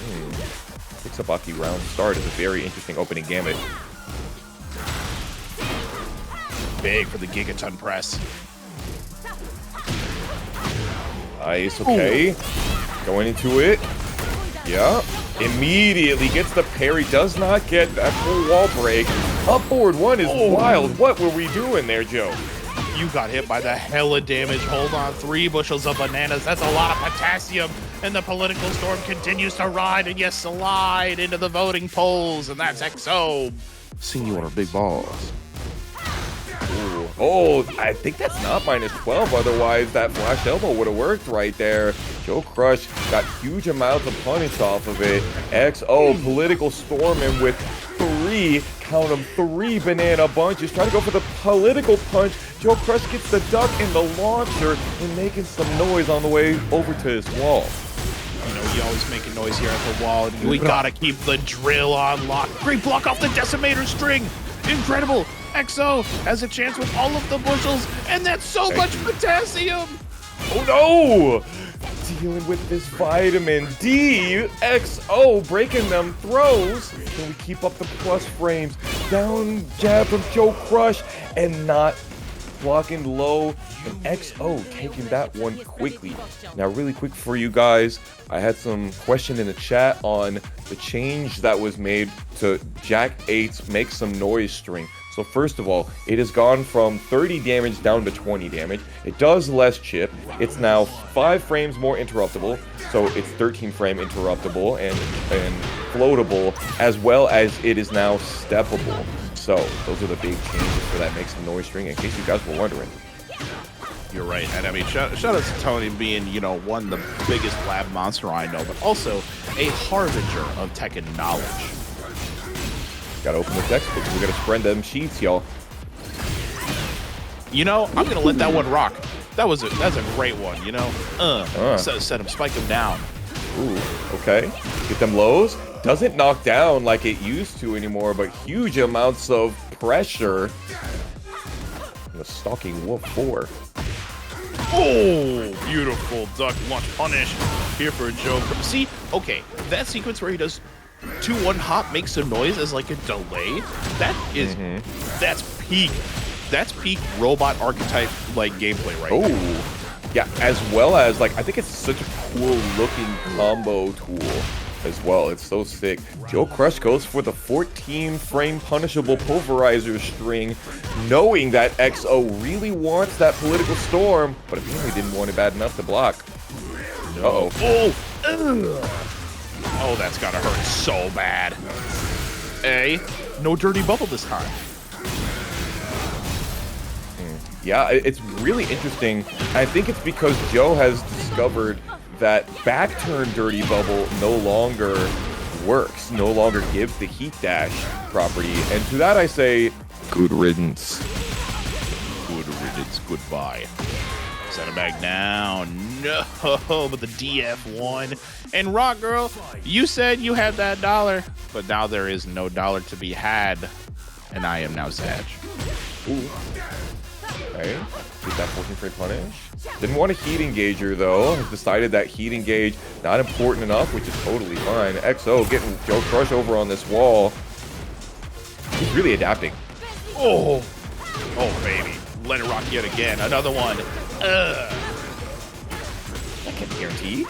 Sabaki round start is a very interesting opening gambit. Big for the Gigaton press. Nice, okay. Ooh. Going into it. Yeah. Immediately gets the parry. Does not get that full wall break. Up forward one is wild. What were we doing there, Joe? You got hit by the hella damage. Hold on, 3 bushels of bananas. That's a lot of potassium. And the political storm continues to ride, and you slide into the voting polls. And that's XO. Seen you on our big balls. Ooh. Oh, I think that's not -12. Otherwise, that flash elbow would have worked right there. JoeCrush got huge amounts of punish off of it. XO political storming with 3, count them, 3 banana bunches. Trying to go for the political punch. JoeCrush gets the duck in the launcher and making some noise on the way over to his wall. You know, you always making noise here at the wall. We gotta keep the drill on lock. Great block off the decimator string. Incredible. XO has a chance with all of the bushels, and that's so much potassium. Oh no! Dealing with this vitamin D. XO breaking them throws. Can we keep up the plus frames? Down jab from JoeCrush and not blocking low. And XO taking that one quickly. Now, really quick for you guys, I had some question in the chat on the change that was made to Jack 8's Make Some Noise string. So first of all, it has gone from 30 damage down to 20 damage. It does less chip. It's now 5 frames more interruptible. So it's 13 frame interruptible and floatable, as well as it is now steppable. So those are the big changes for that Make Some Noise string, in case you guys were wondering. You're right, and I mean, shout out to Tony being, you know, one the biggest lab monster I know, but also a harbinger of Tekken knowledge. Gotta open the textbooks. We're gonna spread them sheets, y'all. You know, I'm gonna let that one rock. That's a great one, you know. Set him, spike him down. Ooh, okay. Get them lows. Doesn't knock down like it used to anymore, but huge amounts of pressure. The Stalking Wolf 4. Oh, beautiful duck launch punish here for Joe. See, okay, that sequence where he does 2-1 hop makes a noise as like a delay. That is, that's peak robot archetype like gameplay right now. Oh, yeah, as well as like, I think it's such a cool looking combo tool as well. It's so sick. JoeCrush goes for the 14 frame punishable pulverizer string, knowing that XO really wants that political storm, but apparently didn't want it bad enough to block. Uh-oh. Oh, that's gotta hurt so bad. No dirty bubble this time. Yeah, it's really interesting. I think it's because Joe has discovered that back turn dirty bubble no longer works, no longer gives the heat dash property. And to that I say, good riddance. Good riddance, goodbye. Set him back down. No, but the DF1. And Rock Girl, you said you had that dollar, but now there is no dollar to be had. And I am now Sag. Ooh. Okay, get that 14 frame punish. Didn't want a heat engager though. Decided that heat engage not important enough, which is totally fine. XO getting JoeCrush over on this wall. He's really adapting. Oh baby, let it rock yet again. Another one. That can't guarantee.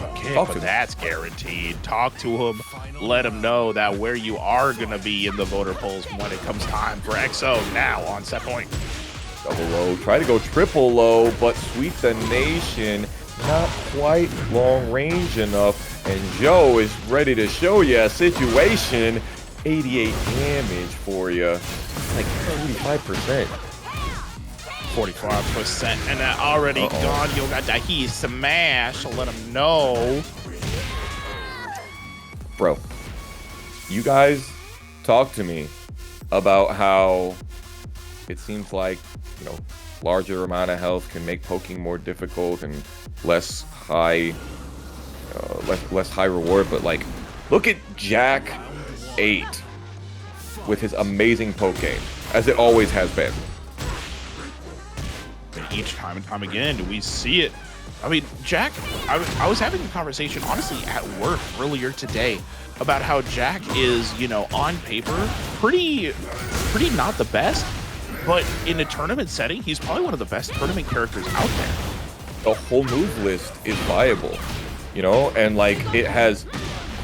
Okay, but that's guaranteed. Talk to him. Let him know that where you are gonna be in the voter polls when it comes time for XO now on set point. Double low, try to go triple low, but sweep the nation, not quite long range enough, and Joe is ready to show you a situation. 88 damage for you, like 45%. 45%, and that already gone. You got that he smash. Let him know. Bro, you guys talk to me about how it seems like, you know, larger amount of health can make poking more difficult and less high reward. But like, look at Jack 8 with his amazing poke game, as it always has been. And each time and time again, do we see it? I mean, Jack, I was having a conversation, honestly, at work earlier today about how Jack is, you know, on paper, pretty not the best, but in a tournament setting, he's probably one of the best tournament characters out there. The whole move list is viable, you know, and like it has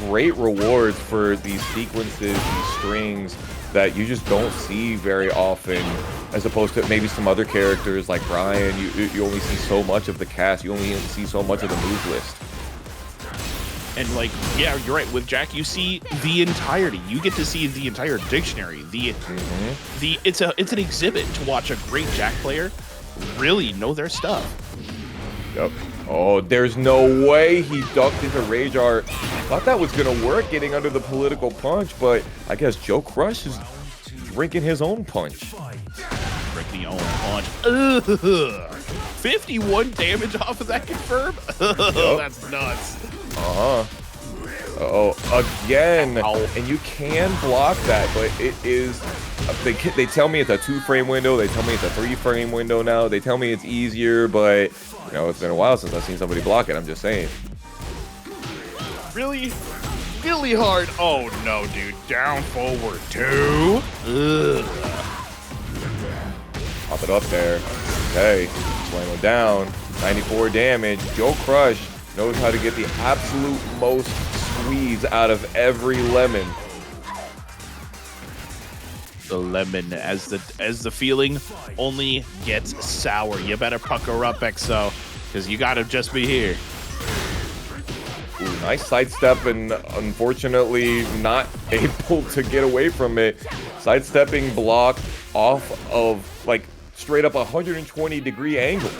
great rewards for these sequences, these strings that you just don't see very often, as opposed to maybe some other characters like Bryan. You only see so much of the cast, you only see so much of the move list. And like, yeah, you're right. With Jack, you see the entirety. You get to see the entire dictionary. It's an exhibit to watch a great Jack player really know their stuff. Yep. Oh, there's no way he ducked into Rage Art. I thought that was gonna work, getting under the political punch, but I guess JoeCrush is drinking his own punch. Drink the own punch. Ugh. 51 damage off of that confirm. Yep. That's nuts. Again. Ow. And you can block that, but it is. They tell me it's a 2-frame window. They tell me it's a 3-frame window now. They tell me it's easier, but you know, it's been a while since I've seen somebody block it. I'm just saying. Really? Really hard. Oh no, dude. Down forward 2. Ugh. Pop it up there. Okay. Slam him down. 94 damage. JoeCrush knows how to get the absolute most squeeze out of every lemon. The lemon, as the feeling only gets sour. You better pucker up, XO, because you gotta just be here. Ooh, nice sidestep, and unfortunately not able to get away from it. Sidestepping block off of like straight up 120-degree angle.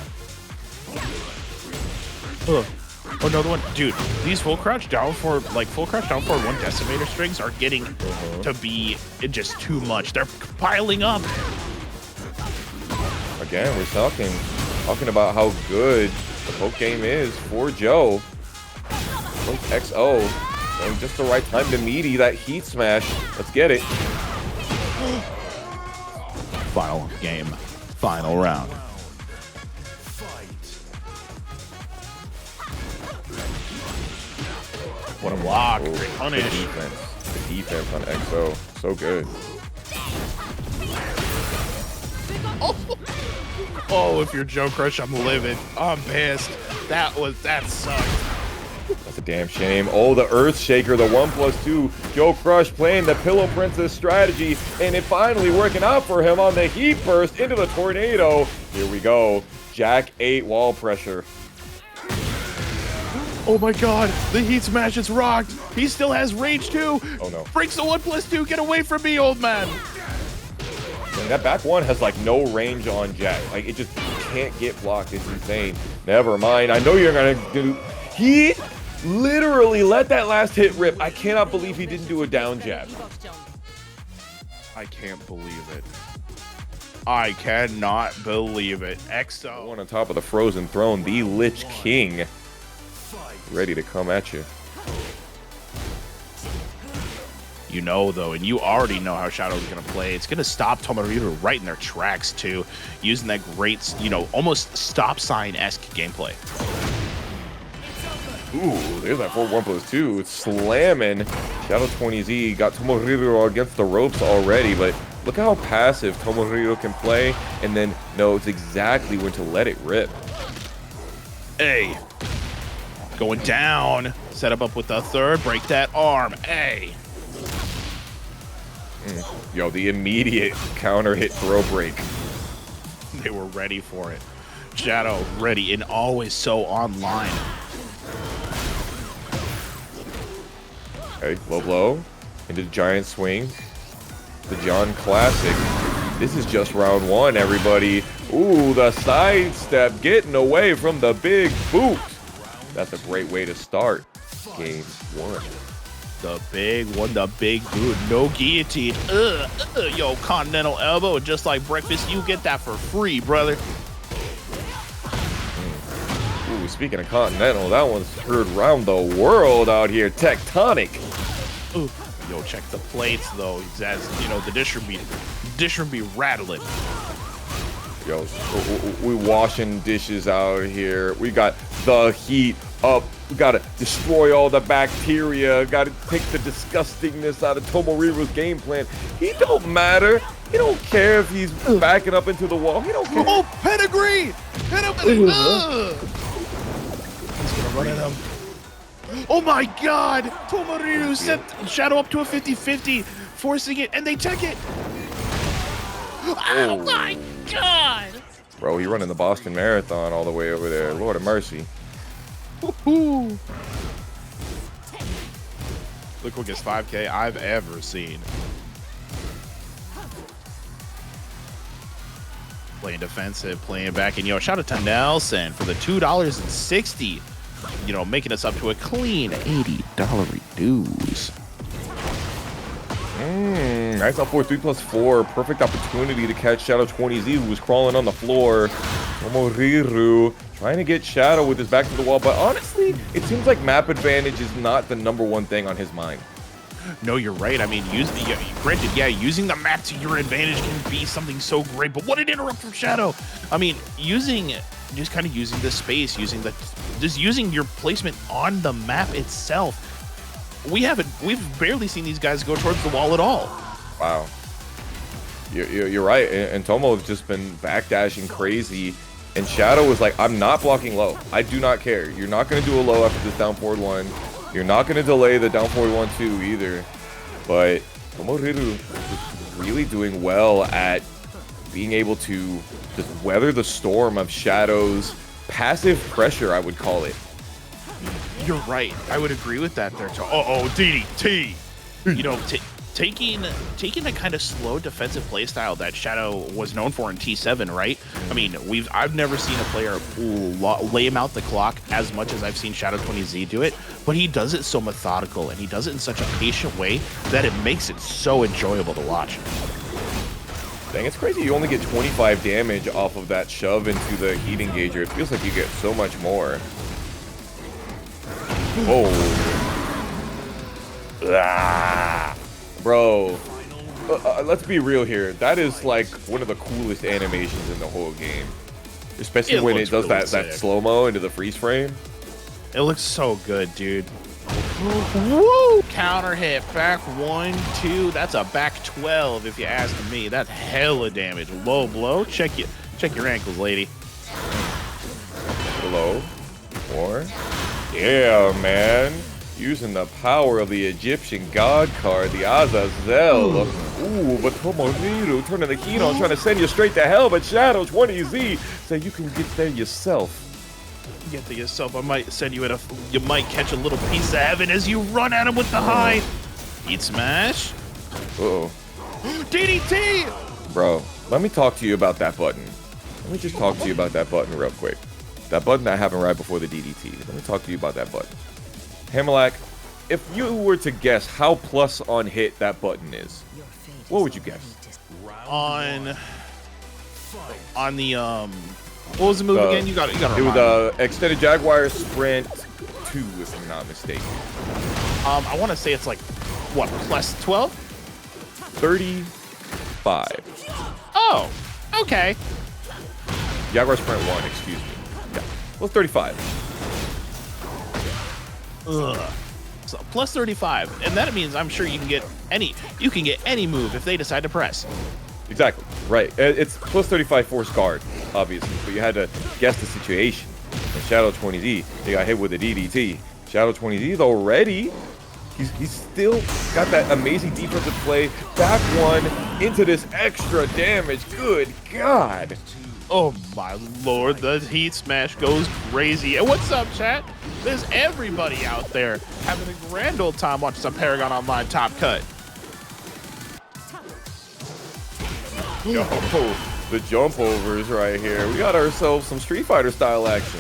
Another one, dude. These full crouch down for 1 decimator strings are getting to be just too much. They're piling up. Again, we're talking about how good the poke game is for Joe. XO, and just the right time to meaty that heat smash. Let's get it. Final game, final round. What a block! Great punish. The defense on XO, so good. Oh, if you're JoeCrush, I'm livid. I'm pissed. That sucked. That's a damn shame. Oh, the Earth Shaker, the 1+2. JoeCrush playing the Pillow Princess strategy, and it finally working out for him on the Heat Burst into the Tornado. Here we go. Jack 8 wall pressure. Oh my god, the Heat Smash is rocked. He still has Rage too. Oh no. Breaks the 1+2. Get away from me, old man. And that back one has like no range on Jack. Like it just can't get blocked. It's insane. Never mind. I know you're gonna do. He literally let that last hit rip. I cannot believe he didn't do a down jab. I can't believe it. I cannot believe it. XO. One on top of the Frozen Throne, the Lich King, ready to come at you. You know, though, and you already know how Shadow is going to play. It's going to stop TomoRiru right in their tracks, too, using that great, you know, almost stop sign-esque gameplay. Ooh, there's that 4-1+2. It's slamming. Shadow 20Z got TomoRiru against the ropes already, but look how passive TomoRiru can play and then knows exactly when to let it rip. Hey. Going down. Set him up with the third. Break that arm. Hey. Yo, the immediate counter hit throw break. They were ready for it. Shadow ready and always so online. Okay, low blow into the giant swing. The John Classic. This is just round one, everybody. Ooh, the sidestep getting away from the big boot. That's a great way to start game one. The big one, the big boot, no guillotine. Yo, continental elbow, just like breakfast, you get that for free, brother. Ooh, speaking of Continental, that one's heard around the world out here. Tectonic. Ooh. Yo, check the plates though. As you know, the dish would be rattling. Yo, we washing dishes out here. We got the heat up. We gotta destroy all the bacteria. Gotta take the disgustingness out of TomoRiru's game plan. He don't matter. He don't care if he's backing up into the wall. He don't care. Oh, pedigree! He's gonna run at him. Oh my god! TomoRiru set Shadow up to a 50-50, forcing it, and they tech it! Oh my god! Bro, he running the Boston Marathon all the way over there. Lord of mercy. Woohoo! The quickest 5K I've ever seen. Playing defensive, playing back, and yo, shout out to Nelson for the $2.60. You know, making us up to a clean $80 reduce. Nice up 4, 3+4. Perfect opportunity to catch Shadow 20Z, who was crawling on the floor. TomoRiru trying to get Shadow with his back to the wall, but honestly, it seems like map advantage is not the #1 thing on his mind. No, you're right. I mean, granted, yeah, using the map to your advantage can be something so great, but what an interrupt from Shadow! I mean, just kind of using the space, using your placement on the map itself. We've barely seen these guys go towards the wall at all. Wow. You're right, and Tomo's just been backdashing crazy, and Shadow was like, I'm not blocking low. I do not care. You're not going to do a low after this down forward 1. You're not going to delay the down forward 1-2 either. But TomoRiru is really doing well at being able to just weather the storm of Shadow's passive pressure, I would call it. You're right. I would agree with that there. DDT. You know, taking the kind of slow defensive playstyle that Shadow was known for in T7, right? I mean, I've never seen a player lay him out the clock as much as I've seen Shadow 20Z do it, but he does it so methodical and he does it in such a patient way that it makes it so enjoyable to watch. Dang, it's crazy. You only get 25 damage off of that shove into the heat engager. It feels like you get so much more. Oh. Ah. Bro, let's be real here. That is like one of the coolest animations in the whole game. Especially when it does that slow-mo into the freeze frame. It looks so good, dude. Woo! Counter hit, back 1-2. That's a back 12 if you ask me. That's hella damage. Low blow. Check your ankles, lady. Low. 4. Yeah, man. Using the power of the Egyptian god card, the Azazel. Ooh, but TomoRiru turning the heat on, trying to send you straight to hell, but Shadow 20Z say you can get there yourself. Get to yourself. I might send you you might catch a little piece of heaven as you run at him with the high. Heat smash. Uh-oh. DDT! Bro, let me talk to you about that button. Let me just talk to you about that button real quick. That button that happened right before the DDT. Let me talk to you about that button. Hammerlack, if you were to guess how plus on hit that button is, what would you guess? On the what was the move again? You got it. It was the extended Jaguar Sprint 2, if I'm not mistaken. I want to say it's like what, plus 12? 35. Oh, okay. Jaguar Sprint 1, excuse me. Yeah, well, 35. Ugh. So plus 35, and that means I'm sure you can get any move if they decide to press. Exactly, right. It's plus 35 force guard, obviously, but you had to guess the situation. And Shadow 20Z, they got hit with a DDT. Shadow 20Z, though, ready. He's still got that amazing defensive play. Back 1 into this extra damage. Good God. Oh my lord, the heat smash goes crazy. And what's up, chat? There's everybody out there having a grand old time watching some ParagOnline Top Cut. Yo, the jump overs right here. We got ourselves some Street Fighter style action.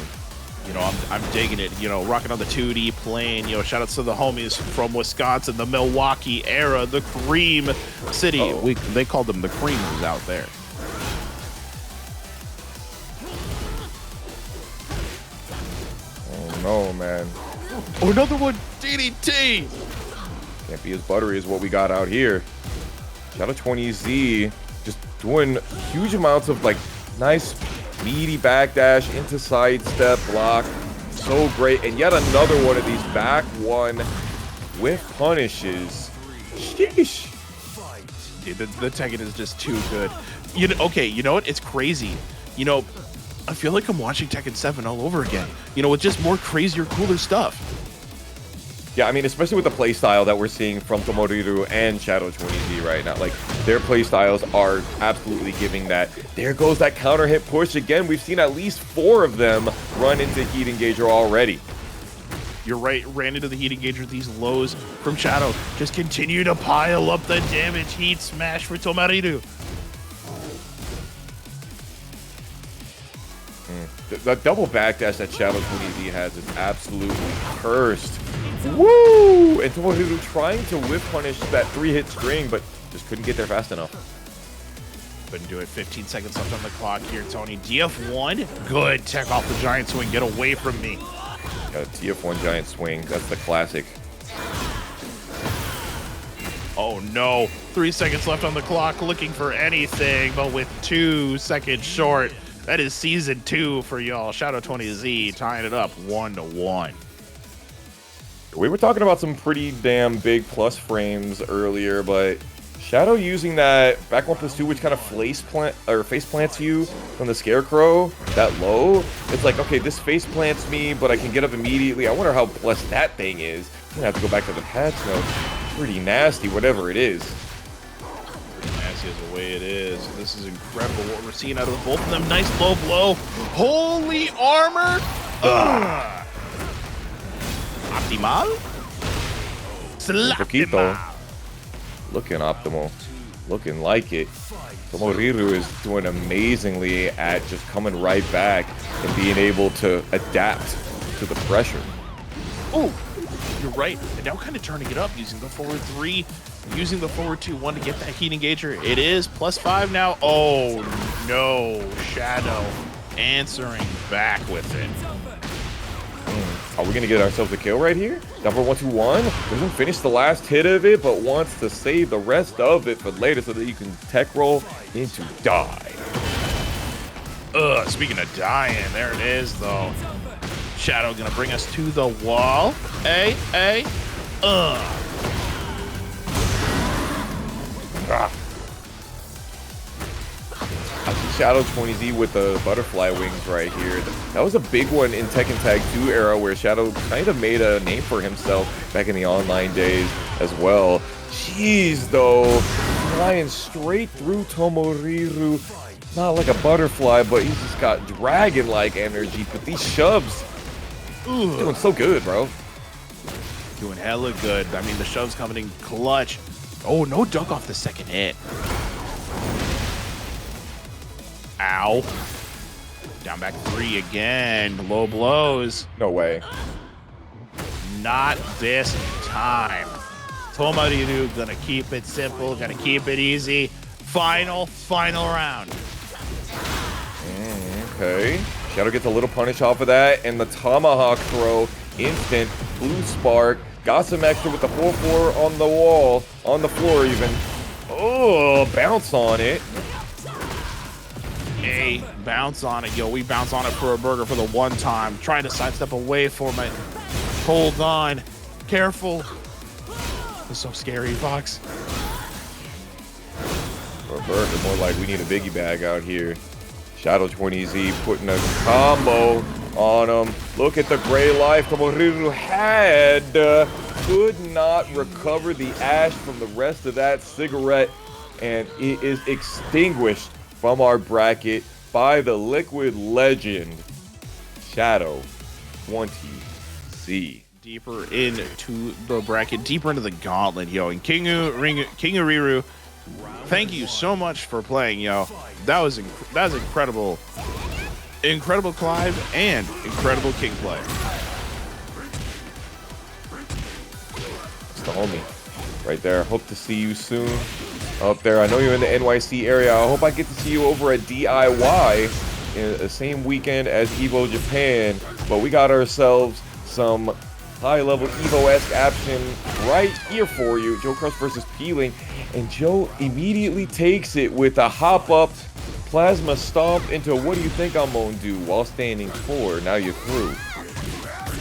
You know, I'm digging it. You know, rocking on the 2D plane. You know, shout out to the homies from Wisconsin, the Milwaukee era, the Cream City. They called them the Creamers out there. no, man. Oh, another one. DDT. Can't be as buttery as what we got out here. Shadow 20Z just doing huge amounts of like nice meaty backdash into sidestep block. So great. And yet another one of these back one with punishes. Sheesh. Dude, the Tekken is just too good. You know, okay, you know what? It's crazy. You know, I feel like I'm watching Tekken 7 all over again. You know, with just more crazier, cooler stuff. Yeah, I mean, especially with the playstyle that we're seeing from TomoRiru and Shadow 20Z right now. Like, their playstyles are absolutely giving that. There goes that counter hit push again. We've seen at least 4 of them run into Heat Engager already. You're right, ran into the Heat Engager. These lows from Shadow just continue to pile up the damage. Heat smash for TomoRiru. The double backdash that Shadow 20Z has is absolutely cursed. Woo! And TomoRiru trying to whip punish that 3-hit string, but just couldn't get there fast enough. Couldn't do it. 15 seconds left on the clock here, Tony. DF1, good. Tech off the giant swing. Get away from me. Got a TF1 giant swing. That's the classic. Oh no. 3 seconds left on the clock, looking for anything, but with 2 seconds short. That is season 2 for y'all. Shadow 20Z tying it up 1-1. We were talking about some pretty damn big plus frames earlier, but Shadow using that back 1+2, which kind of face plants you from the Scarecrow, that low. It's like, okay, this face plants me, but I can get up immediately. I wonder how blessed that thing is. I'm gonna have to go back to the patch notes. Pretty nasty, whatever it is. Pretty nasty as the way it is. This is incredible what we're seeing out of both of them. Nice low blow. Holy armor. Optimal. Poquito. Looking optimal. Looking like it. TomoRiru is doing amazingly at just coming right back and being able to adapt to the pressure. Oh, you're right. And now kind of turning it up, using the forward 3, using the forward 2-1 to get that Heat Engager. It is +5 now. Oh, no. Shadow answering back with it. Are we going to get ourselves a kill right here? Down for 1-2-1. Doesn't finish the last hit of it, but wants to save the rest of it for later so that you can tech roll into die. Speaking of dying, there it is, though. Shadow going to bring us to the wall. I see Shadow 20Z with the butterfly wings right here. That was a big one in Tekken Tag 2 era where Shadow kind of made a name for himself back in the online days as well. Jeez, though. Flying straight through TomoRiru. Not like a butterfly, but he's just got dragon-like energy. But these shoves, doing so good, bro. Doing hella good. I mean, the shove's coming in clutch. Oh, no duck off the second hit. Ow. Down back 3 again. Low blows. No way. Not this time. TomoRiru gonna keep it simple, gonna keep it easy. Final round. Okay. Shadow gets a little punish off of that, and the tomahawk throw, instant, blue spark, got some extra with the 4-4 on the wall, on the floor even. Oh, bounce on it. A bounce on it, yo. We bounce on it for a burger for the one time. Trying to sidestep away from it. Hold on. Careful. It's so scary, Fox. For a burger, more like we need a biggie bag out here. Shadow 20Z putting a combo on him. Look at the gray life TomoRiru had. Could not recover the ash from the rest of that cigarette, and it is extinguished from our bracket by the liquid legend, Shadow 20Z. Deeper into the bracket, deeper into the gauntlet, yo. And KingReyJr, thank you so much for playing, yo. That was incredible. Incredible Clive and incredible King play. It's the homie right there. Hope to see you soon up there. I know you're in the NYC area. I hope I get to see you over at DIY in the same weekend as Evo Japan. But we got ourselves some high-level Evo-esque action right here for you. JoeCrush versus Peeling, and Joe immediately takes it with a hop-up plasma stomp into what do you think I'm gonna do while standing 4. Now you're through.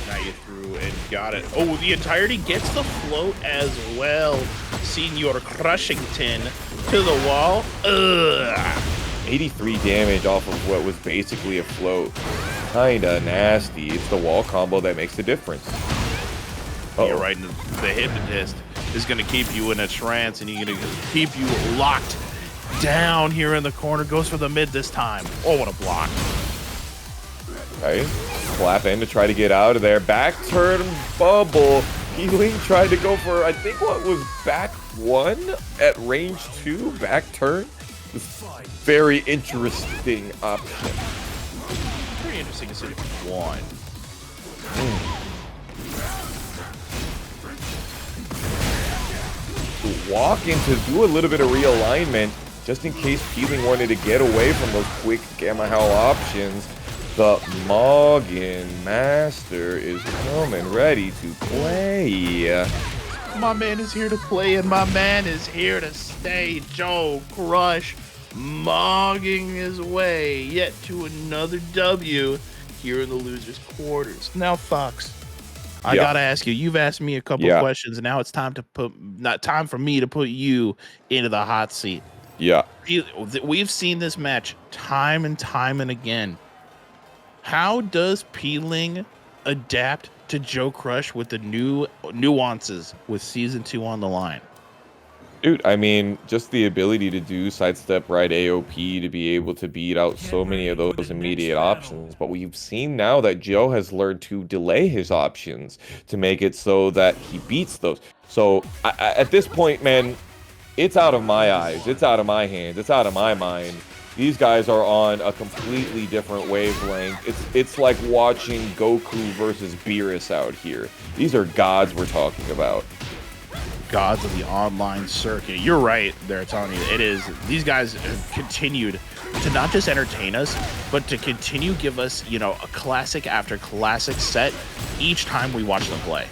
Now you're through and got it. Oh, the entirety gets the float as well. Senior Crushington to the wall. Ugh. 83 damage off of what was basically a float. Kinda nasty. It's the wall combo that makes the difference. You're right. The hypnotist is going to keep you in a trance, and he's going to keep you locked down here in the corner. Goes for the mid this time. Oh, what a block. Okay. Clap in to try to get out of there. Back turn bubble. Peeling tried to go for, I think, what was back 1 at range 2. Back turn. Very interesting option. Pretty interesting to see 1. Walk in to do a little bit of realignment just in case Peeling wanted to get away from those quick Gamma Howl options. The Morgan Master is coming ready to play. My man is here to play, and my man is here to stay. JoeCrush mogging his way yet to another W here in the losers' quarters. Now, Fox, I gotta ask you. You've asked me a couple questions. Now it's time to time for me to put you into the hot seat. Yeah, we've seen this match time and time and again. How does Peeling adapt to JoeCrush with the new nuances with season 2 on the line? Dude, I mean, just the ability to do sidestep right AOP to be able to beat out so many of those immediate options. But we've seen now that Joe has learned to delay his options to make it so that he beats those. So at this point, man, it's out of my eyes. It's out of my hands. It's out of my mind. These guys are on a completely different wavelength. It's like watching Goku versus Beerus out here. These are gods we're talking about. Gods of the online circuit. You're right there, Tony. It is. These guys have continued to not just entertain us, but to continue give us, you know, a classic after classic set each time we watch them play.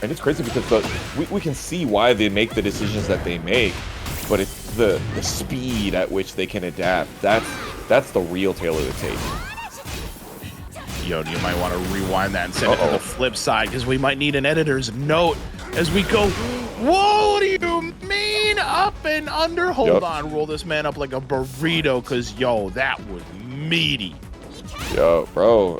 And it's crazy because we can see why they make the decisions that they make, but it's the speed at which they can adapt. That's the real tale of the tape. Yo, you might want to rewind that and send it to the flip side because we might need an editor's note as we go. Whoa, what do you mean up and under? Hold on, roll this man up like a burrito because, yo, that was meaty. Yo, bro,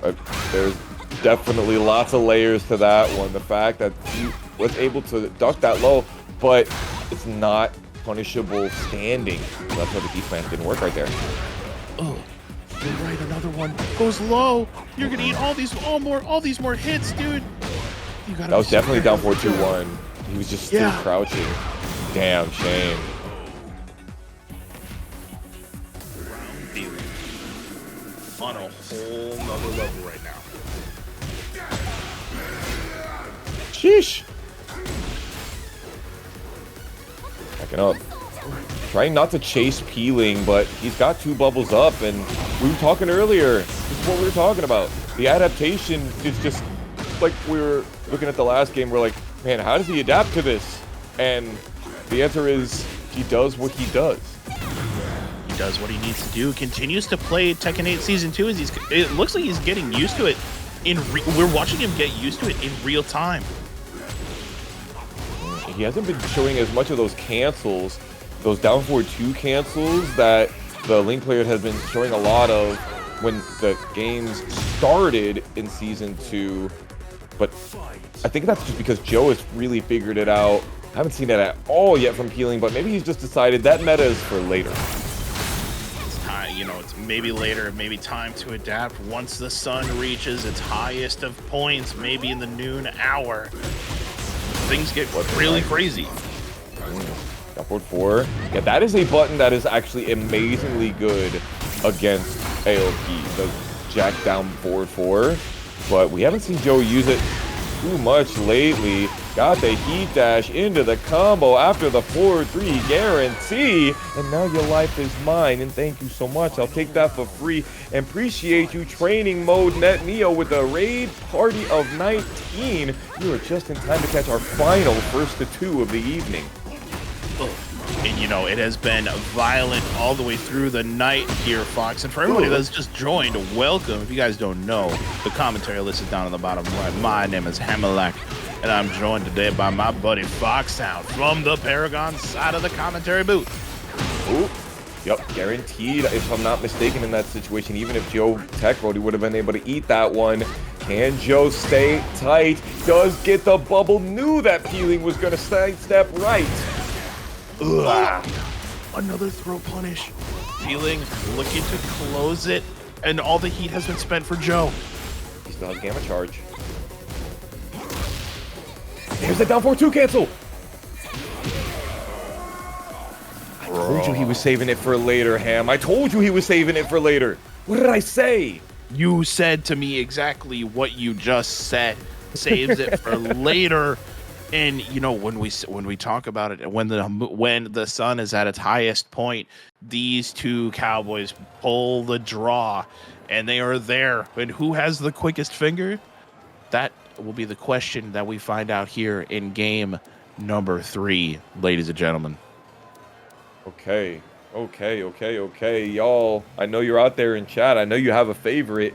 there's definitely lots of layers to that one. The fact that he was able to duck that low, but it's not punishable standing. So that's why the Beastman didn't work right there. Oh, you're right. Another one goes low. You're gonna eat all these more hits, dude. You gotta. That was definitely down 4-2-1. He was just still crouching. Damn shame. On a whole nother level right now. Sheesh. Backing up. Trying not to chase Peeling, but he's got 2 bubbles up, and we were talking earlier. This is what we were talking about. The adaptation is just like we were looking at the last game. We're like, man, how does he adapt to this? And the answer is he does what he does. He does what he needs to do. Continues to play Tekken 8 Season 2 as it looks like he's getting used to it. We're watching him get used to it in real time. He hasn't been showing as much of those cancels, those down 4-2 cancels that the Link player has been showing a lot of when the games started in Season 2. But I think that's just because Joe has really figured it out. I haven't seen it at all yet from Peeling, but maybe he's just decided that meta is for later. It's time, you know, it's maybe later, maybe time to adapt once the sun reaches its highest of points, maybe in the noon hour. Things get really crazy. Upward 4. Yeah, that is a button that is actually amazingly good against AOP. The jack down forward 4. But we haven't seen Joe use it too much lately. Got the heat dash into the combo after the 4-3 guarantee. And now your life is mine. And thank you so much. I'll take that for free. And appreciate you, training mode Net Neo, with a raid party of 19. You are just in time to catch our final first to 2 of the evening. And you know, it has been violent all the way through the night here, Fox. And for everybody that's just joined, welcome. If you guys don't know, the commentary list is down on the bottom right. My name is Hamalak, and I'm joined today by my buddy Foxhound from the Paragon side of the commentary booth. Ooh. Yep, guaranteed, if I'm not mistaken, in that situation. Even if Joe Tech Road, he would have been able to eat that one. Can Joe stay tight? Does get the bubble. Knew that Peeling was going to step right. Ugh. Another throw punish. Peeling, looking to close it, and all the heat has been spent for Joe. He still has Gamma Charge. There's the down 4-2 cancel. I told you he was saving it for later, Ham. I told you he was saving it for later. What did I say? You said to me exactly what you just said. Saves it for later. And you know, when we talk about it, when the sun is at its highest point, these two Cowboys pull the draw, and they are there. And who has the quickest finger? That will be the question that we find out here in game number 3, ladies and gentlemen. Okay, y'all. I know you're out there in chat. I know you have a favorite.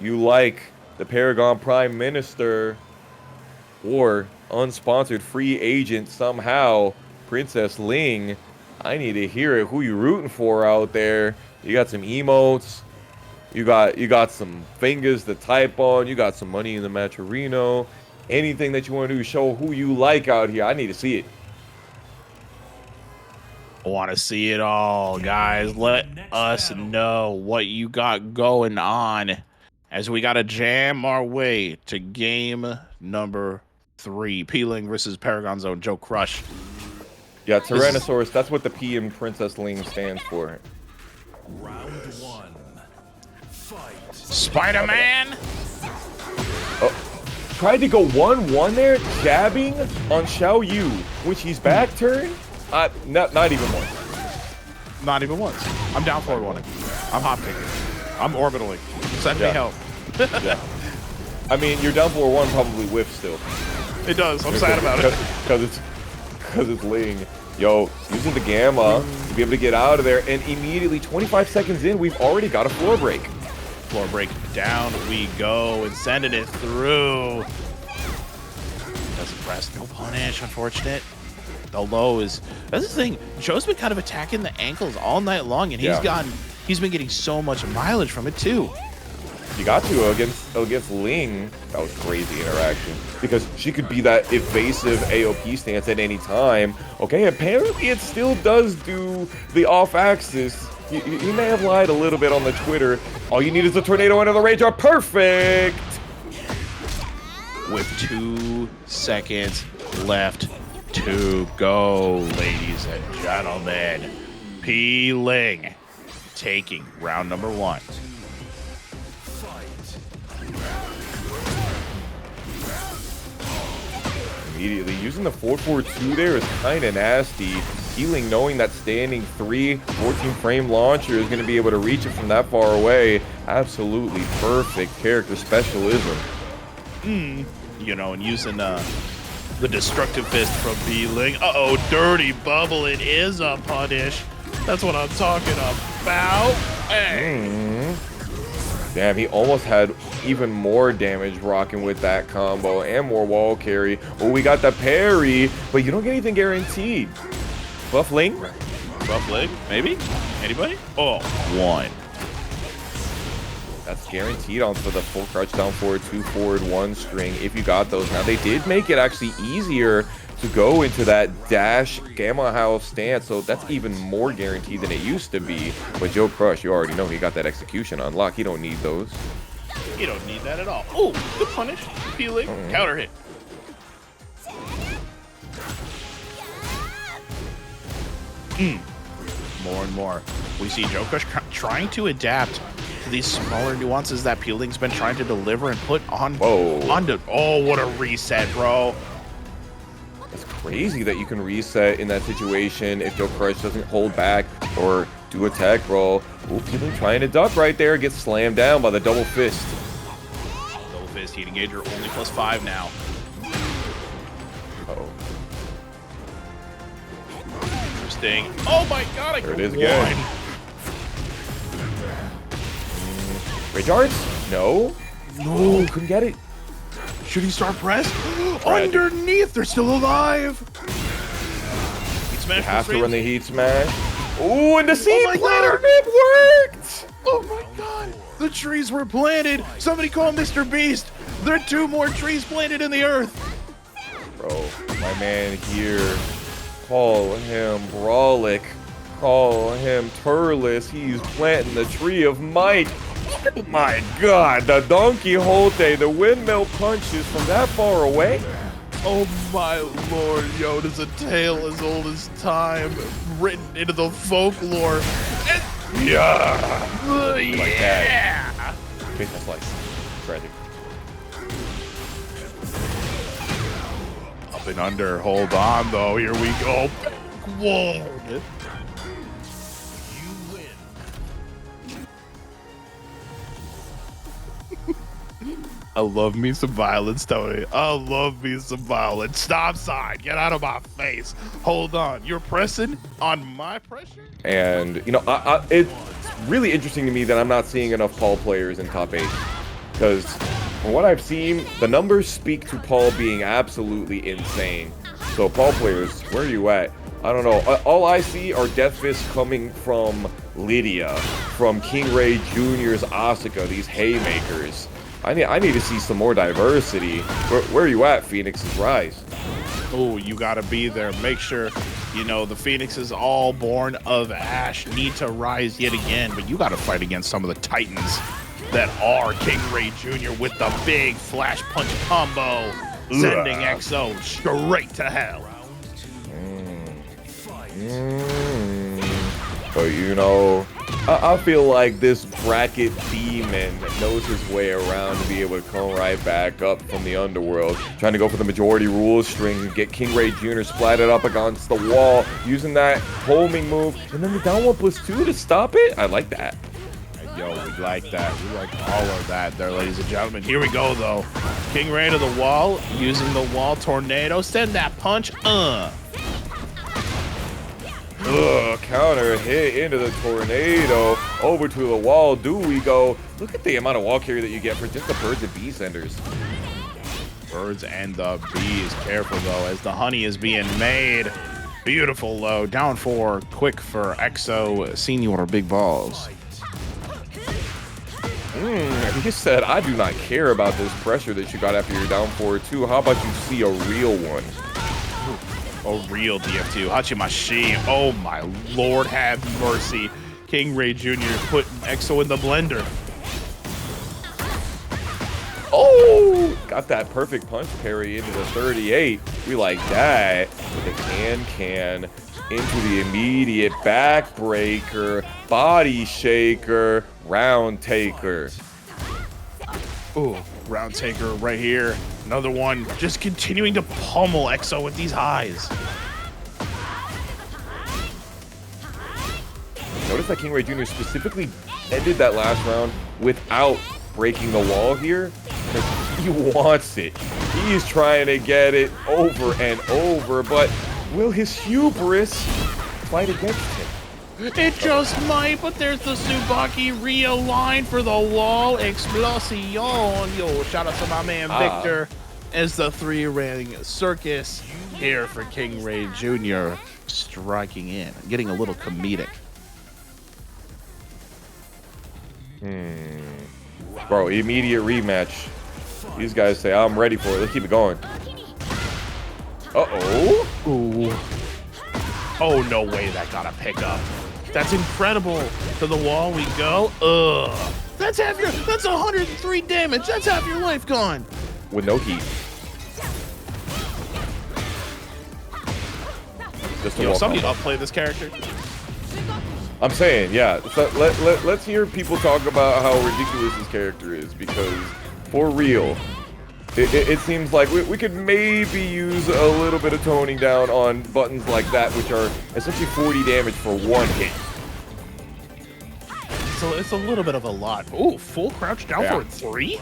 You like the Paragon Prime Minister or unsponsored free agent somehow, Princess Ling. I need to hear it. Who you rooting for out there? You got some emotes. You got some fingers to type on. You got some money in the Matcherino. Anything that you want to do, show who you like out here. I need to see it. I want to see it all, guys. Let us know what you got going on as we got to jam our way to game number 3. Peeling versus Paragon's own JoeCrush. Yeah, Tyrannosaurus. That's what the P in Princess Ling stands for. Round 1. Fight. Spider-Man. Oh, tried to go 1-1 there, jabbing on Xiaoyu when she's back turn. Not even once. Not even once. I'm down for one. I'm hop kicking. I'm orbitaling. Send me help. Yeah. I mean, your down for one probably whiffs still. It does. I'm sad about it. Because it's Ling. Yo, using the Gamma to be able to get out of there, and immediately 25 seconds in, we've already got a floor break. Floor break down we go, and sending it through. Doesn't press, no punish, unfortunate. The low is, that's the thing, Joe's been kind of attacking the ankles all night long, and he's been getting so much mileage from it too. You got to against Ling. That was crazy interaction because she could be that evasive AOP stance at any time. Okay, apparently it still does do the off-axis. You may have lied a little bit on the Twitter. All you need is a tornado under the ReyJr. Perfect. With 2 seconds left to go, ladies and gentlemen. Peeling taking round number 1. Immediately using the 4-4-2 there is kind of nasty. Peeling knowing that standing 3 14-frame launcher is going to be able to reach it from that far away. Absolutely perfect character specialism. You know, and using the destructive fist from Peeling. Uh-oh, dirty bubble. It is a punish. That's what I'm talking about. Hey. Damn, he almost had even more damage rocking with that combo and more wall carry. Oh, we got the parry, but you don't get anything guaranteed. Buff Ling? Buff leg, maybe? Anybody? Oh, 1. That's guaranteed on for the full crouch down forward, 2 forward, 1 string if you got those. Now, they did make it actually easier to go into that dash Gamma House stance, so that's even more guaranteed than it used to be. But JoeCrush, you already know he got that execution on lock. He don't need those. You don't need that at all. Oh, good punish. Peeling, counter hit. More and more, we see JoeCrush trying to adapt these smaller nuances that Peeling's been trying to deliver and put on. Whoa. Onto, oh, what a reset, bro. It's crazy that you can reset in that situation if JoeCrush doesn't hold back or do a tech roll. Ooh, Peeling trying to duck right there, gets slammed down by the double fist. Double fist, KingReyJr only +5 now. Uh-oh. Interesting. Oh my god, I There got it is again. Rage Arts? No. No, couldn't get it. Should he start press? Underneath, they're still alive. Heat smash. You have to run the heat smash. Oh, and the seed planter, it worked! Oh my god! The trees were planted! Somebody call Mr. Beast! There are 2 more trees planted in the earth! Bro, my man here, call him Brawlic, call him Turles, he's planting the tree of might. Oh my god, the Don Quixote, the windmill punches from that far away? Oh my lord, yo, there's a tale as old as time written into the folklore. Yeah! Yeah! Like that. Okay, that's like tragic. Up and under, hold on though, here we go. Whoa! You win. I love me some violence, Tony. I love me some violence. Stop sign. Get out of my face. Hold on. You're pressing on my pressure? And, you know, it's really interesting to me that I'm not seeing enough Paul players in top 8. Because from what I've seen, the numbers speak to Paul being absolutely insane. So, Paul players, where are you at? I don't know. All I see are Death Fists coming from Lidia, from KingReyJr's Asuka, these haymakers. I need to see some more diversity. Where are you at, Phoenix's Rise? Oh, you gotta be there. Make sure, you know, the Phoenixes all born of ash need to rise yet again. But you gotta fight against some of the titans that are KingReyJr with the big flash punch combo, sending EXO straight to hell. But you know, I feel like this bracket demon knows his way around to be able to come right back up from the underworld, trying to go for the majority rules string, get KingReyJr splatted up against the wall, using that homing move, and then the down 1+2 to stop it. I like that. Yo, we like that. We like all of that there, ladies and gentlemen. Here we go, though. KingRey to the wall, using the wall tornado. Send that punch. Counter hit into the tornado. Over to the wall. Do we go? Look at the amount of wall carry that you get for just the birds and bee senders. Birds and the bees. Careful, though, as the honey is being made. Beautiful, low. Down 4. Quick for EXO. Senior big balls. He said, I do not care about this pressure that you got after you're down 4-2. How about you see a real one? A real DF2. Hachimashi. Oh my lord, have mercy. KingReyJr putting EXO in the blender. Oh! Got that perfect punch parry into the 38. We like that. With the can into the immediate backbreaker, body shaker, round taker. Ooh, round taker right here. Another one, just continuing to pummel EXO with these highs. Notice that KingReyJr specifically ended that last round without breaking the wall here. Because he wants it. He's trying to get it over and over, but will his hubris fight against him? It just might, but there's the Tsubaki realigned for the wall explosion. Yo, shout out to my man Victor as the 3-ring circus here for KingReyJr striking in, getting a little comedic. Bro, immediate rematch. These guys say, I'm ready for it. Let's keep it going. Uh-oh. Ooh. Oh, no way that got a pickup. That's incredible. To the wall we go. Ugh. That's 103 damage. That's half your life gone. With no heat. Just Yo, somebody upplay this character. I'm saying, yeah. So let's hear people talk about how ridiculous this character is, because for real, it seems like we could maybe use a little bit of toning down on buttons like that, which are essentially 40 damage for one hit. So it's a little bit of a lot. Ooh, full crouch down for 3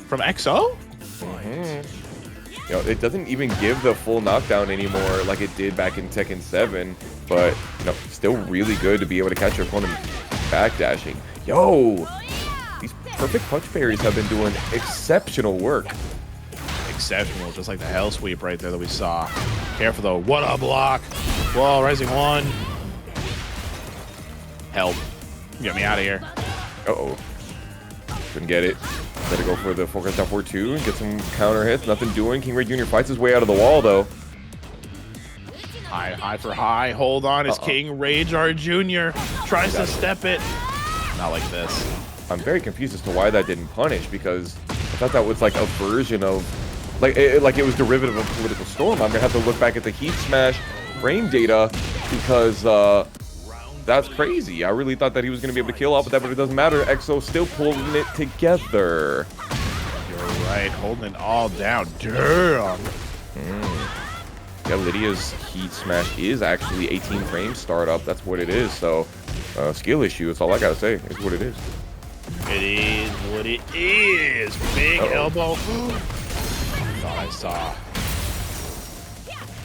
from XO? You know, it doesn't even give the full knockdown anymore like it did back in Tekken 7, but you know, still really good to be able to catch your opponent backdashing. Yo, these perfect punch parries have been doing exceptional work. Exceptional, just like the hell sweep right there that we saw. Careful though. What a block! Whoa, rising 1. Help. Get me out of here. Uh-oh. Couldn't get it. Better go for the focus down 4-2 and get some counter hits. Nothing doing. KingReyJr fights his way out of the wall, though. High for high. Hold on. It's KingReyJr Jr. Tries to step it. Not like this. I'm very confused as to why that didn't punish, because I thought that was like a version of... Like it was derivative of Political Storm. I'm going to have to look back at the Heat Smash frame data, because... that's crazy. I really thought that he was going to be able to kill off with that, but it doesn't matter. EXO still pulling it together. You're right. Holding it all down. Damn. Yeah, Lydia's Heat Smash is actually 18 frames startup. That's what it is. So, skill issue. That's all I got to say. It's what it is. It is what it is. Big elbow. Thought I saw.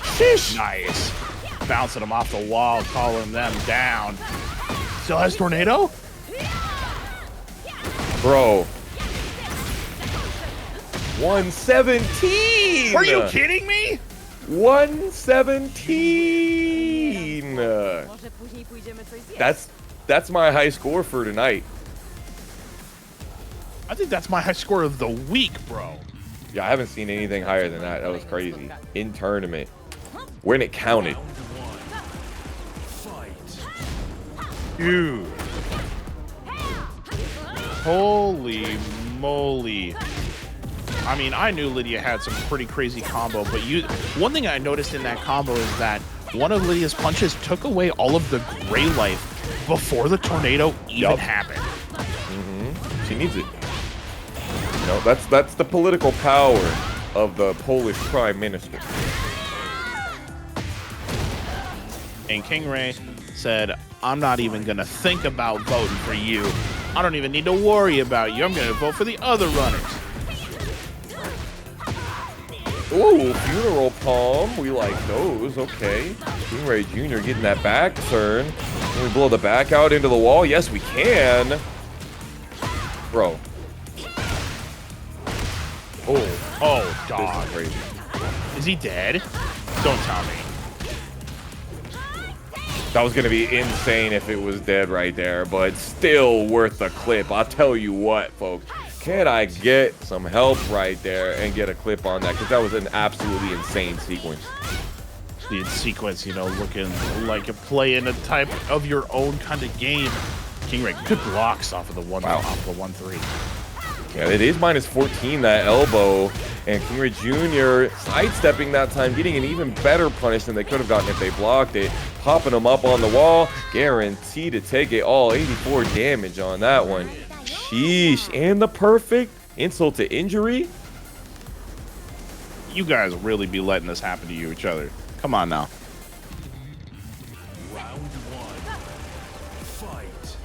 Sheesh. Nice. Bouncing them off the wall, calling them down. Still has tornado? Bro. 117! Are you kidding me? 117! That's my high score for tonight. I think that's my high score of the week, bro. Yeah, I haven't seen anything higher than that. That was crazy. In tournament. When it counted. Dude. Holy moly. I mean, I knew Lidia had some pretty crazy combo, but one thing I noticed in that combo is that one of Lydia's punches took away all of the gray life before the tornado even happened. She needs it. You know, that's the political power of the Polish Prime Minister. And KingRey said, I'm not even going to think about voting for you. I don't even need to worry about you. I'm going to vote for the other runners. Ooh, funeral palm. We like those. Okay. KingReyJr getting that back turn. Can we blow the back out into the wall? Yes, we can. Bro. Oh, dog. This is crazy. Is he dead? Don't tell me. That was going to be insane if it was dead right there, but still worth the clip. I'll tell you what, folks. Can I get some help right there and get a clip on that? Because that was an absolutely insane sequence. The sequence, you know, looking like a play in a type of your own kind of game. KingRey, good blocks off of the 1-3. Yeah, it is minus 14, that elbow. And KingReyJr sidestepping that time, getting an even better punish than they could have gotten if they blocked it. Popping him up on the wall. Guaranteed to take it all. 84 damage on that one. Sheesh. And the perfect insult to injury. You guys really be letting this happen to each other. Come on now. Round 1. Fight.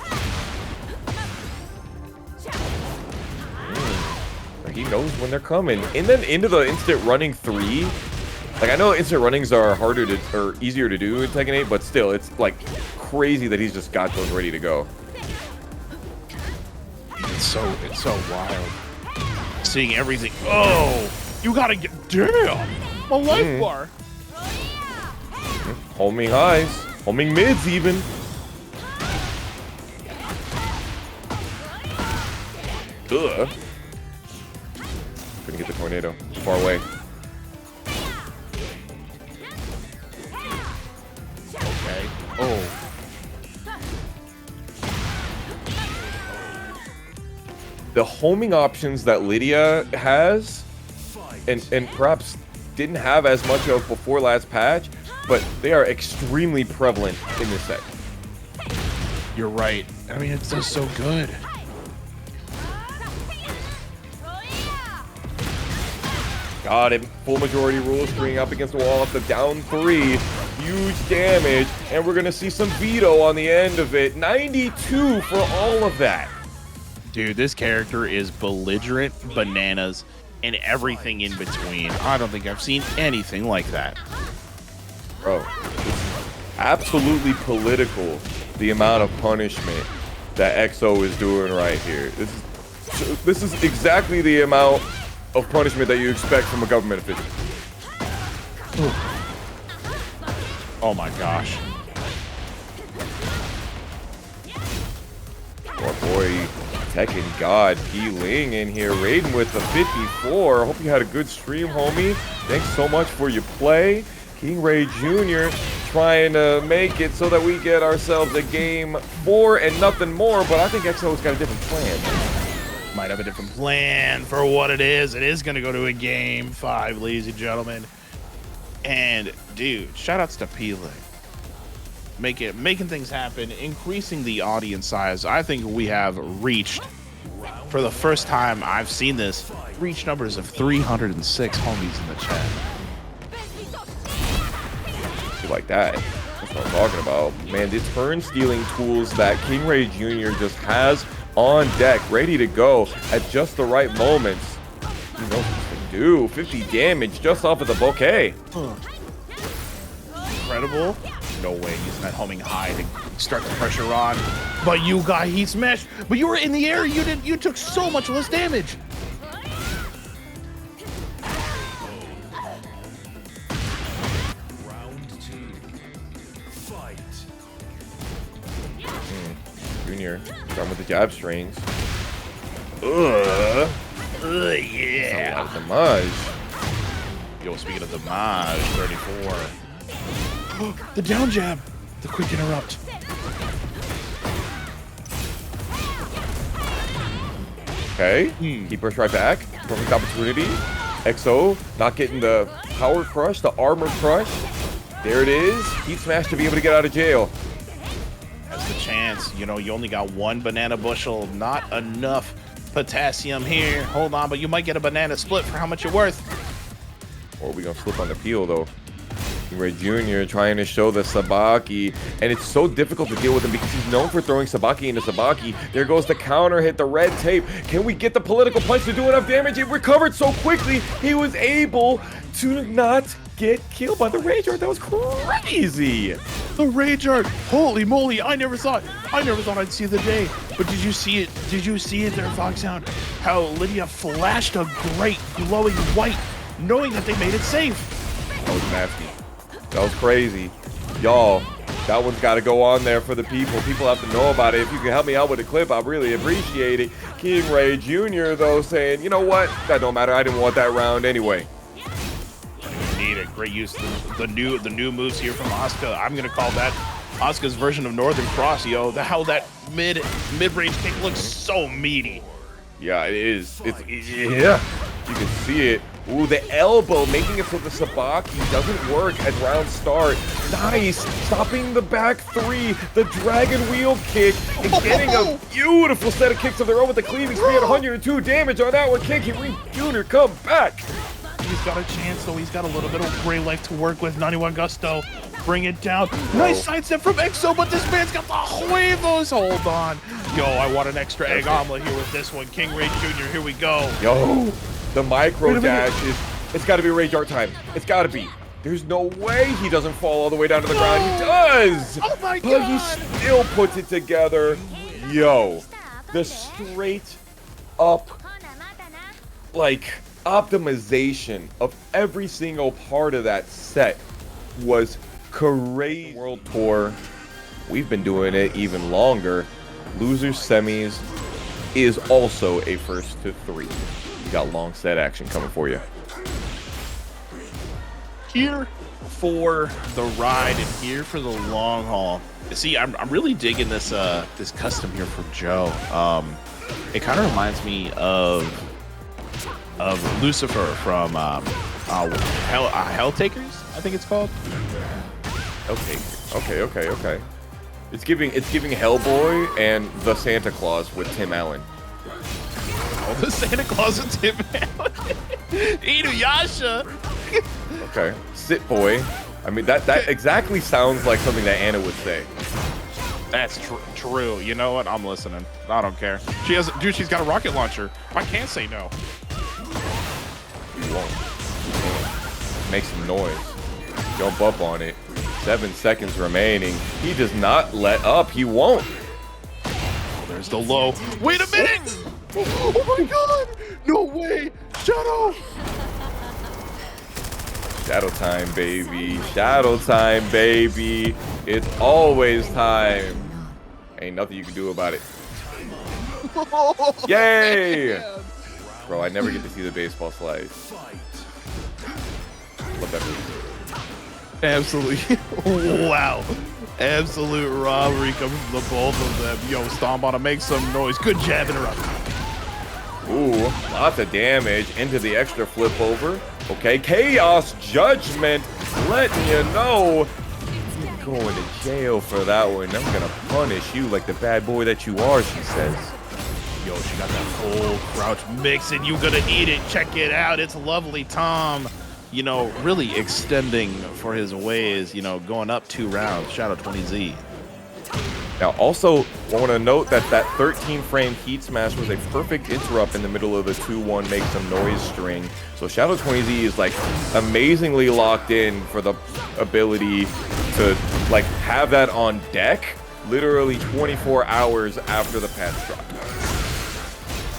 He knows when they're coming. And then into the instant running 3. Like, I know instant runnings are harder to, or easier to do in Tekken 8, but still, it's like crazy that he's just got those ready to go. It's so wild. Seeing everything. Oh, you gotta get, damn, my life bar. Homing highs, homing mids even. Ugh. Couldn't get the tornado. Far away. Okay. Oh. The homing options that Lidia has, and perhaps didn't have as much of before last patch, but they are extremely prevalent in this set. You're right. I mean, it's just so good. Got it. Full majority rule string up against the wall at the down 3. Huge damage. And we're going to see some veto on the end of it. 92 for all of that. Dude, this character is belligerent, bananas, and everything in between. I don't think I've seen anything like that. Bro, it's absolutely political, the amount of punishment that EXO is doing right here. This is exactly the amount of punishment that you expect from a government official. Oh my gosh. Poor boy, Tekken God, Ling in here, raiding with the 54. Hope you had a good stream, homie. Thanks so much for your play. KingReyJr trying to make it so that we get ourselves a game 4 and nothing more, but I think EXO's got a different plan. Might have a different plan for what it is. It is going to go to a game 5, ladies and gentlemen. And, dude, shout-outs to Pling. Making things happen, increasing the audience size. I think we have reached, for the first time I've seen this, reach numbers of 306 homies in the chat. You like that? That's what I'm talking about. Man, the turn-stealing tools that KingReyJr just has on deck, ready to go at just the right moments. He knows what to do. 50 damage just off of the bouquet. Incredible. No way he's not homing high to start the pressure on. But you got heat smash. But you were in the air. You took so much less damage. Round 2. Fight. Junior, starting with the jab strings. Yeah. A lot of damage. Yo, speaking of damage, 34. The down jab. The quick interrupt. Okay, he burst right back. Perfect opportunity. EXO not getting the power crush, the armor crush. There it is. Heat smash to be able to get out of jail. Has the chance. You know, you only got one banana bushel. Not enough potassium here. Hold on, but you might get a banana split for how much you're worth. Or are we gonna slip on the peel though? KingReyJr trying to show the Sabaki, and it's so difficult to deal with him because he's known for throwing Sabaki into Sabaki. There goes the counter hit, the red tape. Can we get the political punch to do enough damage? It recovered so quickly, he was able to not get killed by the Rage Art. That was crazy. The Rage Art. Holy moly, I never thought I'd see the day. But did you see it? Did you see it there, Foxhound? How Lidia flashed a great glowing white, knowing that they made it safe. That was nasty. That was crazy. Y'all, that one's got to go on there for the people. People have to know about it. If you can help me out with a clip, I'd really appreciate it. KingReyJr, though, saying, you know what? That don't matter. I didn't want that round anyway. Need a great use of the new moves here from Asuka. I'm gonna call that Asuka's version of Northern Cross, yo. How that mid-range kick looks so meaty. Yeah, it is. Yeah. You can see it. Ooh, the elbow making it so the Sabaki doesn't work at round start. Nice. Stopping the back 3. The dragon wheel kick. And getting a beautiful set of kicks of their own with the cleaving speed. 102 damage on that one. KingReyJr, come back. He's got a chance, though. He's got a little bit of gray life to work with. 91 Gusto. Bring it down. Nice sidestep from EXO, but this man's got the huevos. Hold on. Yo, I want an extra egg omelet here with this one. KingReyJr, here we go. Yo, the micro dash is, it's got to be Rage Art time. It's got to be. There's no way he doesn't fall all the way down to the ground. He does. Oh my but God. He still puts it together. Yo, the straight up, like, optimization of every single part of that set was crazy. World Tour, we've been doing it even longer. Losers semis is also a first to 3. You got long set action coming for you. Here for the ride and here for the long haul. See, I'm really digging this this custom here from Joe. It kind of reminds me of Lucifer from Hell Takers, I think it's called. Okay. It's giving Hellboy and the Santa Claus with Tim Allen. Oh, the Santa Claus and Tim Allen. Inuyasha. Okay. Sit Boy. I mean, that exactly sounds like something that Anna would say. That's true. You know what? I'm listening. I don't care. She's got a rocket launcher. I can't say no. You won't. Make some noise. Jump up on it. 7 seconds remaining. He does not let up. He won't. There's the low. Wait a minute! Oh my god! No way! Shadow! Shadow time, baby. Shadow time, baby. It's always time. Ain't nothing you can do about it. Yay! Bro, I never get to see the baseball slice. What that means. Absolutely. Wow. Absolute robbery coming from the both of them. Yo, Stomp on to make some noise. Good jab interrupt. Ooh, lots of damage into the extra flip over. Okay, Chaos Judgment letting you know you're going to jail for that one. I'm gonna punish you like the bad boy that you are, she says. Yo, she got that full crouch mix and you gonna eat it. Check it out. It's lovely Tom. You know, really extending for his ways, you know, going up 2 rounds. Shadow 20Z. Now, also, I want to note that that 13-frame heat smash was a perfect interrupt in the middle of the 2-1 make some noise string. So Shadow 20Z is like amazingly locked in for the ability to like have that on deck literally 24 hours after the patch drop.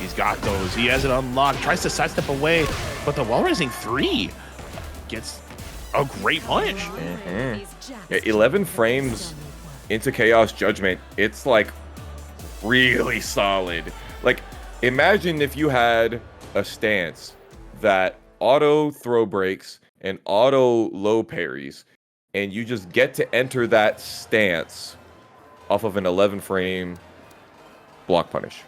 He's got those. He has it unlocked. Tries to sidestep away, but the wall raising 3 gets a great punch. Yeah, 11 frames into Chaos Judgment. It's like really solid. Like, imagine if you had a stance that auto throw breaks and auto low parries, and you just get to enter that stance off of an 11 frame block punish.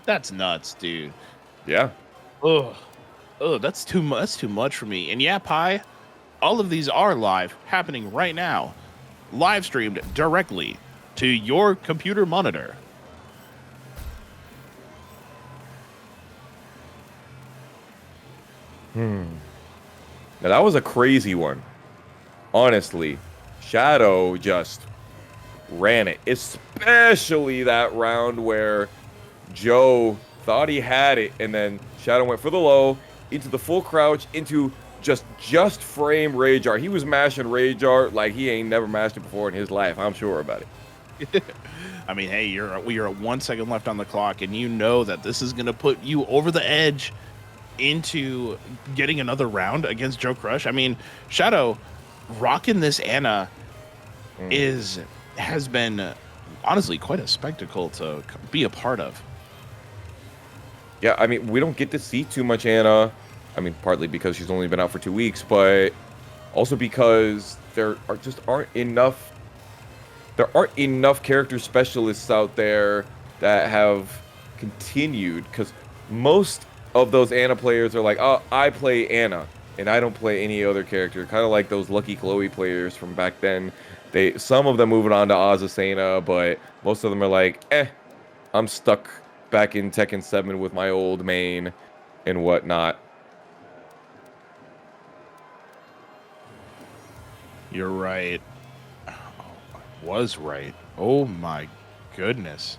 That's nuts, dude. Yeah. Ugh. Oh, that's too much. That's too much for me. And yeah, Pi, all of these are live, happening right now, live streamed directly to your computer monitor. Now that was a crazy one. Honestly, Shadow just ran it, especially that round where Joe thought he had it, and then Shadow went for the low, into the full crouch, into just frame KingReyJr. He was mashing KingReyJr like he ain't never mashed it before in his life. I'm sure about it. I mean, hey, we are at 1 second left on the clock, and you know that this is gonna put you over the edge into getting another round against JoeCrush. I mean, Shadow rocking this Anna has been honestly quite a spectacle to be a part of. Yeah, I mean, we don't get to see too much Anna. I mean, partly because she's only been out for 2 weeks, but also because there aren't enough character specialists out there that have continued, because most of those Anna players are like, oh, I play Anna and I don't play any other character, kind of like those Lucky Chloe players from back then. Some of them moving on to Azucena, but most of them are like, I'm stuck back in Tekken 7 with my old main and whatnot. You're right. Oh, I was right. Oh my goodness.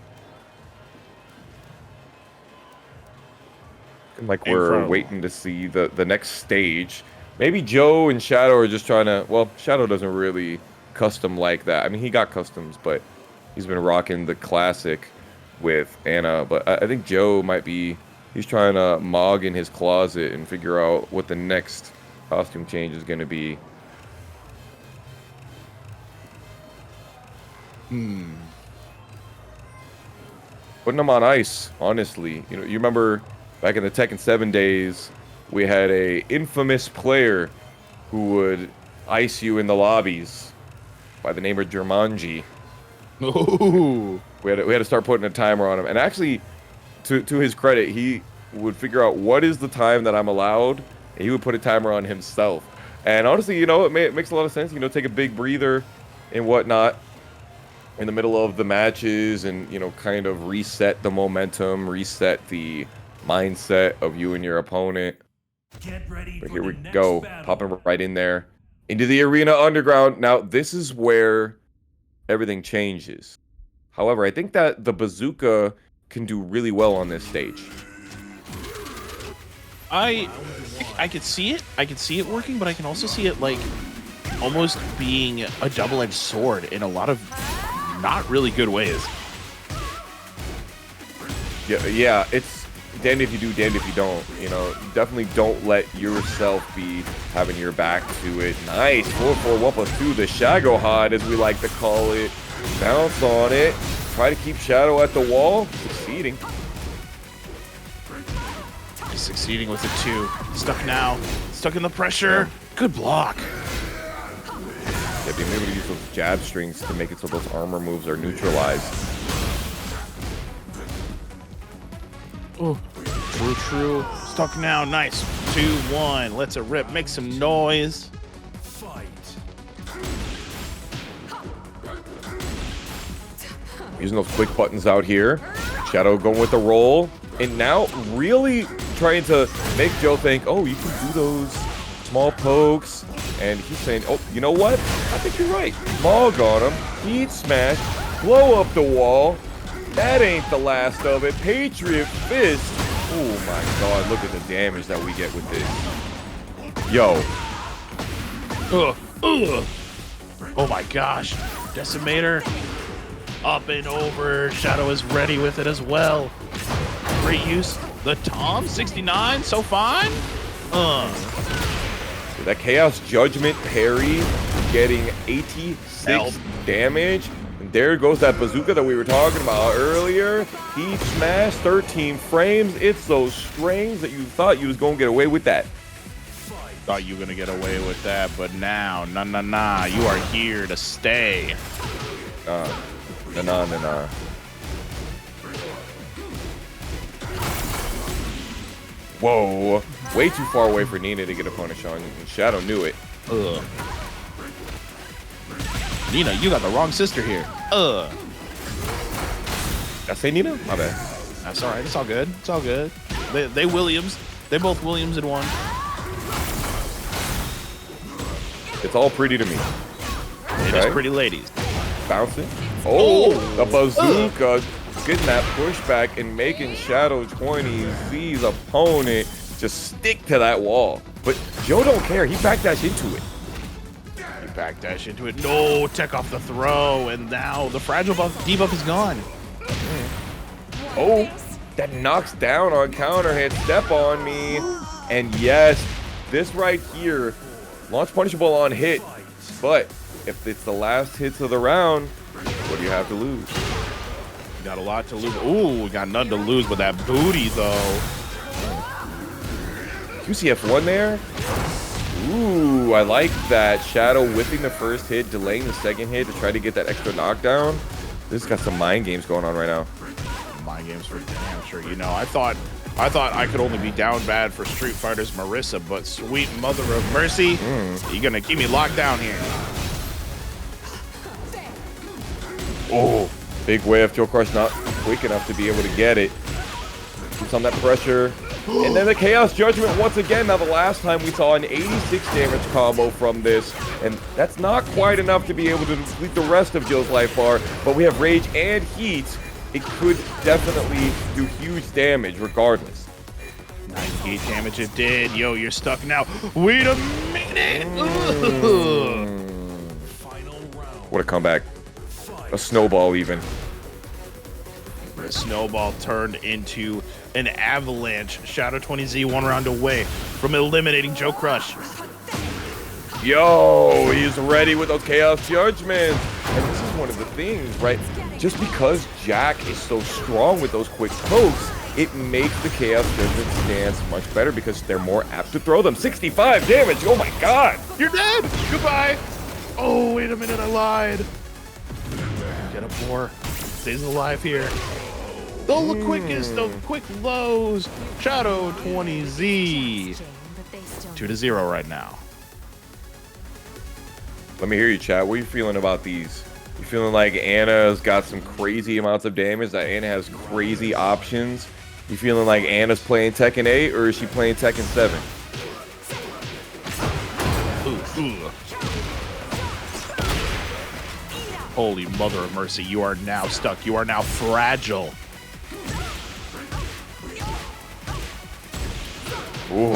Like we're waiting to see the next stage. Maybe Joe and Shadow are just trying to, well, Shadow doesn't really custom like that. I mean, he got customs, but he's been rocking the classic with Anna. But I think Joe might be, he's trying to mog in his closet and figure out what the next costume change is going to be. Putting him on ice, honestly. You know, you remember back in the Tekken 7 days, we had a infamous player who would ice you in the lobbies by the name of Jumanji. Ooh. We had to start putting a timer on him. And actually, to his credit, he would figure out what is the time that I'm allowed, and he would put a timer on himself. And honestly, you know, it makes a lot of sense. You know, take a big breather and whatnot. in the middle of the matches and, you know, kind of reset the momentum, reset the mindset of you and your opponent. But here we go, popping right in there into the arena underground. Now, this is where everything changes. However, I think that the bazooka can do really well on this stage. I could see it. I could see it working, but I can also see it like almost being a double-edged sword in a lot of not really good ways. Yeah, it's damned if you do, damned if you don't. You know, definitely don't let yourself be having your back to it. Nice, 4-4-1+2, the Shago Hod, as we like to call it. Bounce on it. Try to keep Shadow at the wall. Succeeding. He's succeeding with the 2. Stuck now. Stuck in the pressure. Good block. Yeah, being able to use those jab strings to make it so those armor moves are neutralized. Oh, true. Stuck now. Nice. 2-1. Let's it rip. Make some noise. Using those quick buttons out here. Shadow going with the roll. And now really trying to make Joe think, oh, you can do those small pokes. And he's saying, oh, you know what? I think you're right. Mog on him. Heat smash. Blow up the wall. That ain't the last of it. Patriot Fist. Oh my god, look at the damage that we get with this. Yo. Oh my gosh. Decimator. Up and over. Shadow is ready with it as well. Great use. The Tom 69, so fine. That Chaos Judgment parry getting 86 damage. And there goes that bazooka that we were talking about earlier. Heat smash, 13 frames. It's those strings that you thought you was going to get away with that. Thought you were going to get away with that, but now, nah. You are here to stay. Nah. Whoa. Way too far away for Nina to get a punish on. Shadow knew it. Nina, you got the wrong sister here. Did I say Nina? My bad. That's all right. It's all good. It's all good. They Williams. They both Williams in one. It's all pretty to me. It is pretty ladies. Bouncing. Oh, the bazooka. Getting that pushback and making Shadow 20Z's opponent just stick to that wall. But Joe don't care. He backdash into it. Backdash into it. No, tech off the throw. And now the fragile debuff is gone. Oh, that knocks down on counter hit. Step on me. And yes, this right here, launch punishable on hit. But if it's the last hits of the round, what do you have to lose? You got a lot to lose. Ooh, we got none to lose with that booty, though. QCF1 there. Ooh, I like that. Shadow whipping the first hit, delaying the second hit to try to get that extra knockdown. This has got some mind games going on right now. Mind games for damn sure. You know, I thought I could only be down bad for Street Fighter's Marissa, but sweet mother of mercy, you're gonna keep me locked down here. Oh, big whiff. JoeCrush not quick enough to be able to get it. Keeps on that pressure. And then the Chaos Judgment once again. Now the last time we saw an 86 damage combo from this. And that's not quite enough to be able to complete the rest of Joe's life bar. But we have Rage and Heat. It could definitely do huge damage regardless. 98 damage it did. Yo, you're stuck now. Wait a minute. What a comeback. A snowball even. The snowball turned into an avalanche. Shadow 20Z 1 round away from eliminating JoeCrush. Yo, he's ready with those Chaos Judgments. And this is one of the things, right? Just because Jack is so strong with those quick pokes, it makes the Chaos Judgment stance much better because they're more apt to throw them. 65 damage. Oh my god. You're dead. Goodbye. Oh, wait a minute. I lied. Get up more. Stays alive here. The quickest of quick lows. Shadow 20Z. 2-0 right now. Let me hear you, chat. What are you feeling about these You feeling like Anna's got some crazy amounts of damage, that Anna has crazy options? You feeling like Anna's playing Tekken 8 or is she playing Tekken 7? Ooh. Holy mother of mercy, you are now stuck. You are now fragile. Ooh,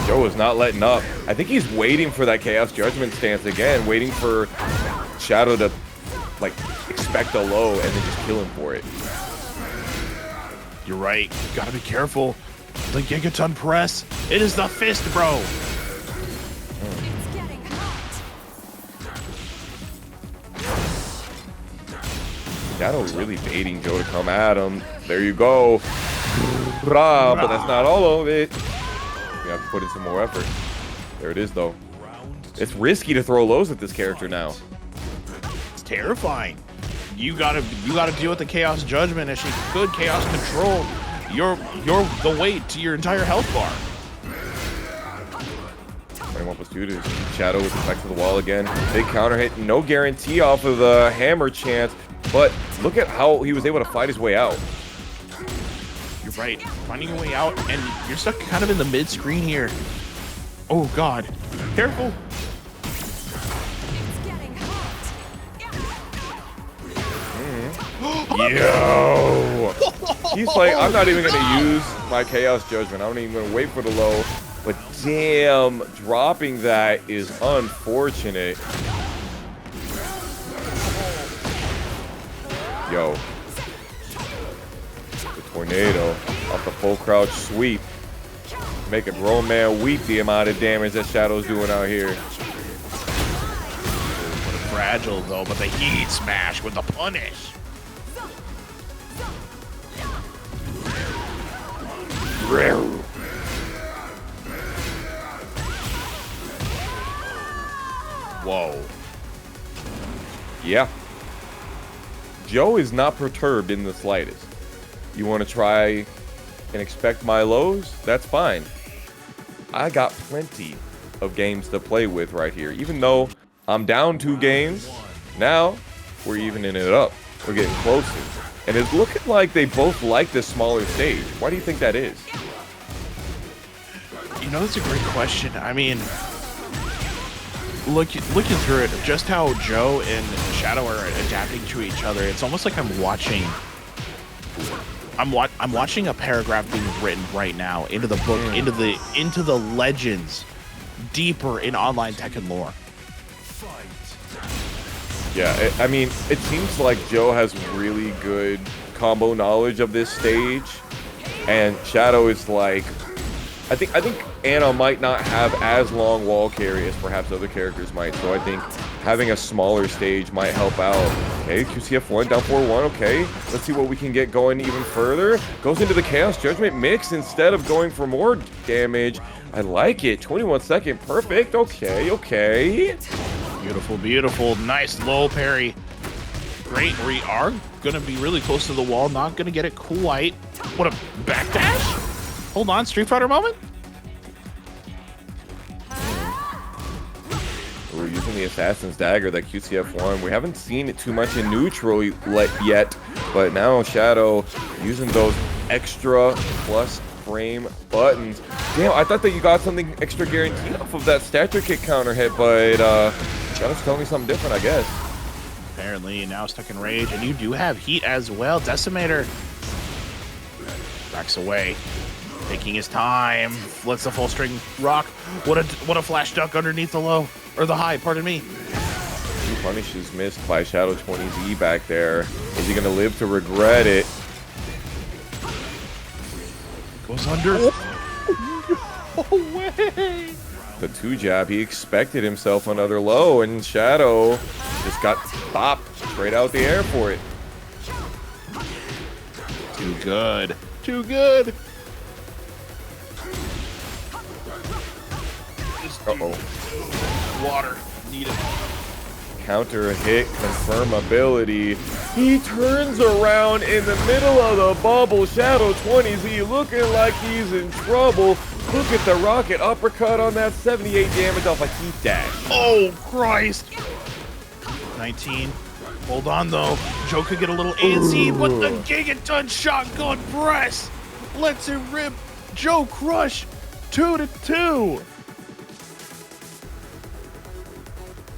Joe is not letting up. I think he's waiting for that Chaos Judgment stance again, waiting for Shadow to, like, expect a low and then just kill him for it. You're right. You gotta be careful. The Gigaton press. It is the fist, bro. Shadow really baiting Joe to come at him. There you go. But that's not all of it. You have to put in some more effort. There it is, though. It's risky to throw lows at this character now. It's terrifying. You gotta deal with the Chaos Judgment as she could Chaos Control the weight to your entire health bar. 21 plus 2 to Shadow with the back to the wall again. Big counter hit. No guarantee off of the hammer chance. But look at how he was able to fight his way out. You're right. Finding your way out, and you're stuck kind of in the mid-screen here. Oh, God. Careful. Yo! He's like, I'm not even going to use my Chaos Judgment. I'm not even going to wait for the low. But damn, dropping that is unfortunate. Yo. The tornado off the full crouch sweep. Make a grown man weep the amount of damage that Shadow's doing out here. Fragile though, but the heat smash with the punish. Whoa. Yeah. Joe is not perturbed in the slightest. You want to try and expect my lows? That's fine. I got plenty of games to play with right here. Even though I'm down 2 games, now we're evening it up. We're getting closer. And it's looking like they both like this smaller stage. Why do you think that is? You know, that's a great question. I mean, looking through it, just how Joe and Shadow are adapting to each other, it's almost like I'm watching a paragraph being written right now into the book, into the legends, deeper in online Tekken lore. Yeah, I mean, it seems like Joe has really good combo knowledge of this stage, and Shadow is like, I think Anna might not have as long wall carry as perhaps other characters might, so I think having a smaller stage might help out. Okay, QCF1 down 4-1, okay. Let's see what we can get going even further. Goes into the Chaos Judgment mix instead of going for more damage. I like it. 21 second, perfect. Okay, okay. Beautiful, beautiful. Nice low parry. Great. We are going to be really close to the wall. Not going to get it quite. What a backdash. Hold on. Street Fighter moment. We're using the Assassin's Dagger, that QCF1. We haven't seen it too much in neutral yet, but now Shadow using those extra plus frame buttons. Damn, I thought that you got something extra guaranteed off of that stature kick counter hit, but Shadow's telling me something different, I guess. Apparently, now stuck in rage, and you do have heat as well. Decimator backs away, taking his time. Lets the full string rock. What a flash duck underneath the low, or the high. Pardon me. 2 punishes missed by Shadow 20Z back there. Is he gonna live to regret it? Goes under. No way. The 2 jab, he expected himself another low, and Shadow just got bopped straight out the air for it. Too good. Too good. Uh-oh. Water. Need it. Counter hit, confirm ability. He turns around in the middle of the bubble. Shadow 20Z looking like he's in trouble. Look at the rocket uppercut on that 78 damage off a heat dash. Oh, Christ. 19. Hold on, though. Joe could get a little antsy, but the Gigaton shotgun press lets it rip. JoeCrush 2-2.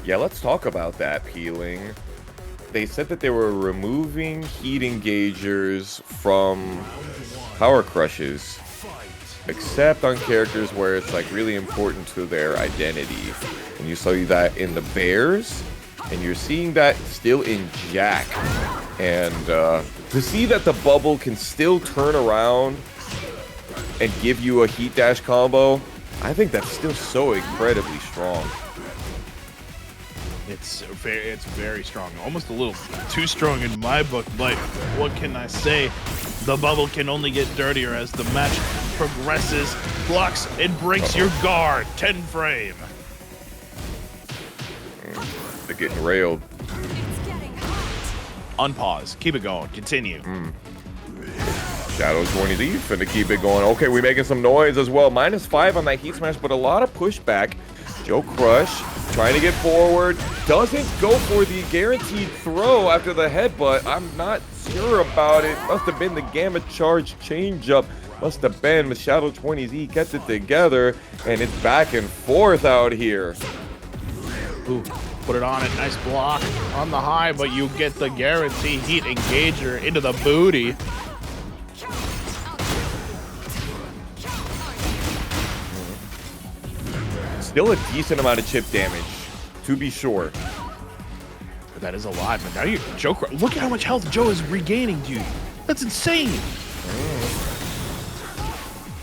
Yeah, let's talk about that, Peeling. They said that they were removing heat engagers from power crushes, except on characters where it's like really important to their identity. And you saw that in the Bears, and you're seeing that still in Jack. And to see that the bubble can still turn around and give you a heat dash combo, I think that's still so incredibly strong. It's very strong, almost a little too strong in my book, but what can I say? The bubble can only get dirtier as the match progresses, blocks and breaks your guard. 10 frame. They're getting railed. Unpause. Keep it going. Continue. Shadow 20 deep, finna keep it going. Okay, we're making some noise as well. -5 on that heat smash, but a lot of pushback. JoeCrush trying to get forward. Doesn't go for the guaranteed throw after the headbutt. I'm not sure about it. Must have been the Gamma Charge changeup. Must have been. But Shadow 20Z kept it together, and it's back and forth out here. Ooh, put it on it. Nice block on the high, but you get the guarantee heat engager into the booty. Still a decent amount of chip damage, to be sure. That is a lot, but now you JoeCrush. Look at how much health Joe is regaining, dude. That's insane.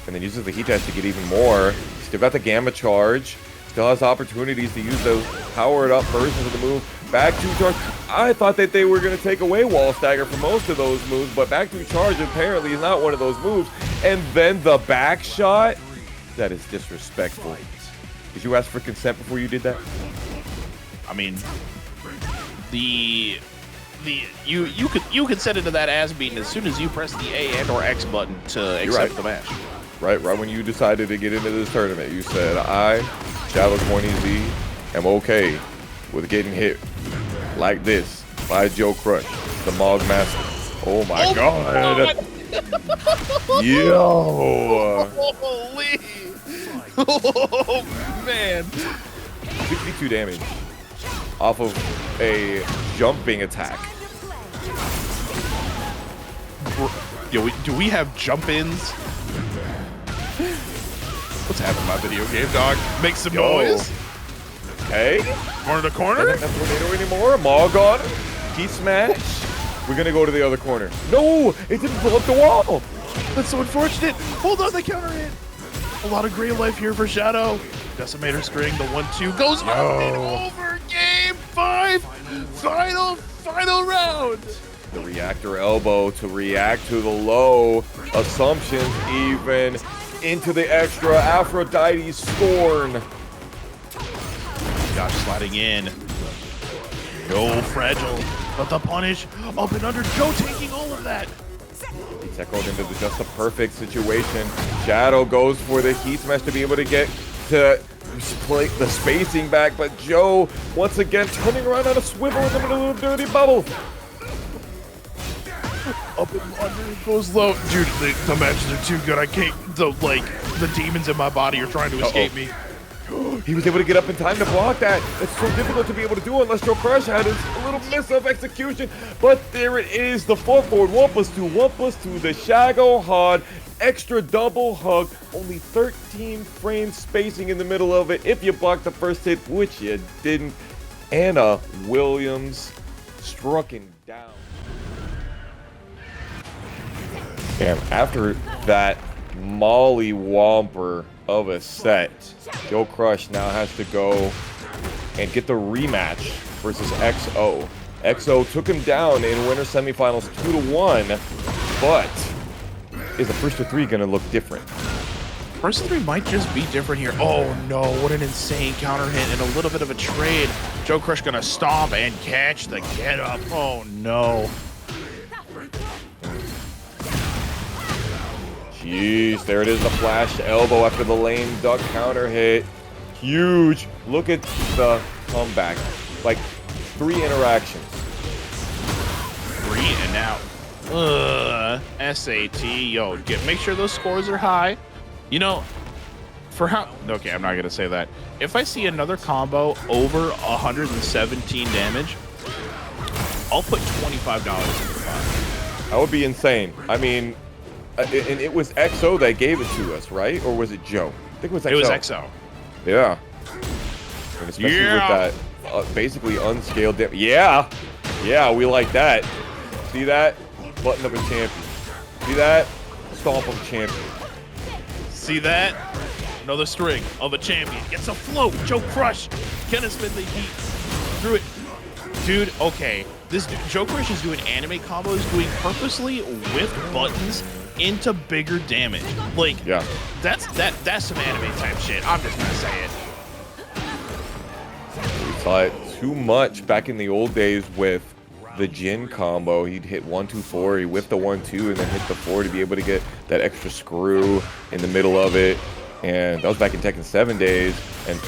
And then uses the heat dash to get even more. Still got the Gamma Charge. Still has opportunities to use those powered up versions of the move. Back to charge. I thought that they were going to take away wall stagger for most of those moves, but back to charge apparently is not one of those moves. And then the back shot. That is disrespectful. Did you ask for consent before you did that? I mean, you could set into that ass beating as soon as you press the A and or X button to accept the match. Right when you decided to get into this tournament, you said, I, Shadow 20Z, am okay with getting hit like this by JoeCrush, the Mog Master. Oh my God. Yo. Holy. Oh, man. 62 damage off of a jumping attack. Yo, do we have jump-ins? What's happening, my video game, dog? Make some noise. Hey. Corner to corner? Doesn't have tornado anymore. Mog on him. Heat smash. We're going to go to the other corner. No, it didn't pull up the wall. That's so unfortunate. Hold on, the counter hit. A lot of great life here for Shadow. Decimator string, the 1-2 goes up and over. Game 5. Final round. The reactor elbow to react to the low. Assumptions even into the extra. Aphrodite's scorn. Josh sliding in. No fragile. But the punish up and under. Joe taking all of that. He's echoed into just the perfect situation. Shadow goes for the heat smash to be able to get to play the spacing back, but Joe once again turning around on a swivel in the middle of a dirty bubble. Up and under, it goes low. Dude, the matches are too good. I can't, the demons in my body are trying to escape me. He was able to get up in time to block that. It's so difficult to be able to do unless JoeCrush had a little miss of execution. But there it is, the 4-forward 1+2, 1+2, the Shago Hod, extra double hug, only 13 frames spacing in the middle of it. If you blocked the first hit, which you didn't, Anna Williams struck him down. And after that Molly Whomper of a set, JoeCrush now has to go and get the rematch versus XO. XO took him down in winter semifinals 2-1, but is the first to 3 gonna look different? First to 3 might just be different here. Oh no, what an insane counter hit and a little bit of a trade. JoeCrush gonna stomp and catch the get up. Oh no. Jeez, there it is, the flash elbow after the lame duck counter hit. Huge. Look at the comeback. Like 3 interactions. 3, and now SAT. Yo, make sure those scores are high. You know, for how, okay, I'm not gonna say that. If I see another combo over 117 damage, I'll put $25 in the pot. That would be insane. I mean, and it was XO that gave it to us, right? Or was it Joe? I think it was XO. It was XO. Yeah. And especially with that basically unscaled damage. Yeah. Yeah, we like that. See that? Button up a champion. See that? Stomp up a champion. See that? Another string of a champion. Gets a float. JoeCrush. Can spin the heat through it. Dude, okay. This JoeCrush is doing anime combos, doing purposely with buttons into bigger damage. Like, yeah, that's some anime type shit. I'm just gonna say it. We saw it too much back in the old days with the Jin combo. He'd hit 1-2-4, he whipped the 1-2, and then hit the 4 to be able to get that extra screw in the middle of it. And that was back in Tekken 7 days. And,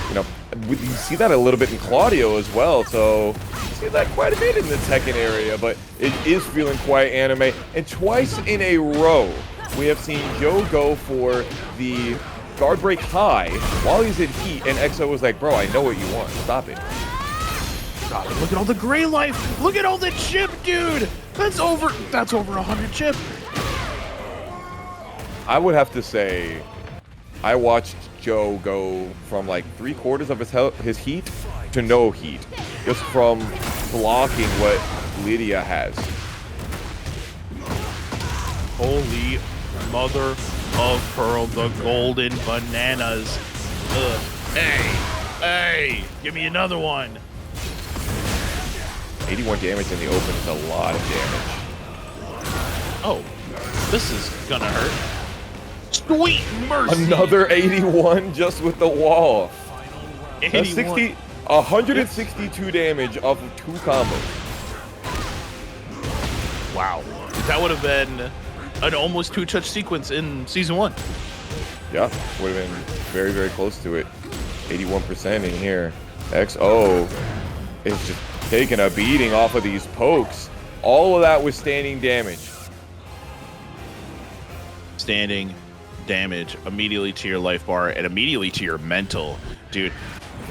you know, you see that a little bit in Claudio as well. So you see that quite a bit in the Tekken area, but it is feeling quite anime. And twice in a row, we have seen Joe go for the guard break high while he's in heat, and XO was like, bro, I know what you want. Stop it. Stop it. Look at all the gray life. Look at all the chip, dude. That's over 100 chip. I would have to say, I watched Joe go from like 3/4 of his heat to no heat, just from blocking what Lidia has. Holy mother of pearl, the golden bananas. Hey, give me another one. 81 damage in the open is a lot of damage. Oh, this is gonna hurt. Sweet mercy. Another 81 just with the wall. 81. 162 damage off of 2 combos. Wow. That would have been an almost 2-touch sequence in Season 1. Yeah, would have been very, very close to it. 81% in here. XO is just taking a beating off of these pokes. All of that was standing damage. Standing damage immediately to your life bar and immediately to your mental. Dude,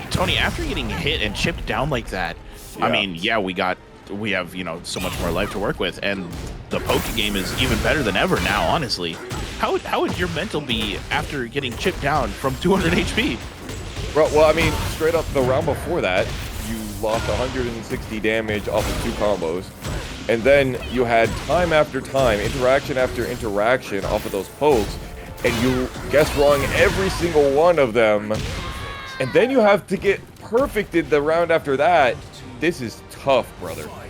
Tony, after getting hit and chipped down like that, yeah. I mean, yeah, we have, you know, so much more life to work with, and the poke game is even better than ever now, honestly. How would your mental be after getting chipped down from 200 HP? Well, I mean, straight up the round before that, you lost 160 damage off of 2 combos. And then you had time after time, interaction after interaction off of those pokes, and you guessed wrong every single one of them. And then you have to get perfected the round after that. This is tough, brother. I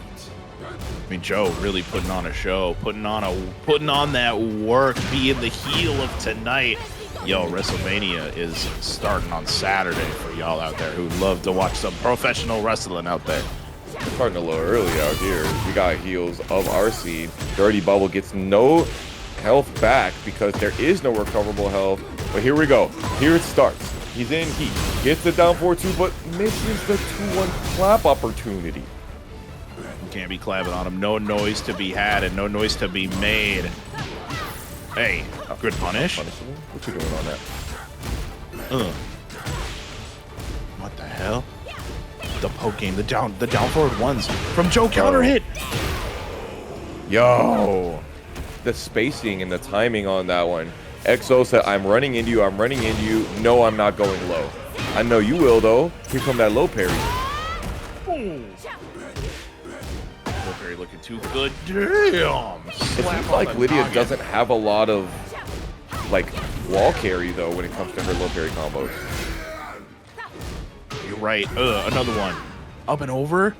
mean, Joe really putting on a show, putting on that work, being the heel of tonight. Yo, WrestleMania is starting on Saturday for y'all out there who love to watch some professional wrestling out there. We're starting a little early out here. We got heels of our scene. Dirty Bubble gets no health back because there is no recoverable health. But here we go. Here it starts. He's in heat. Gets the down 4-2, but misses the 2-1 clap opportunity. Can't be clapping on him. No noise to be had and no noise to be made. Hey, good punish. Punishable? What you doing on that? What the hell? The poke game, the down forward ones from Joe counter hit. Yo, the spacing and the timing on that one. XO said, I'm running into you, I'm running into you. No, I'm not going low. I know you will, though. Here come that low parry. Low parry looking too good. Damn. It seems like Lidia doesn't have a lot of, like, wall carry, though, when it comes to her low parry combos. You're right. Another one. Up and over.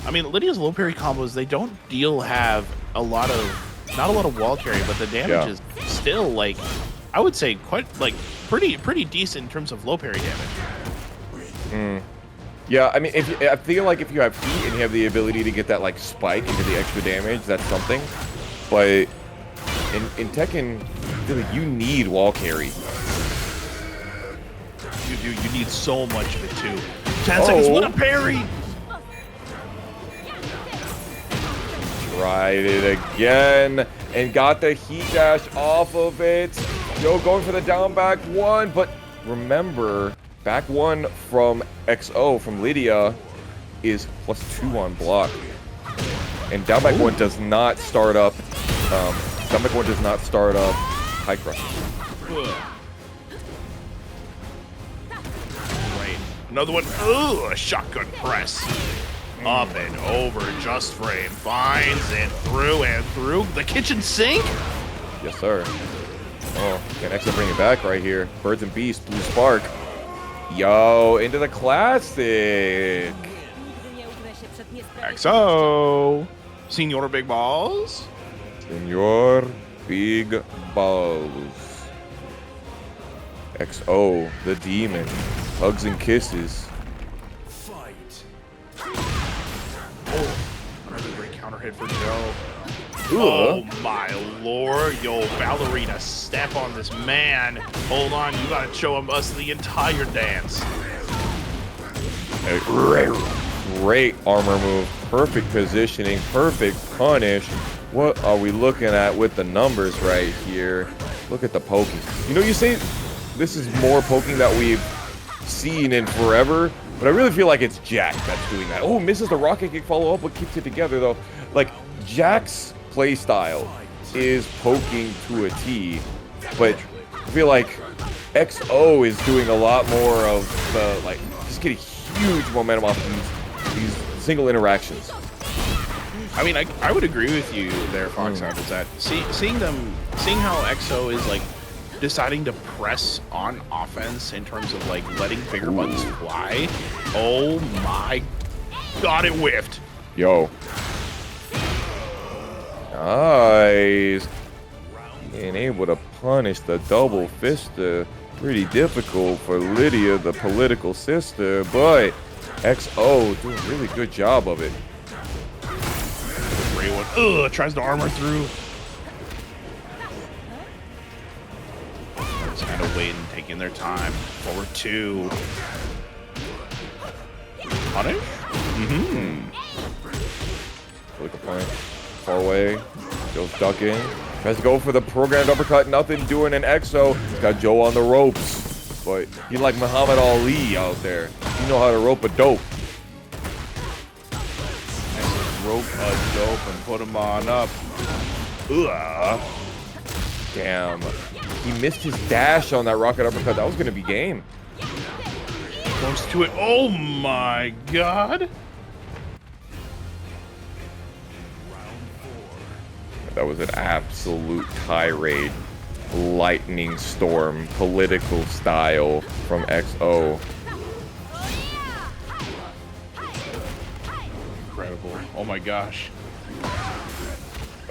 I mean, Lydia's low parry combos, they don't have a lot of, not a lot of wall carry, but the damage is still, like, I would say quite, like, pretty decent in terms of low parry damage. Yeah, I mean, I feel like if you have heat and you have the ability to get that, like, spike into the extra damage, that's something. But in Tekken, really, you need wall carry. You do. You need so much of it, too. 10 seconds, what a parry! Tried it again and got the heat dash off of it. Yo, going for the down back one, but remember, back one from XO, from Lidia, is +2 on block. And down back one does not start up, high crush. Right. Another one. Ugh, shotgun press. Up and over, just frame. Finds it through and through the kitchen sink. Yes, sir. Oh, can XO bring it back right here. Birds and Beast, Blue Spark. Yo, into the classic. XO. Senor Big Balls. Senor Big Balls. XO, the demon. Hugs and kisses. Oh, another great counter hit for Joe. Oh my lord. Yo, Ballerina, step on this man. Hold on, you gotta show us the entire dance. Great armor move. Perfect positioning. Perfect punish. What are we looking at with the numbers right here? Look at the poking. You know, you say this is more poking that we've seen in forever, but I really feel like it's Jack that's doing that. Oh, misses the rocket kick follow up, but keeps it together though. Like, Jack's playstyle is poking to a T, but I feel like XO is doing a lot more of the, like, just getting huge momentum off these single interactions. I mean, I would agree with you there, Foxhound, is that seeing how XO is like deciding to press on offense in terms of like letting bigger buttons fly. Oh my god, it whiffed. Yo. Nice. Being able to punish the double fister. Pretty difficult for Lidia, the political sister, but XO doing a really good job of it. Great one. Ugh, tries to armor through. Just kind of waiting, taking their time. Forward two. Punish? Look at point. Far away. Joe's ducking. Tries to go for the programmed uppercut. Nothing doing in XO. He's got Joe on the ropes. But he's like Muhammad Ali out there. You know how to rope a dope. Rope a dope and put him on up. Ugh. Damn. He missed his dash on that rocket uppercut. That was going to be game. Goes to it. Oh my god. That was an absolute tirade. Lightning storm, political style from XO. Incredible. Oh my gosh.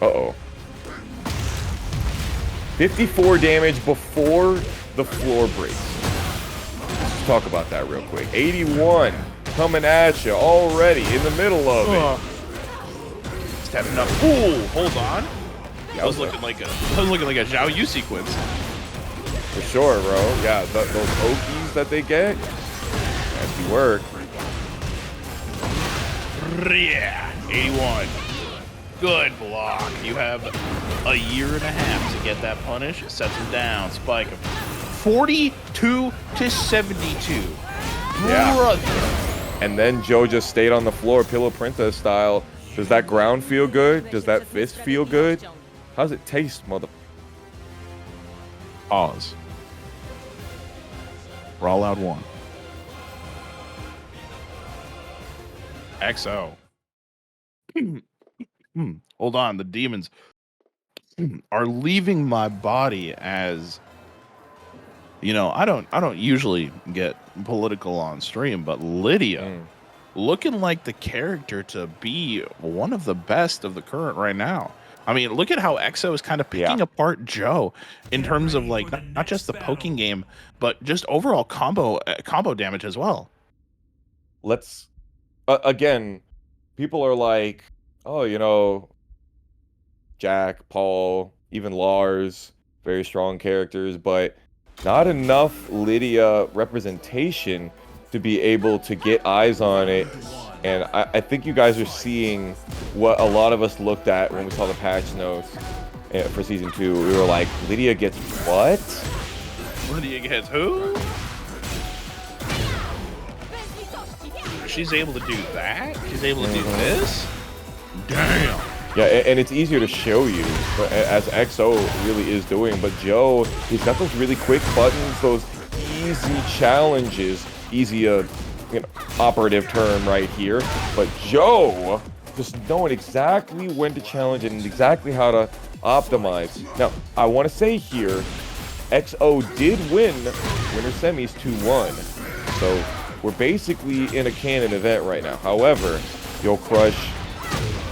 Uh-oh. 54 damage before the floor breaks. Let's talk about that real quick. 81 coming at you already in the middle of it. Stepping up. Ooh, hold on. That was looking like a Xiaoyu sequence. For sure, bro. Yeah, those Okies that they get. Nasty work. Yeah, 81. Good block. You have a year and a half to get that punish. Sets him down. Spike him. 42 to 72. Yeah. Brother. And then Joe just stayed on the floor, Pillow Princess style. Does that ground feel good? Does that fist feel good? How's it taste, mother? Pause. We're all out one. XO. Hold on, the demons are leaving my body as, you know, I don't usually get political on stream, but Lidia looking like the character to be one of the best of the current right now. I mean, look at how XO is kind of picking apart Joe in terms of like not just the poking game, but just overall combo damage as well. Let's again, people are like, oh, you know, Jack, Paul, even Lars, very strong characters, but not enough Lidia representation to be able to get eyes on it And I think you guys are seeing what a lot of us looked at when we saw the patch notes for Season 2. We were like, Lidia gets what? Lidia gets who? She's able to do that? She's able to do this? Damn. Yeah, and it's easier to show you, as XO really is doing. But Joe, he's got those really quick buttons, those easy challenges, easy, operative term right here. But Joe, just knowing exactly when to challenge and exactly how to optimize. Now, I want to say here, XO did win winter semis 2-1. So we're basically in a canon event right now. However, JoeCrush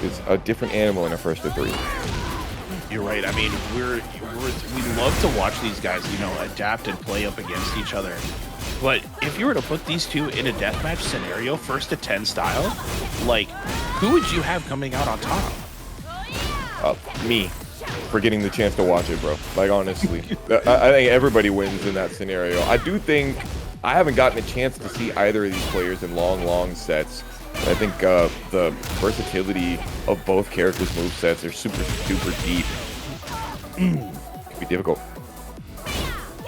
is a different animal in a first to 3. You're right. I mean, we love to watch these guys, adapt and play up against each other. But if you were to put these two in a deathmatch scenario, first to 10 style, like, who would you have coming out on top? Me, for getting the chance to watch it, bro. Like, honestly, I think everybody wins in that scenario. I do think I haven't gotten a chance to see either of these players in long sets. I think the versatility of both characters' movesets are super deep. Could be difficult.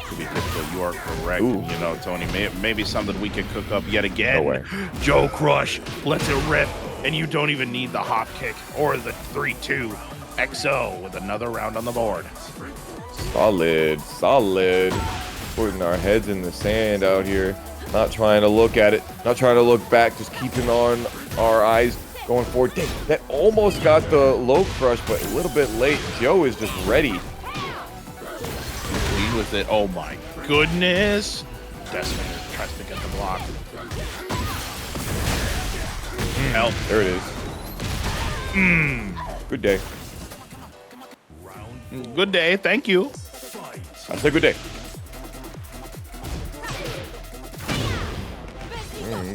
Could be difficult. You are correct. Ooh. Tony, maybe something we could cook up yet again. No way. JoeCrush lets it rip, and you don't even need the hop kick or the 3-2. XO with another round on the board. Solid. Putting our heads in the sand out here. Not trying to look at it. Not trying to look back. Just keeping on our eyes going forward. Dang, that almost got the low crush, but a little bit late. Joe is just ready. Lead with it. Oh my goodness. Decimator tries to get the block. Help. There it is. Good day. Good day. Thank you. I said good day.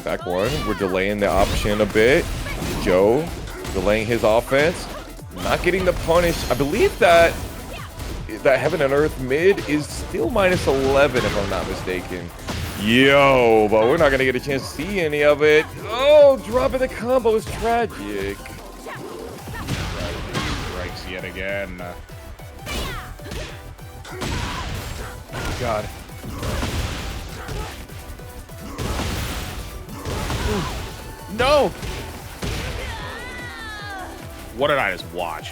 Back one. We're delaying the option a bit. Joe delaying his offense. Not getting the punish. I believe that Heaven and Earth mid is still -11 if I'm not mistaken. Yo, but we're not going to get a chance to see any of it. Oh, dropping the combo is tragic. Strikes yet again. God. No! What did I just watch?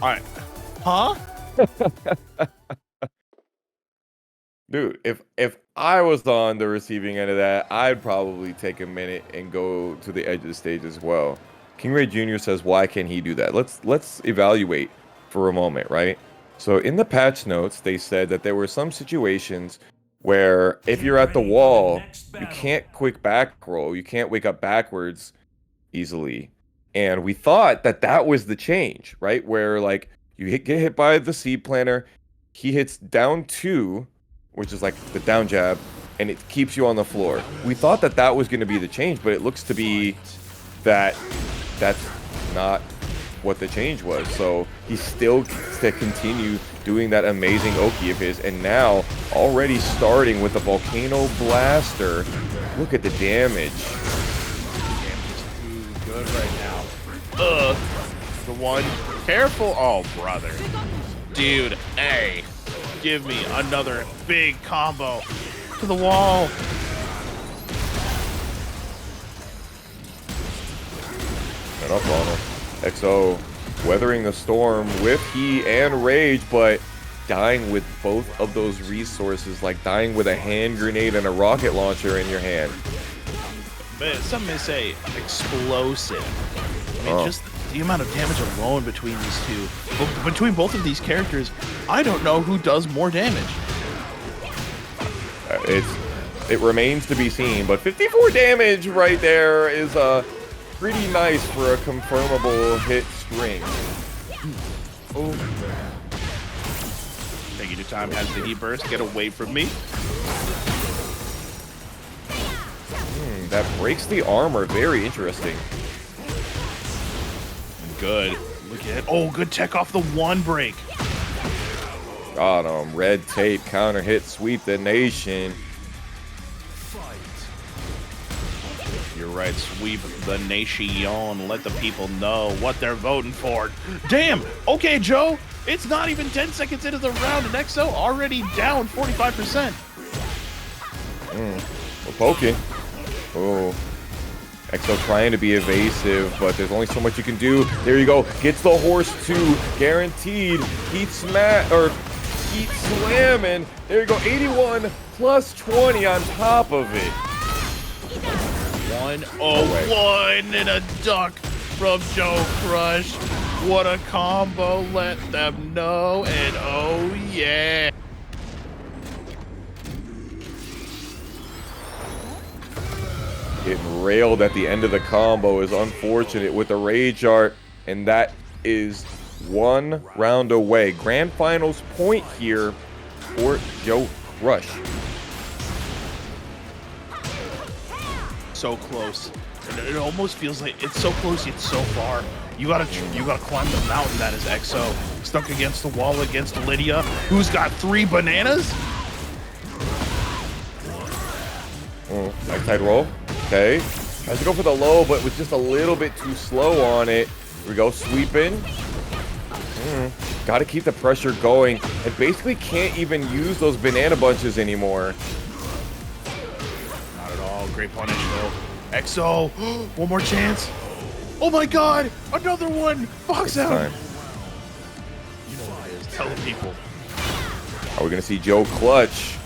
Alright. Huh? Dude, if I was on the receiving end of that, I'd probably take a minute and go to the edge of the stage as well. KingReyJr says, why can't he do that? Let's evaluate for a moment, right? So in the patch notes, they said that there were some situations where if you're at the wall, you can't quick back roll. You can't wake up backwards easily. And we thought that was the change, right? Where like you get hit by the seed planner, he hits down 2, which is like the down jab, and it keeps you on the floor. We thought that was going to be the change, but it looks to be that that's not what the change was. So he still to continue doing that amazing Oki of his, and now already starting with the Volcano Blaster. Look at the damage. Too good right now. The one. Careful. Oh, brother. Dude, hey. Give me another big combo to the wall. And up on him. XO weathering the storm with heat and rage, but dying with both of those resources, like dying with a hand grenade and a rocket launcher in your hand. But some may say explosive. I mean, just the amount of damage alone between these two, between both of these characters, I don't know who does more damage. It remains to be seen, but 54 damage right there is pretty nice for a confirmable hit string. Oh. Taking your time, has the heat burst. Get away from me. That breaks the armor. Very interesting. Good. Look at it. Oh, good tech off the one break. Got him. Red tape, counter hit, sweep the nation. right. Sweep the nation. Let the people know what they're voting for. Damn. Okay, Joe. It's not even 10 seconds into the round, and EXO already down 45%. We're poking. Oh. EXO trying to be evasive, but there's only so much you can do. There you go. Gets the horse 2. Guaranteed. Heat smash, or heat slam, and there you go. 81 plus 20 on top of it. 101 and a duck from JoeCrush. What a combo. Let them know. And oh yeah. Getting railed at the end of the combo is unfortunate with the Rage Art, and that is 1 round away. Grand Finals point here for JoeCrush. So close. And it almost feels like it's so close yet so far. You gotta climb the mountain that is EXO. Stuck against the wall against Lidia, who's got 3 bananas. Nice side roll. Okay. Tries to go for the low, but was just a little bit too slow on it. Here we go, sweeping. Got to keep the pressure going. And basically can't even use those banana bunches anymore. Not at all. Great punish, though. EXO. One more chance. Oh my god. Another one. Box out. Time. You know what it is. Tell the people. Are we going to see Joe clutch?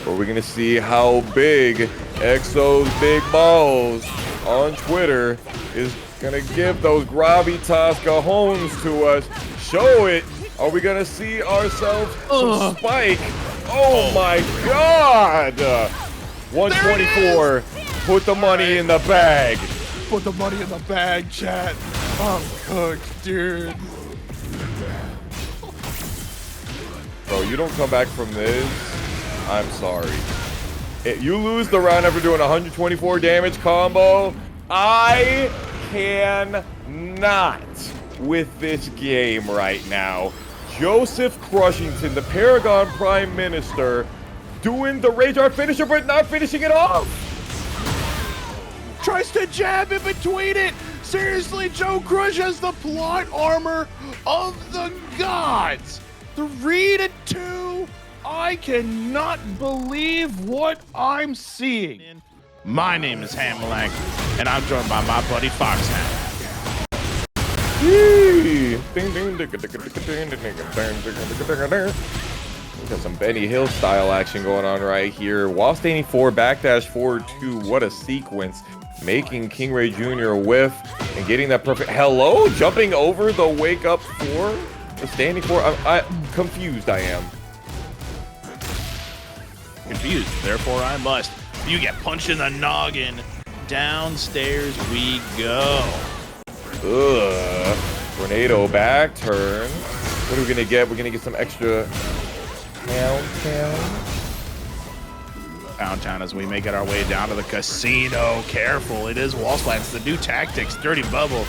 Or are we going to see how big EXO's big balls on Twitter is going to give those gravitas cajones to us? Show it. Are we going to see ourselves some spike? Oh my god. 124. Put the money in the bag. Put the money in the bag, chat. I'm cooked, dude. Bro, you don't come back from this. I'm sorry. You lose the round after doing 124 damage combo. I cannot with this game right now. Joseph Crushington, the Paragon Prime Minister, doing the Rage Art finisher, but not finishing it off. Tries to jab in between it. Seriously, JoeCrush has the plot armor of the gods. 3-2. I cannot believe what I'm seeing. My name is Hamlack, and I'm joined by my buddy Foxhound. We got some Benny Hill style action going on right here. While standing 4, backdash forward 2. What a sequence. Making KingReyJr whiff and getting that perfect. Hello? Jumping over the wake up 4? The standing 4? I'm confused, I am. Confused, therefore I must. You get punched in the noggin. Downstairs we go. Ugh. Tornado back turn. What are we gonna get? We're gonna get some extra Downtown as we make it our way down to the casino. Careful, it is wall slams. The new tactics, dirty bubble.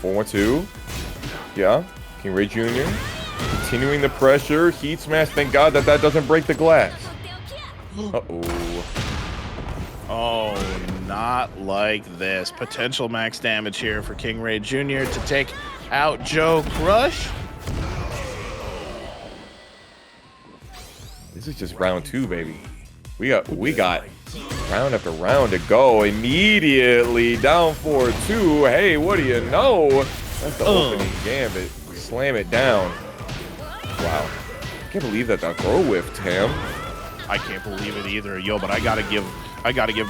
4-1-2. Yeah. KingReyJr. Continuing the pressure. Heat smash. Thank God that doesn't break the glass. Uh-oh. Oh, not like this. Potential max damage here for KingReyJr. to take out JoeCrush. This is just round 2, baby. We got round after round to go. Immediately down 4-2. Hey, what do you know? That's the opening gambit. Slam it down. Wow. I can't believe that throw whiffed him. I can't believe it either, yo, but I gotta give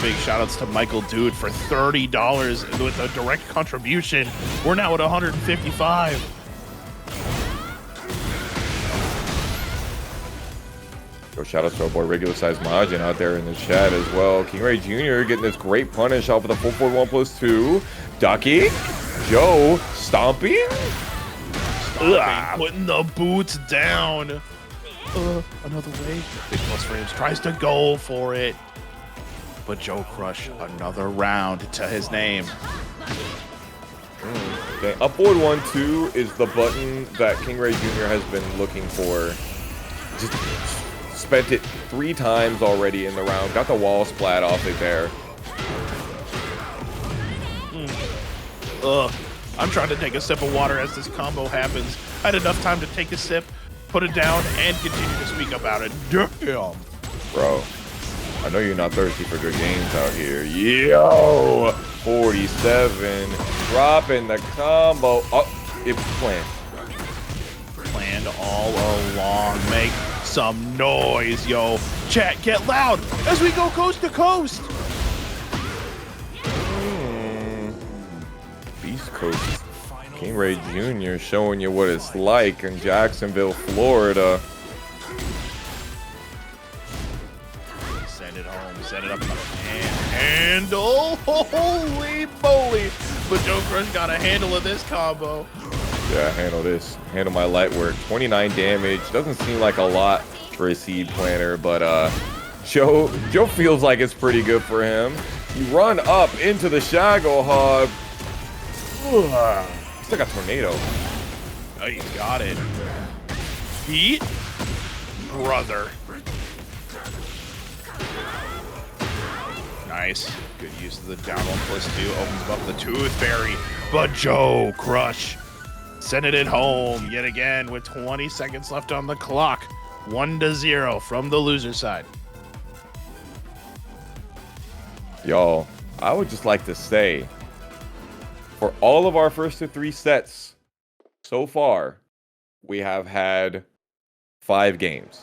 big shout outs to Michael Dude for $30 with a direct contribution. We're now at 155. Go shout out to our boy regular size Majin out there in the chat as well. KingReyJr. getting this great punish off of the 4-4-1+2. Ducky. Joe stomping. Putting the boots down. Another way. Big plus frames tries to go for it. But JoeCrush, another round to his name. Okay, up forward 1-2 is the button that KingReyJr. has been looking for. Just spent it 3 times already in the round. Got the wall splat off it there. Ugh. I'm trying to take a sip of water as this combo happens. I had enough time to take a sip, put it down, and continue to speak about it. Damn. Bro, I know you're not thirsty for good games out here. Yo! 47. Dropping the combo. Oh, it was planned. Planned all along. Make some noise, yo. Chat, get loud as we go coast to coast. Beast Coast. KingReyJr. showing you what it's like in Jacksonville, Florida. Send it home. Send it up in the handle. Holy moly. But JoeCrush got a handle of this combo. Yeah, handle this. Handle my light work. 29 damage. Doesn't seem like a lot for a seed planner, but Joe feels like it's pretty good for him. You run up into the Shadow Hog. Still got Tornado. Oh, he's got it. Heat, brother. Nice. Good use of the down 1+2. Opens up the Tooth Fairy. But JoeCrush sending it home yet again with 20 seconds left on the clock. 1-0 from the loser side. Y'all, I would just like to say, for all of our first to 3 sets so far, we have had 5 games.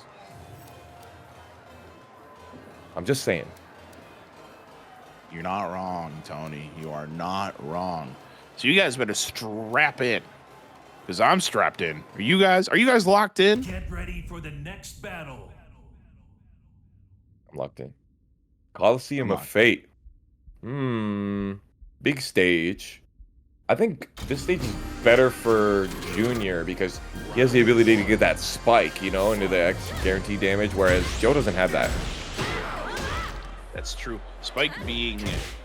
I'm just saying. You're not wrong, Tony. You are not wrong. So you guys better strap in, because I'm strapped in. Are you guys locked in? Get ready for the next battle. I'm locked in. Coliseum of Fate. Big stage. I think this stage is better for Junior because he has the ability to get that spike, you know, into the X guaranteed damage, whereas Joe doesn't have that. That's true. Spike being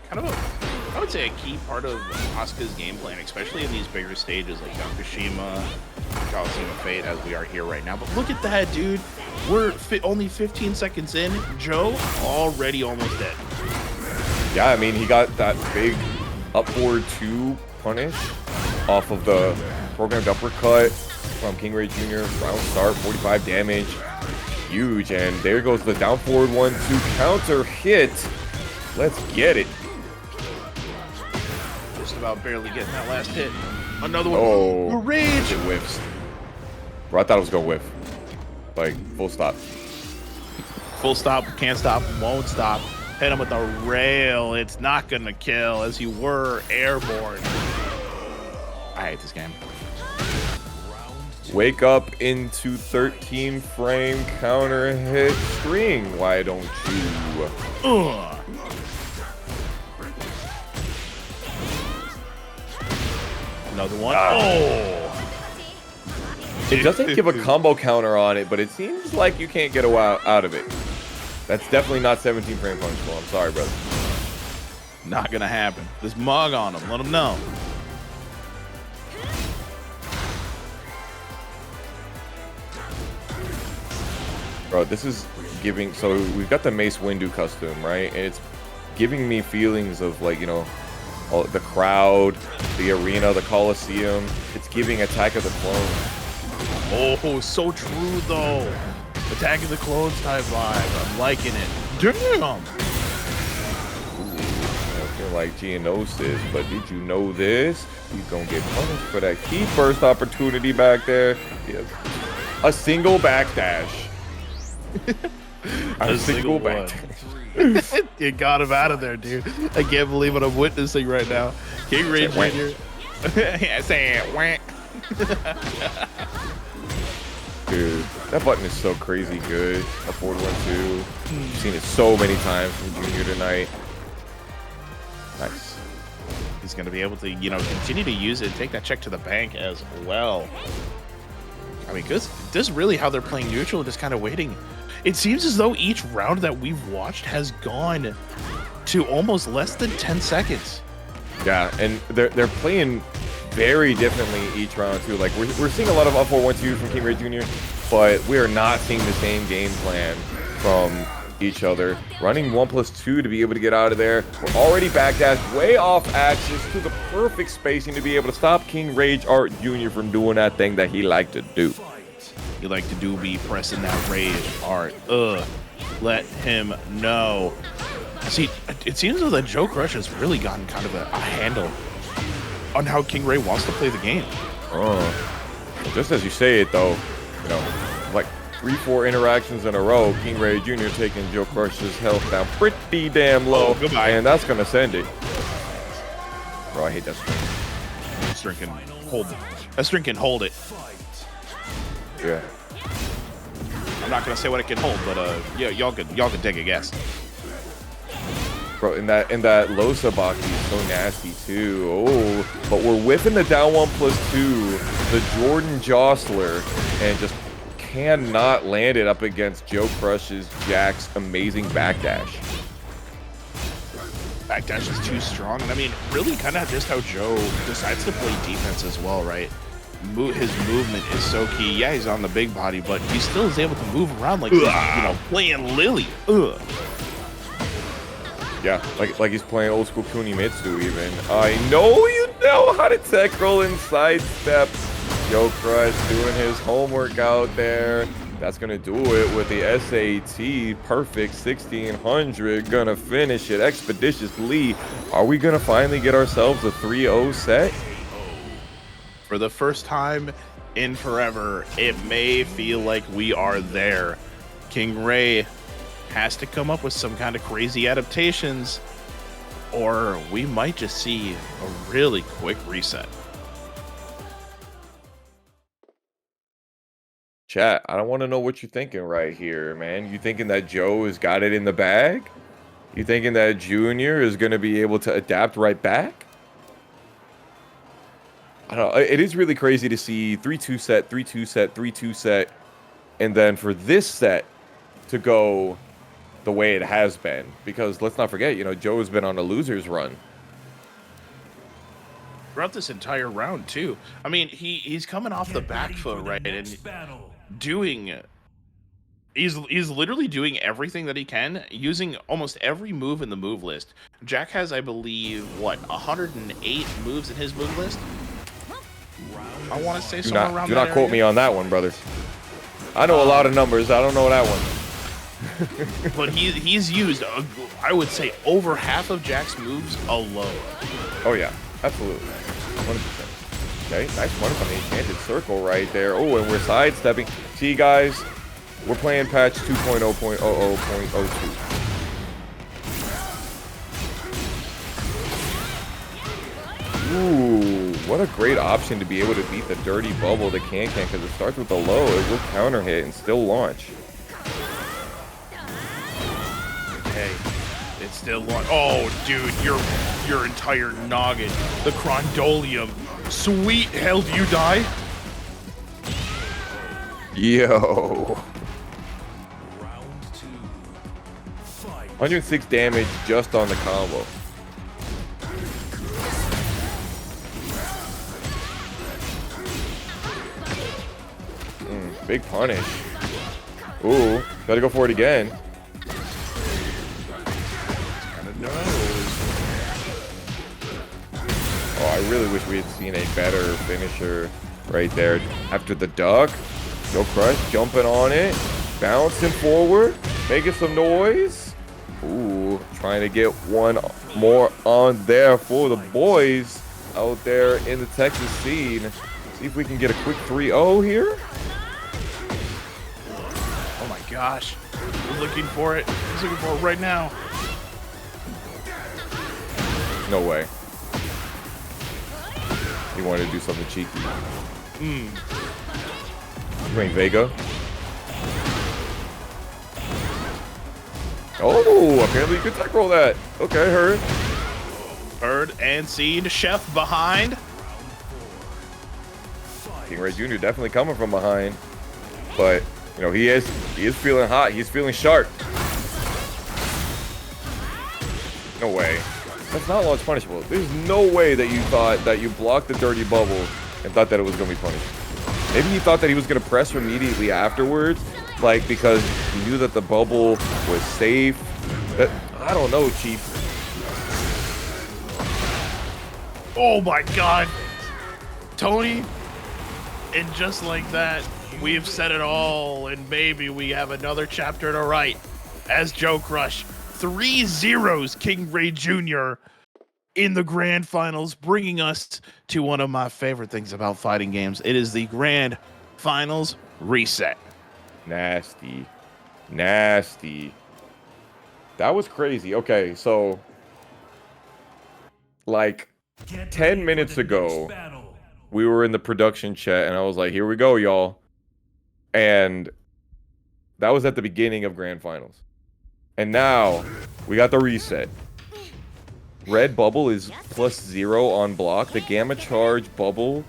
kind of I would say a key part of Asuka's game plan, especially in these bigger stages like Yakushima, Coliseum of Fate, as we are here right now. But look at that, dude. We're only 15 seconds in. Joe already almost dead. Yeah, I mean, he got that big upward 2 punish off of the programmed uppercut from KingReyJr. Round start, 45 damage. Huge, and there goes the down forward 1-2 counter hit. Let's get it. Just about barely getting that last hit. Another one. Oh, The rage. it whiffs. Bro, I thought it was gonna whiff. Like, full stop. Full stop, can't stop, won't stop. Hit him with a rail. It's not gonna kill as you were airborne. I hate this game. Wake up into 13 frame counter hit string. Why don't you? Another one. Oh! It doesn't give a combo counter on it, but it seems like you can't get a while out of it. That's definitely not 17 frame punishable. I'm sorry, brother. Not gonna happen. This mug on him. Let him know. Bro, this is giving... So we've got the Mace Windu custom, right? And it's giving me feelings of, like, you know, all the crowd, the arena, the Coliseum. It's giving Attack of the Clones. Oh, so true, though. Attack of the Clones type vibe. I'm liking it. Damn! I feel like Geonosis, but did you know this? He's gonna get punished for that key burst opportunity back there. Yeah. A single backdash. A single backdash. You got him out of there, dude. I can't believe what I'm witnessing right now. KingReyJr. Yeah, saying whack. Dude, that button is so crazy good. A forward 1-2. I've seen it so many times from Junior tonight. Nice. He's going to be able to, you know, continue to use it, take that check to the bank as well. I mean, this is really how they're playing neutral, just kind of waiting. It seems as though each round that we've watched has gone to almost less than 10 seconds. Yeah, and they're playing very differently each round too. Like we're seeing a lot of up 4-1-2 from KingReyJr. but we are not seeing the same game plan from each other. Running 1+2 to be able to get out of there. We're already backdashed way off axis to the perfect spacing to be able to stop KingReyJr Jr. from doing that thing that he liked to do. He liked to do be pressing that rage art. Let him know. See, it seems as though that JoeCrush has really gotten kind of a handle on how KingRey wants to play the game. Just as you say it though, you know, like 3-4 interactions in a row, KingRey Jr. taking JoeCrush's health down pretty damn low. Goodbye. And that's gonna send it. Bro, I hate that string. That string can hold it. That string can hold it. Yeah. I'm not gonna say what it can hold, but yeah, y'all could take a guess. Bro, in that Losa Baki is so nasty too. Oh, but we're whipping the down 1+2, the Jordan Jostler, and just cannot land it up against JoeCrush's Jack's amazing backdash. Backdash is too strong, and I mean, really kind of just how Joe decides to play defense as well, right? His movement is so key. Yeah, he's on the big body, but he still is able to move around like he's, you know, playing Lili. Yeah, like he's playing old school Kunimitsu even. I know you know how to tech roll and sidestep. JoeCrush doing his homework out there. That's gonna do it with the SAT perfect 1600. Gonna finish it expeditiously. Are we gonna finally get ourselves a 3-0 set? For the first time in forever, it may feel like we are there. KingRey has to come up with some kind of crazy adaptations, or we might just see a really quick reset. Chat, I don't want to know what you're thinking right here, man. You thinking that Joe has got it in the bag? You thinking that Junior is going to be able to adapt right back? I don't know. It is really crazy to see 3-2 set, 3-2 set, 3-2 set, and then for this set to go the way it has been. Because let's not forget, you know, Joe has been on a loser's run Throughout this entire round, too. I mean, he's coming off the back foot, right? And doing... He's literally doing everything that he can, using almost every move in the move list. Jack has, I believe, what, 108 moves in his move list? I want to say somewhere around that. Do not quote me on that one, brother. I know a lot of numbers. I don't know that one. But he's used, I would say, over half of Jack's moves alone. Oh, yeah. Absolutely. 100%. Okay, nice one from the Enchanted Circle right there. Oh, and we're sidestepping. See, guys, we're playing patch 2.0.00.02. Ooh, what a great option to be able to beat the dirty bubble, the can because it starts with a low, it will counter hit and still launch. Hey, it's still launch. Oh, dude, your entire noggin, the Crondolium. Sweet hell, do you die? Yo. 106 damage just on the combo. Big punish. Ooh, gotta go for it again. Oh, I really wish we had seen a better finisher right there. After the duck, JoeCrush jumping on it, bouncing forward, making some noise. Ooh, trying to get one more on there for the boys out there in the Texas scene. See if we can get a quick 3-0 here. Oh my gosh, we're looking for it. He's looking for it right now. No way. He wanted to do something cheeky. You ain't Vega. Oh, apparently you could tech roll that. Okay, heard. Heard and seen. Chef behind. KingRey Jr. definitely coming from behind. But, you know, he is feeling hot. He's feeling sharp. No way. That's not launch punishable. There's no way that you thought that you blocked the dirty bubble and thought that it was going to be punished. Maybe he thought that he was going to press her immediately afterwards, like, because he knew that the bubble was safe. But I don't know, Chief. Oh my god. Tony. And just like that, we have said it all, and maybe we have another chapter to write as JoeCrush 3-0s KingReyJr in the grand finals, bringing us to one of my favorite things about fighting games. It is the grand finals reset. Nasty. Nasty. That was crazy. Okay, so like 10 minutes ago, we were in the production chat and I was like, here we go, y'all. And that was at the beginning of grand finals. And now we got the reset. Red bubble is +0 on block. The gamma charge bubble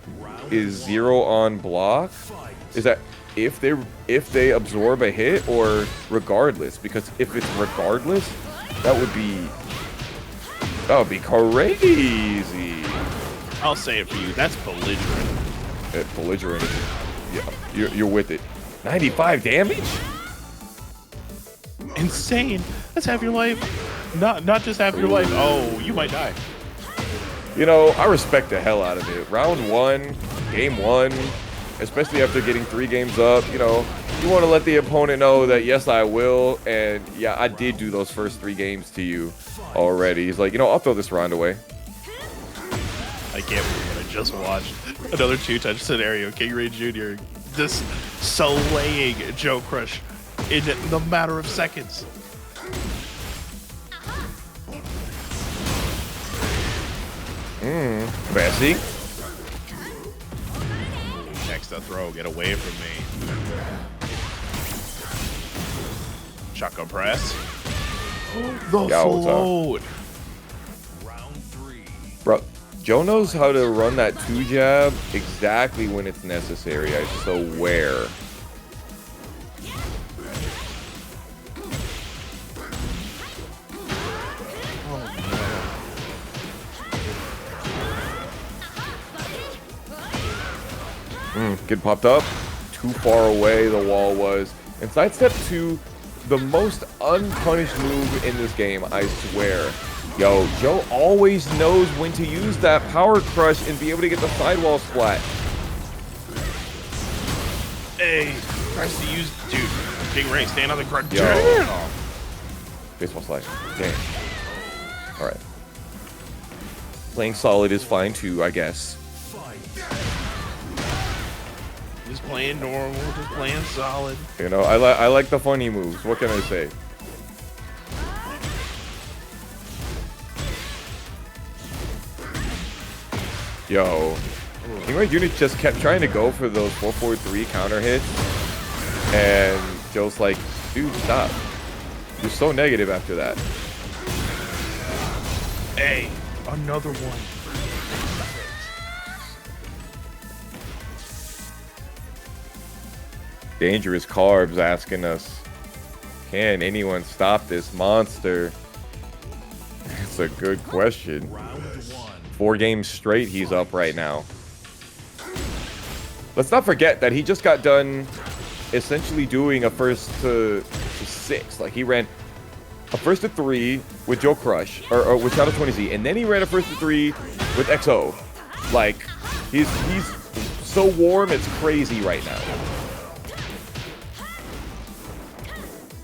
is 0 on block. Is that if they absorb a hit or regardless? Because if it's regardless, that would be crazy. I'll say it for you. That's belligerent. Belligerent. Yeah, you're with it. 95 damage? Insane. That's half your life. Not just half your life. Oh, you might die. You know, I respect the hell out of it. Round 1, game 1, especially after getting 3 games up, you know, you want to let the opponent know that, yes, I will. And yeah, I did do those first 3 games to you already. He's like, you know, I'll throw this round away. I can't believe I just watched another 2-touch scenario. KingReyJr just slaying JoeCrush in the matter of seconds. Messy. Next to throw, get away from me. Shotgun press. The float. Round 3. Bro, Joe knows how to run that 2 jab exactly when it's necessary, I swear. Get popped up. Too far away the wall was. And sidestep to the most unpunished move in this game, I swear. Yo, Joe always knows when to use that power crush and be able to get the sidewall splat. Hey, tries to use, dude. KingRey, stand on the ground. Yo. Baseball slide. Damn. Alright. Playing solid is fine too, I guess. Just playing normal, just playing solid. You know, I like the funny moves. What can I say? Yo, KingReyJr just kept trying to go for those 4-4-3 counter hits, and Joe's like, dude, stop. You're so negative after that. Hey, another one. Dangerous Carbs asking us, can anyone stop this monster? It's a good question. 4 games straight he's up right now. Let's not forget that he just got done essentially doing a first to 6. Like, he ran a first to 3 with JoeCrush, or with Shaundude, and then he ran a first to 3 with XO. Like, he's so warm, it's crazy right now.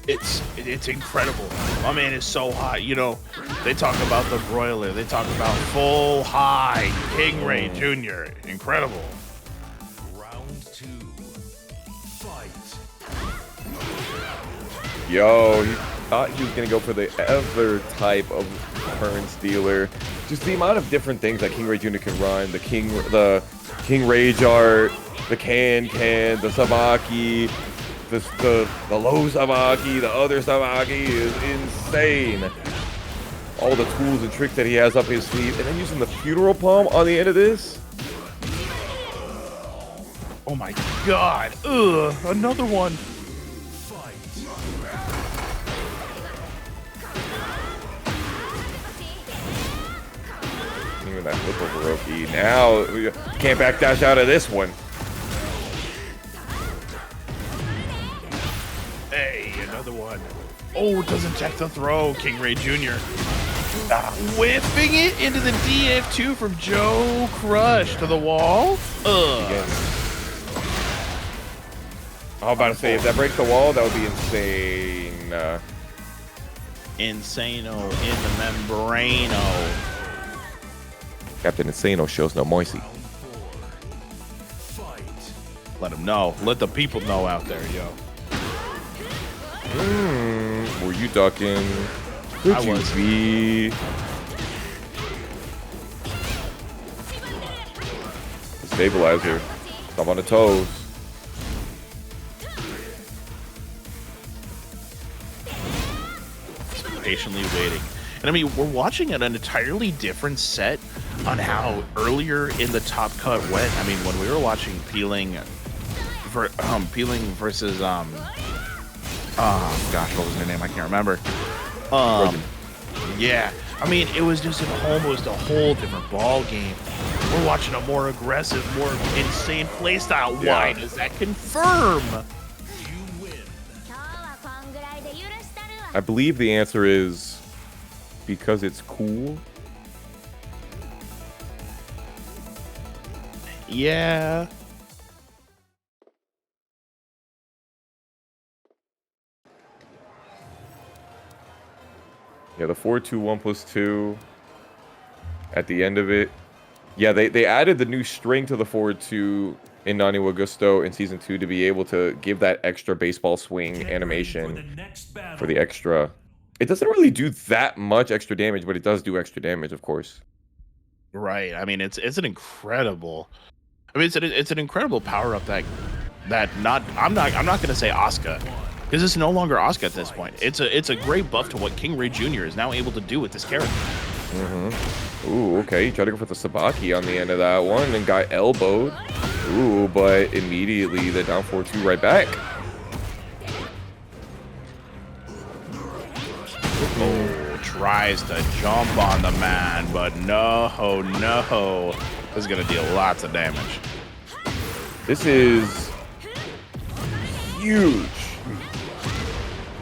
It's incredible. My man is so hot. You know, they talk about the broiler. They talk about full high KingReyJr. Incredible. Round 2. Fight. Yo, he thought he was gonna go for the other type of turn stealer. Just the amount of different things that KingReyJr can run. The KingReyJr, the can, the Sabaki. The low Sabaki, the other Sabaki is insane. All the tools and tricks that he has up his sleeve, and then using the funeral palm on the end of this. Oh my god. Ugh, another one. Even that flip over Roki. Now, can't backdash out of this one. another one. Oh, doesn't check the throw. KingReyJr. Whipping it into the DF2 from JoeCrush to the wall. Again. I was about to say, if that breaks the wall, that would be insane. Insano in the membrano. Captain Insano shows no mercy. Let them know. Let the people know out there, yo. Were you ducking? Could you be? Stabilizer. Stop on the toes. Patiently waiting. And I mean, we're watching an entirely different set on how earlier in the top cut went. I mean, when we were watching Peeling versus oh gosh, what was her name? I can't remember. Yeah, I mean, it was just almost a whole different ball game. We're watching a more aggressive, more insane playstyle. Yeah. Why does that confirm? I believe the answer is because it's cool. Yeah. Yeah, the 4-2-1+2 at the end of it. Yeah, they added the new string to the forward 2 in Nani wa Gusto in Season 2 to be able to give that extra baseball swing animation for the extra. It doesn't really do that much extra damage, but it does do extra damage, of course. Right. I mean, it's an incredible. I mean, it's an incredible power up that not. I'm not gonna say Asuka, because it's no longer Asuka at this point. It's a great buff to what KingReyJr is now able to do with this character. Ooh, okay. He tried to go for the Sabaki on the end of that one and got elbowed. Ooh, but immediately the down 4-2 right back. Oh, tries to jump on the man, but no. This is gonna deal lots of damage. This is huge.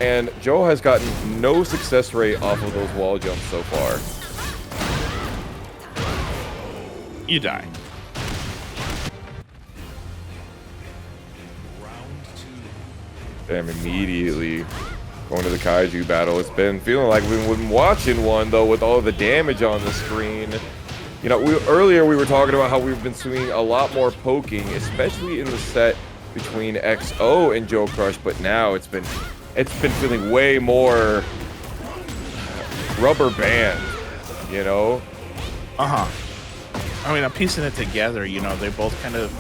And Joe has gotten no success rate off of those wall jumps so far. You die. Damn, immediately going to the Kaiju battle. It's been feeling like we've been watching one, though, with all the damage on the screen. You know, earlier we were talking about how we've been seeing a lot more poking, especially in the set between XO and JoeCrush, but now it's been feeling way more rubber band, you know? I mean, I'm piecing it together, you know, they both kind of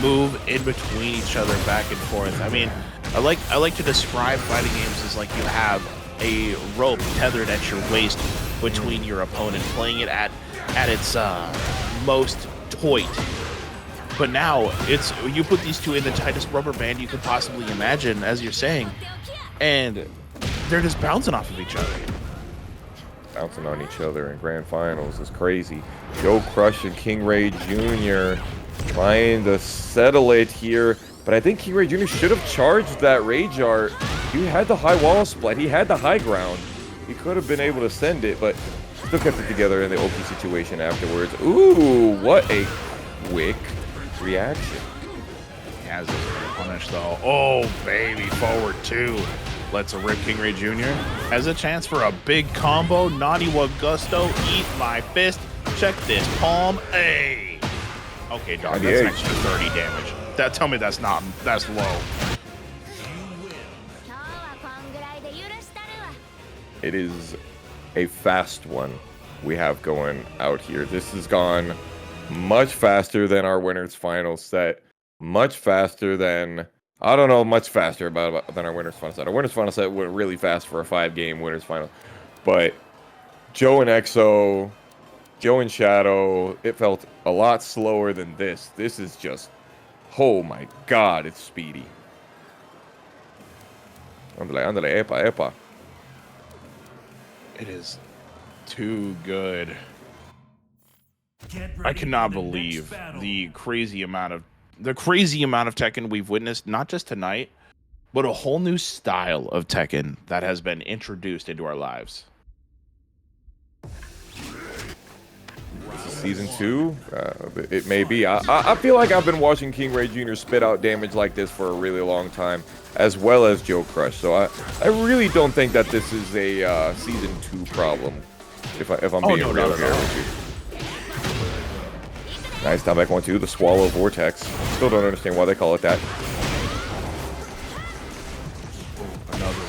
move in between each other back and forth. I mean, I like to describe fighting games as like you have a rope tethered at your waist between your opponent, playing it at its most taut. But now it's you put these two in the tightest rubber band you could possibly imagine, as you're saying, and they're just bouncing off of each other. Bouncing on each other in grand finals is crazy. JoeCrush and KingReyJr trying to settle it here, but I think KingReyJr should have charged that rage art. He had the high wall split. He had the high ground. He could have been able to send it, but still kept it together in the OP situation afterwards. Ooh, what a quick reaction. Has his punish though. Oh baby, forward 2. Let's rip KingReyJr. Has a chance for a big combo. Nani wa Gusto, eat my fist. Check this palm. Hey. Okay, dog, that's an extra 30 damage. Tell me that's low. It is a fast one we have going out here. This has gone much faster than our winners final set. Much faster than, I don't know, much faster than our winners final set. Our winners final set went really fast for a 5-game winners final. But Joe and EXO, Joe and Shadow, it felt a lot slower than this. This is just, oh my god, it's speedy. Ándale, epa. It is too good. I cannot believe the crazy amount of Tekken we've witnessed, not just tonight, but a whole new style of Tekken that has been introduced into our lives. This is season 2. It may be. I feel like I've been watching KingReyJr spit out damage like this for a really long time, as well as JoeCrush. So I really don't think that this is a season 2 problem. If I'm being real here with you. Nice down back 1-2, the Swallow Vortex. Still don't understand why they call it that. Another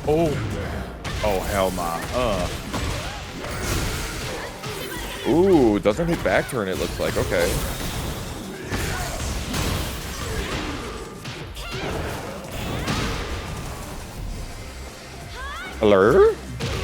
one. Oh hell nah. Ooh, doesn't hit back turn, it looks like. Okay. Alert?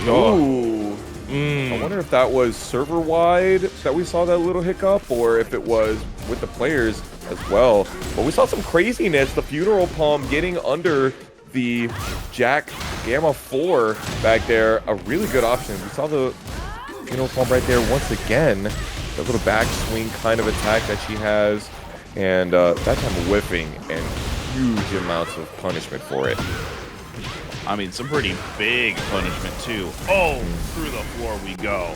Ooh. I wonder if that was server-wide that we saw that little hiccup, or if it was with the players as well. But we saw some craziness. The Funeral Palm getting under the Jack Gamma 4 back there. A really good option. We saw the Funeral Palm right there once again. That little backswing kind of attack that she has. And that time whiffing and huge amounts of punishment for it. I mean, some pretty big punishment, too. Oh, through the floor we go.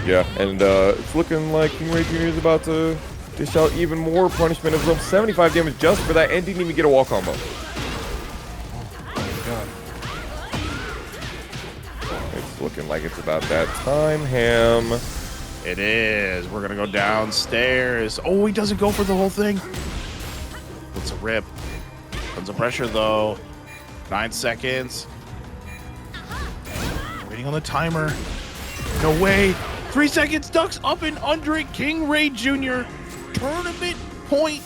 Yeah, and it's looking like KingReyJr is about to dish out even more punishment of some 75 damage just for that, and didn't even get a wall combo. Oh my god. It's looking like it's about that time, Ham. It is. We're going to go downstairs. Oh, he doesn't go for the whole thing. It's a rip. Tons of pressure, though. 9 seconds. Waiting on the timer. No way. 3 seconds. Ducks up and under it. KingReyJr. Tournament point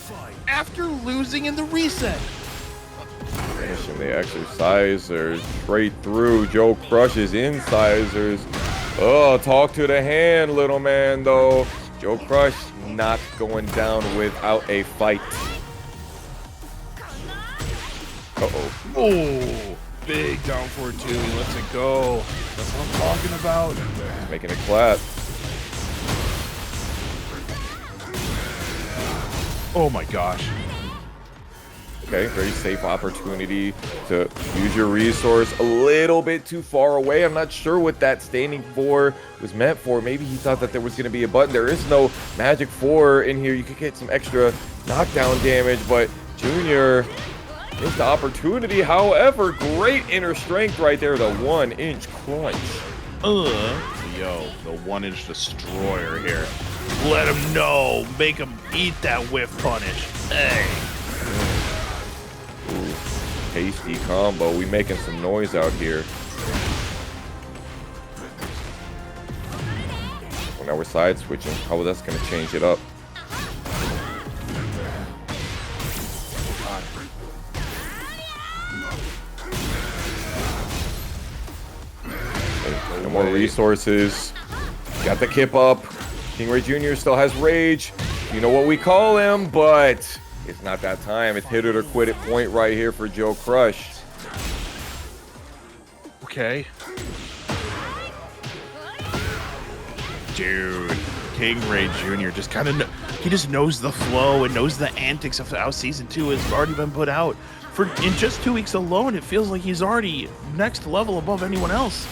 after losing in the reset. Finishing the exercisers straight through. JoeCrush's incisors. Oh, talk to the hand, little man, though. JoeCrush not going down without a fight. Uh-oh. Oh, big down for 2. He lets it go. That's what I'm talking about. He's making it clap. Oh my gosh. Okay, very safe opportunity to use your resource a little bit too far away. I'm not sure what that standing 4 was meant for. Maybe he thought that there was going to be a button. There is no magic 4 in here. You could get some extra knockdown damage, but Junior missed the opportunity. However, great inner strength right there. The 1-inch crunch. Yo, the 1-inch destroyer here. Let him know. Make him eat that whiff punish. Hey. Ooh, tasty combo. We making some noise out here. Well, now we're side switching. How that's going to change it up? No more resources. Got the kip up. KingReyJr still has rage. You know what we call him, but it's not that time. It's hit it or quit it point right here for JoeCrush. Okay. Dude, KingReyJr. just kind of he just knows the flow and knows the antics of how season 2 has already been put out. In just 2 weeks alone, it feels like he's already next level above anyone else.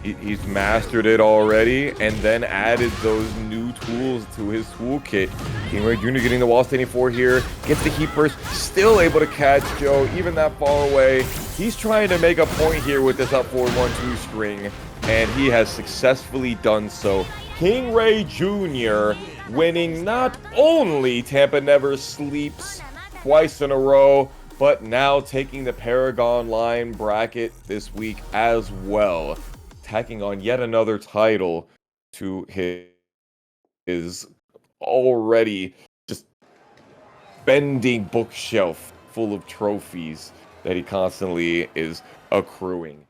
He's mastered it already, and then added those new tools to his toolkit. KingReyJr getting the wall standing 4 here, gets the heat burst, still able to catch Joe, even that far away. He's trying to make a point here with this up forward 1-2 string, and he has successfully done so. KingReyJr winning not only Tampa Never Sleeps twice in a row, but now taking the Paragon line bracket this week as well. Tacking on yet another title to his already just bending bookshelf full of trophies that he constantly is accruing.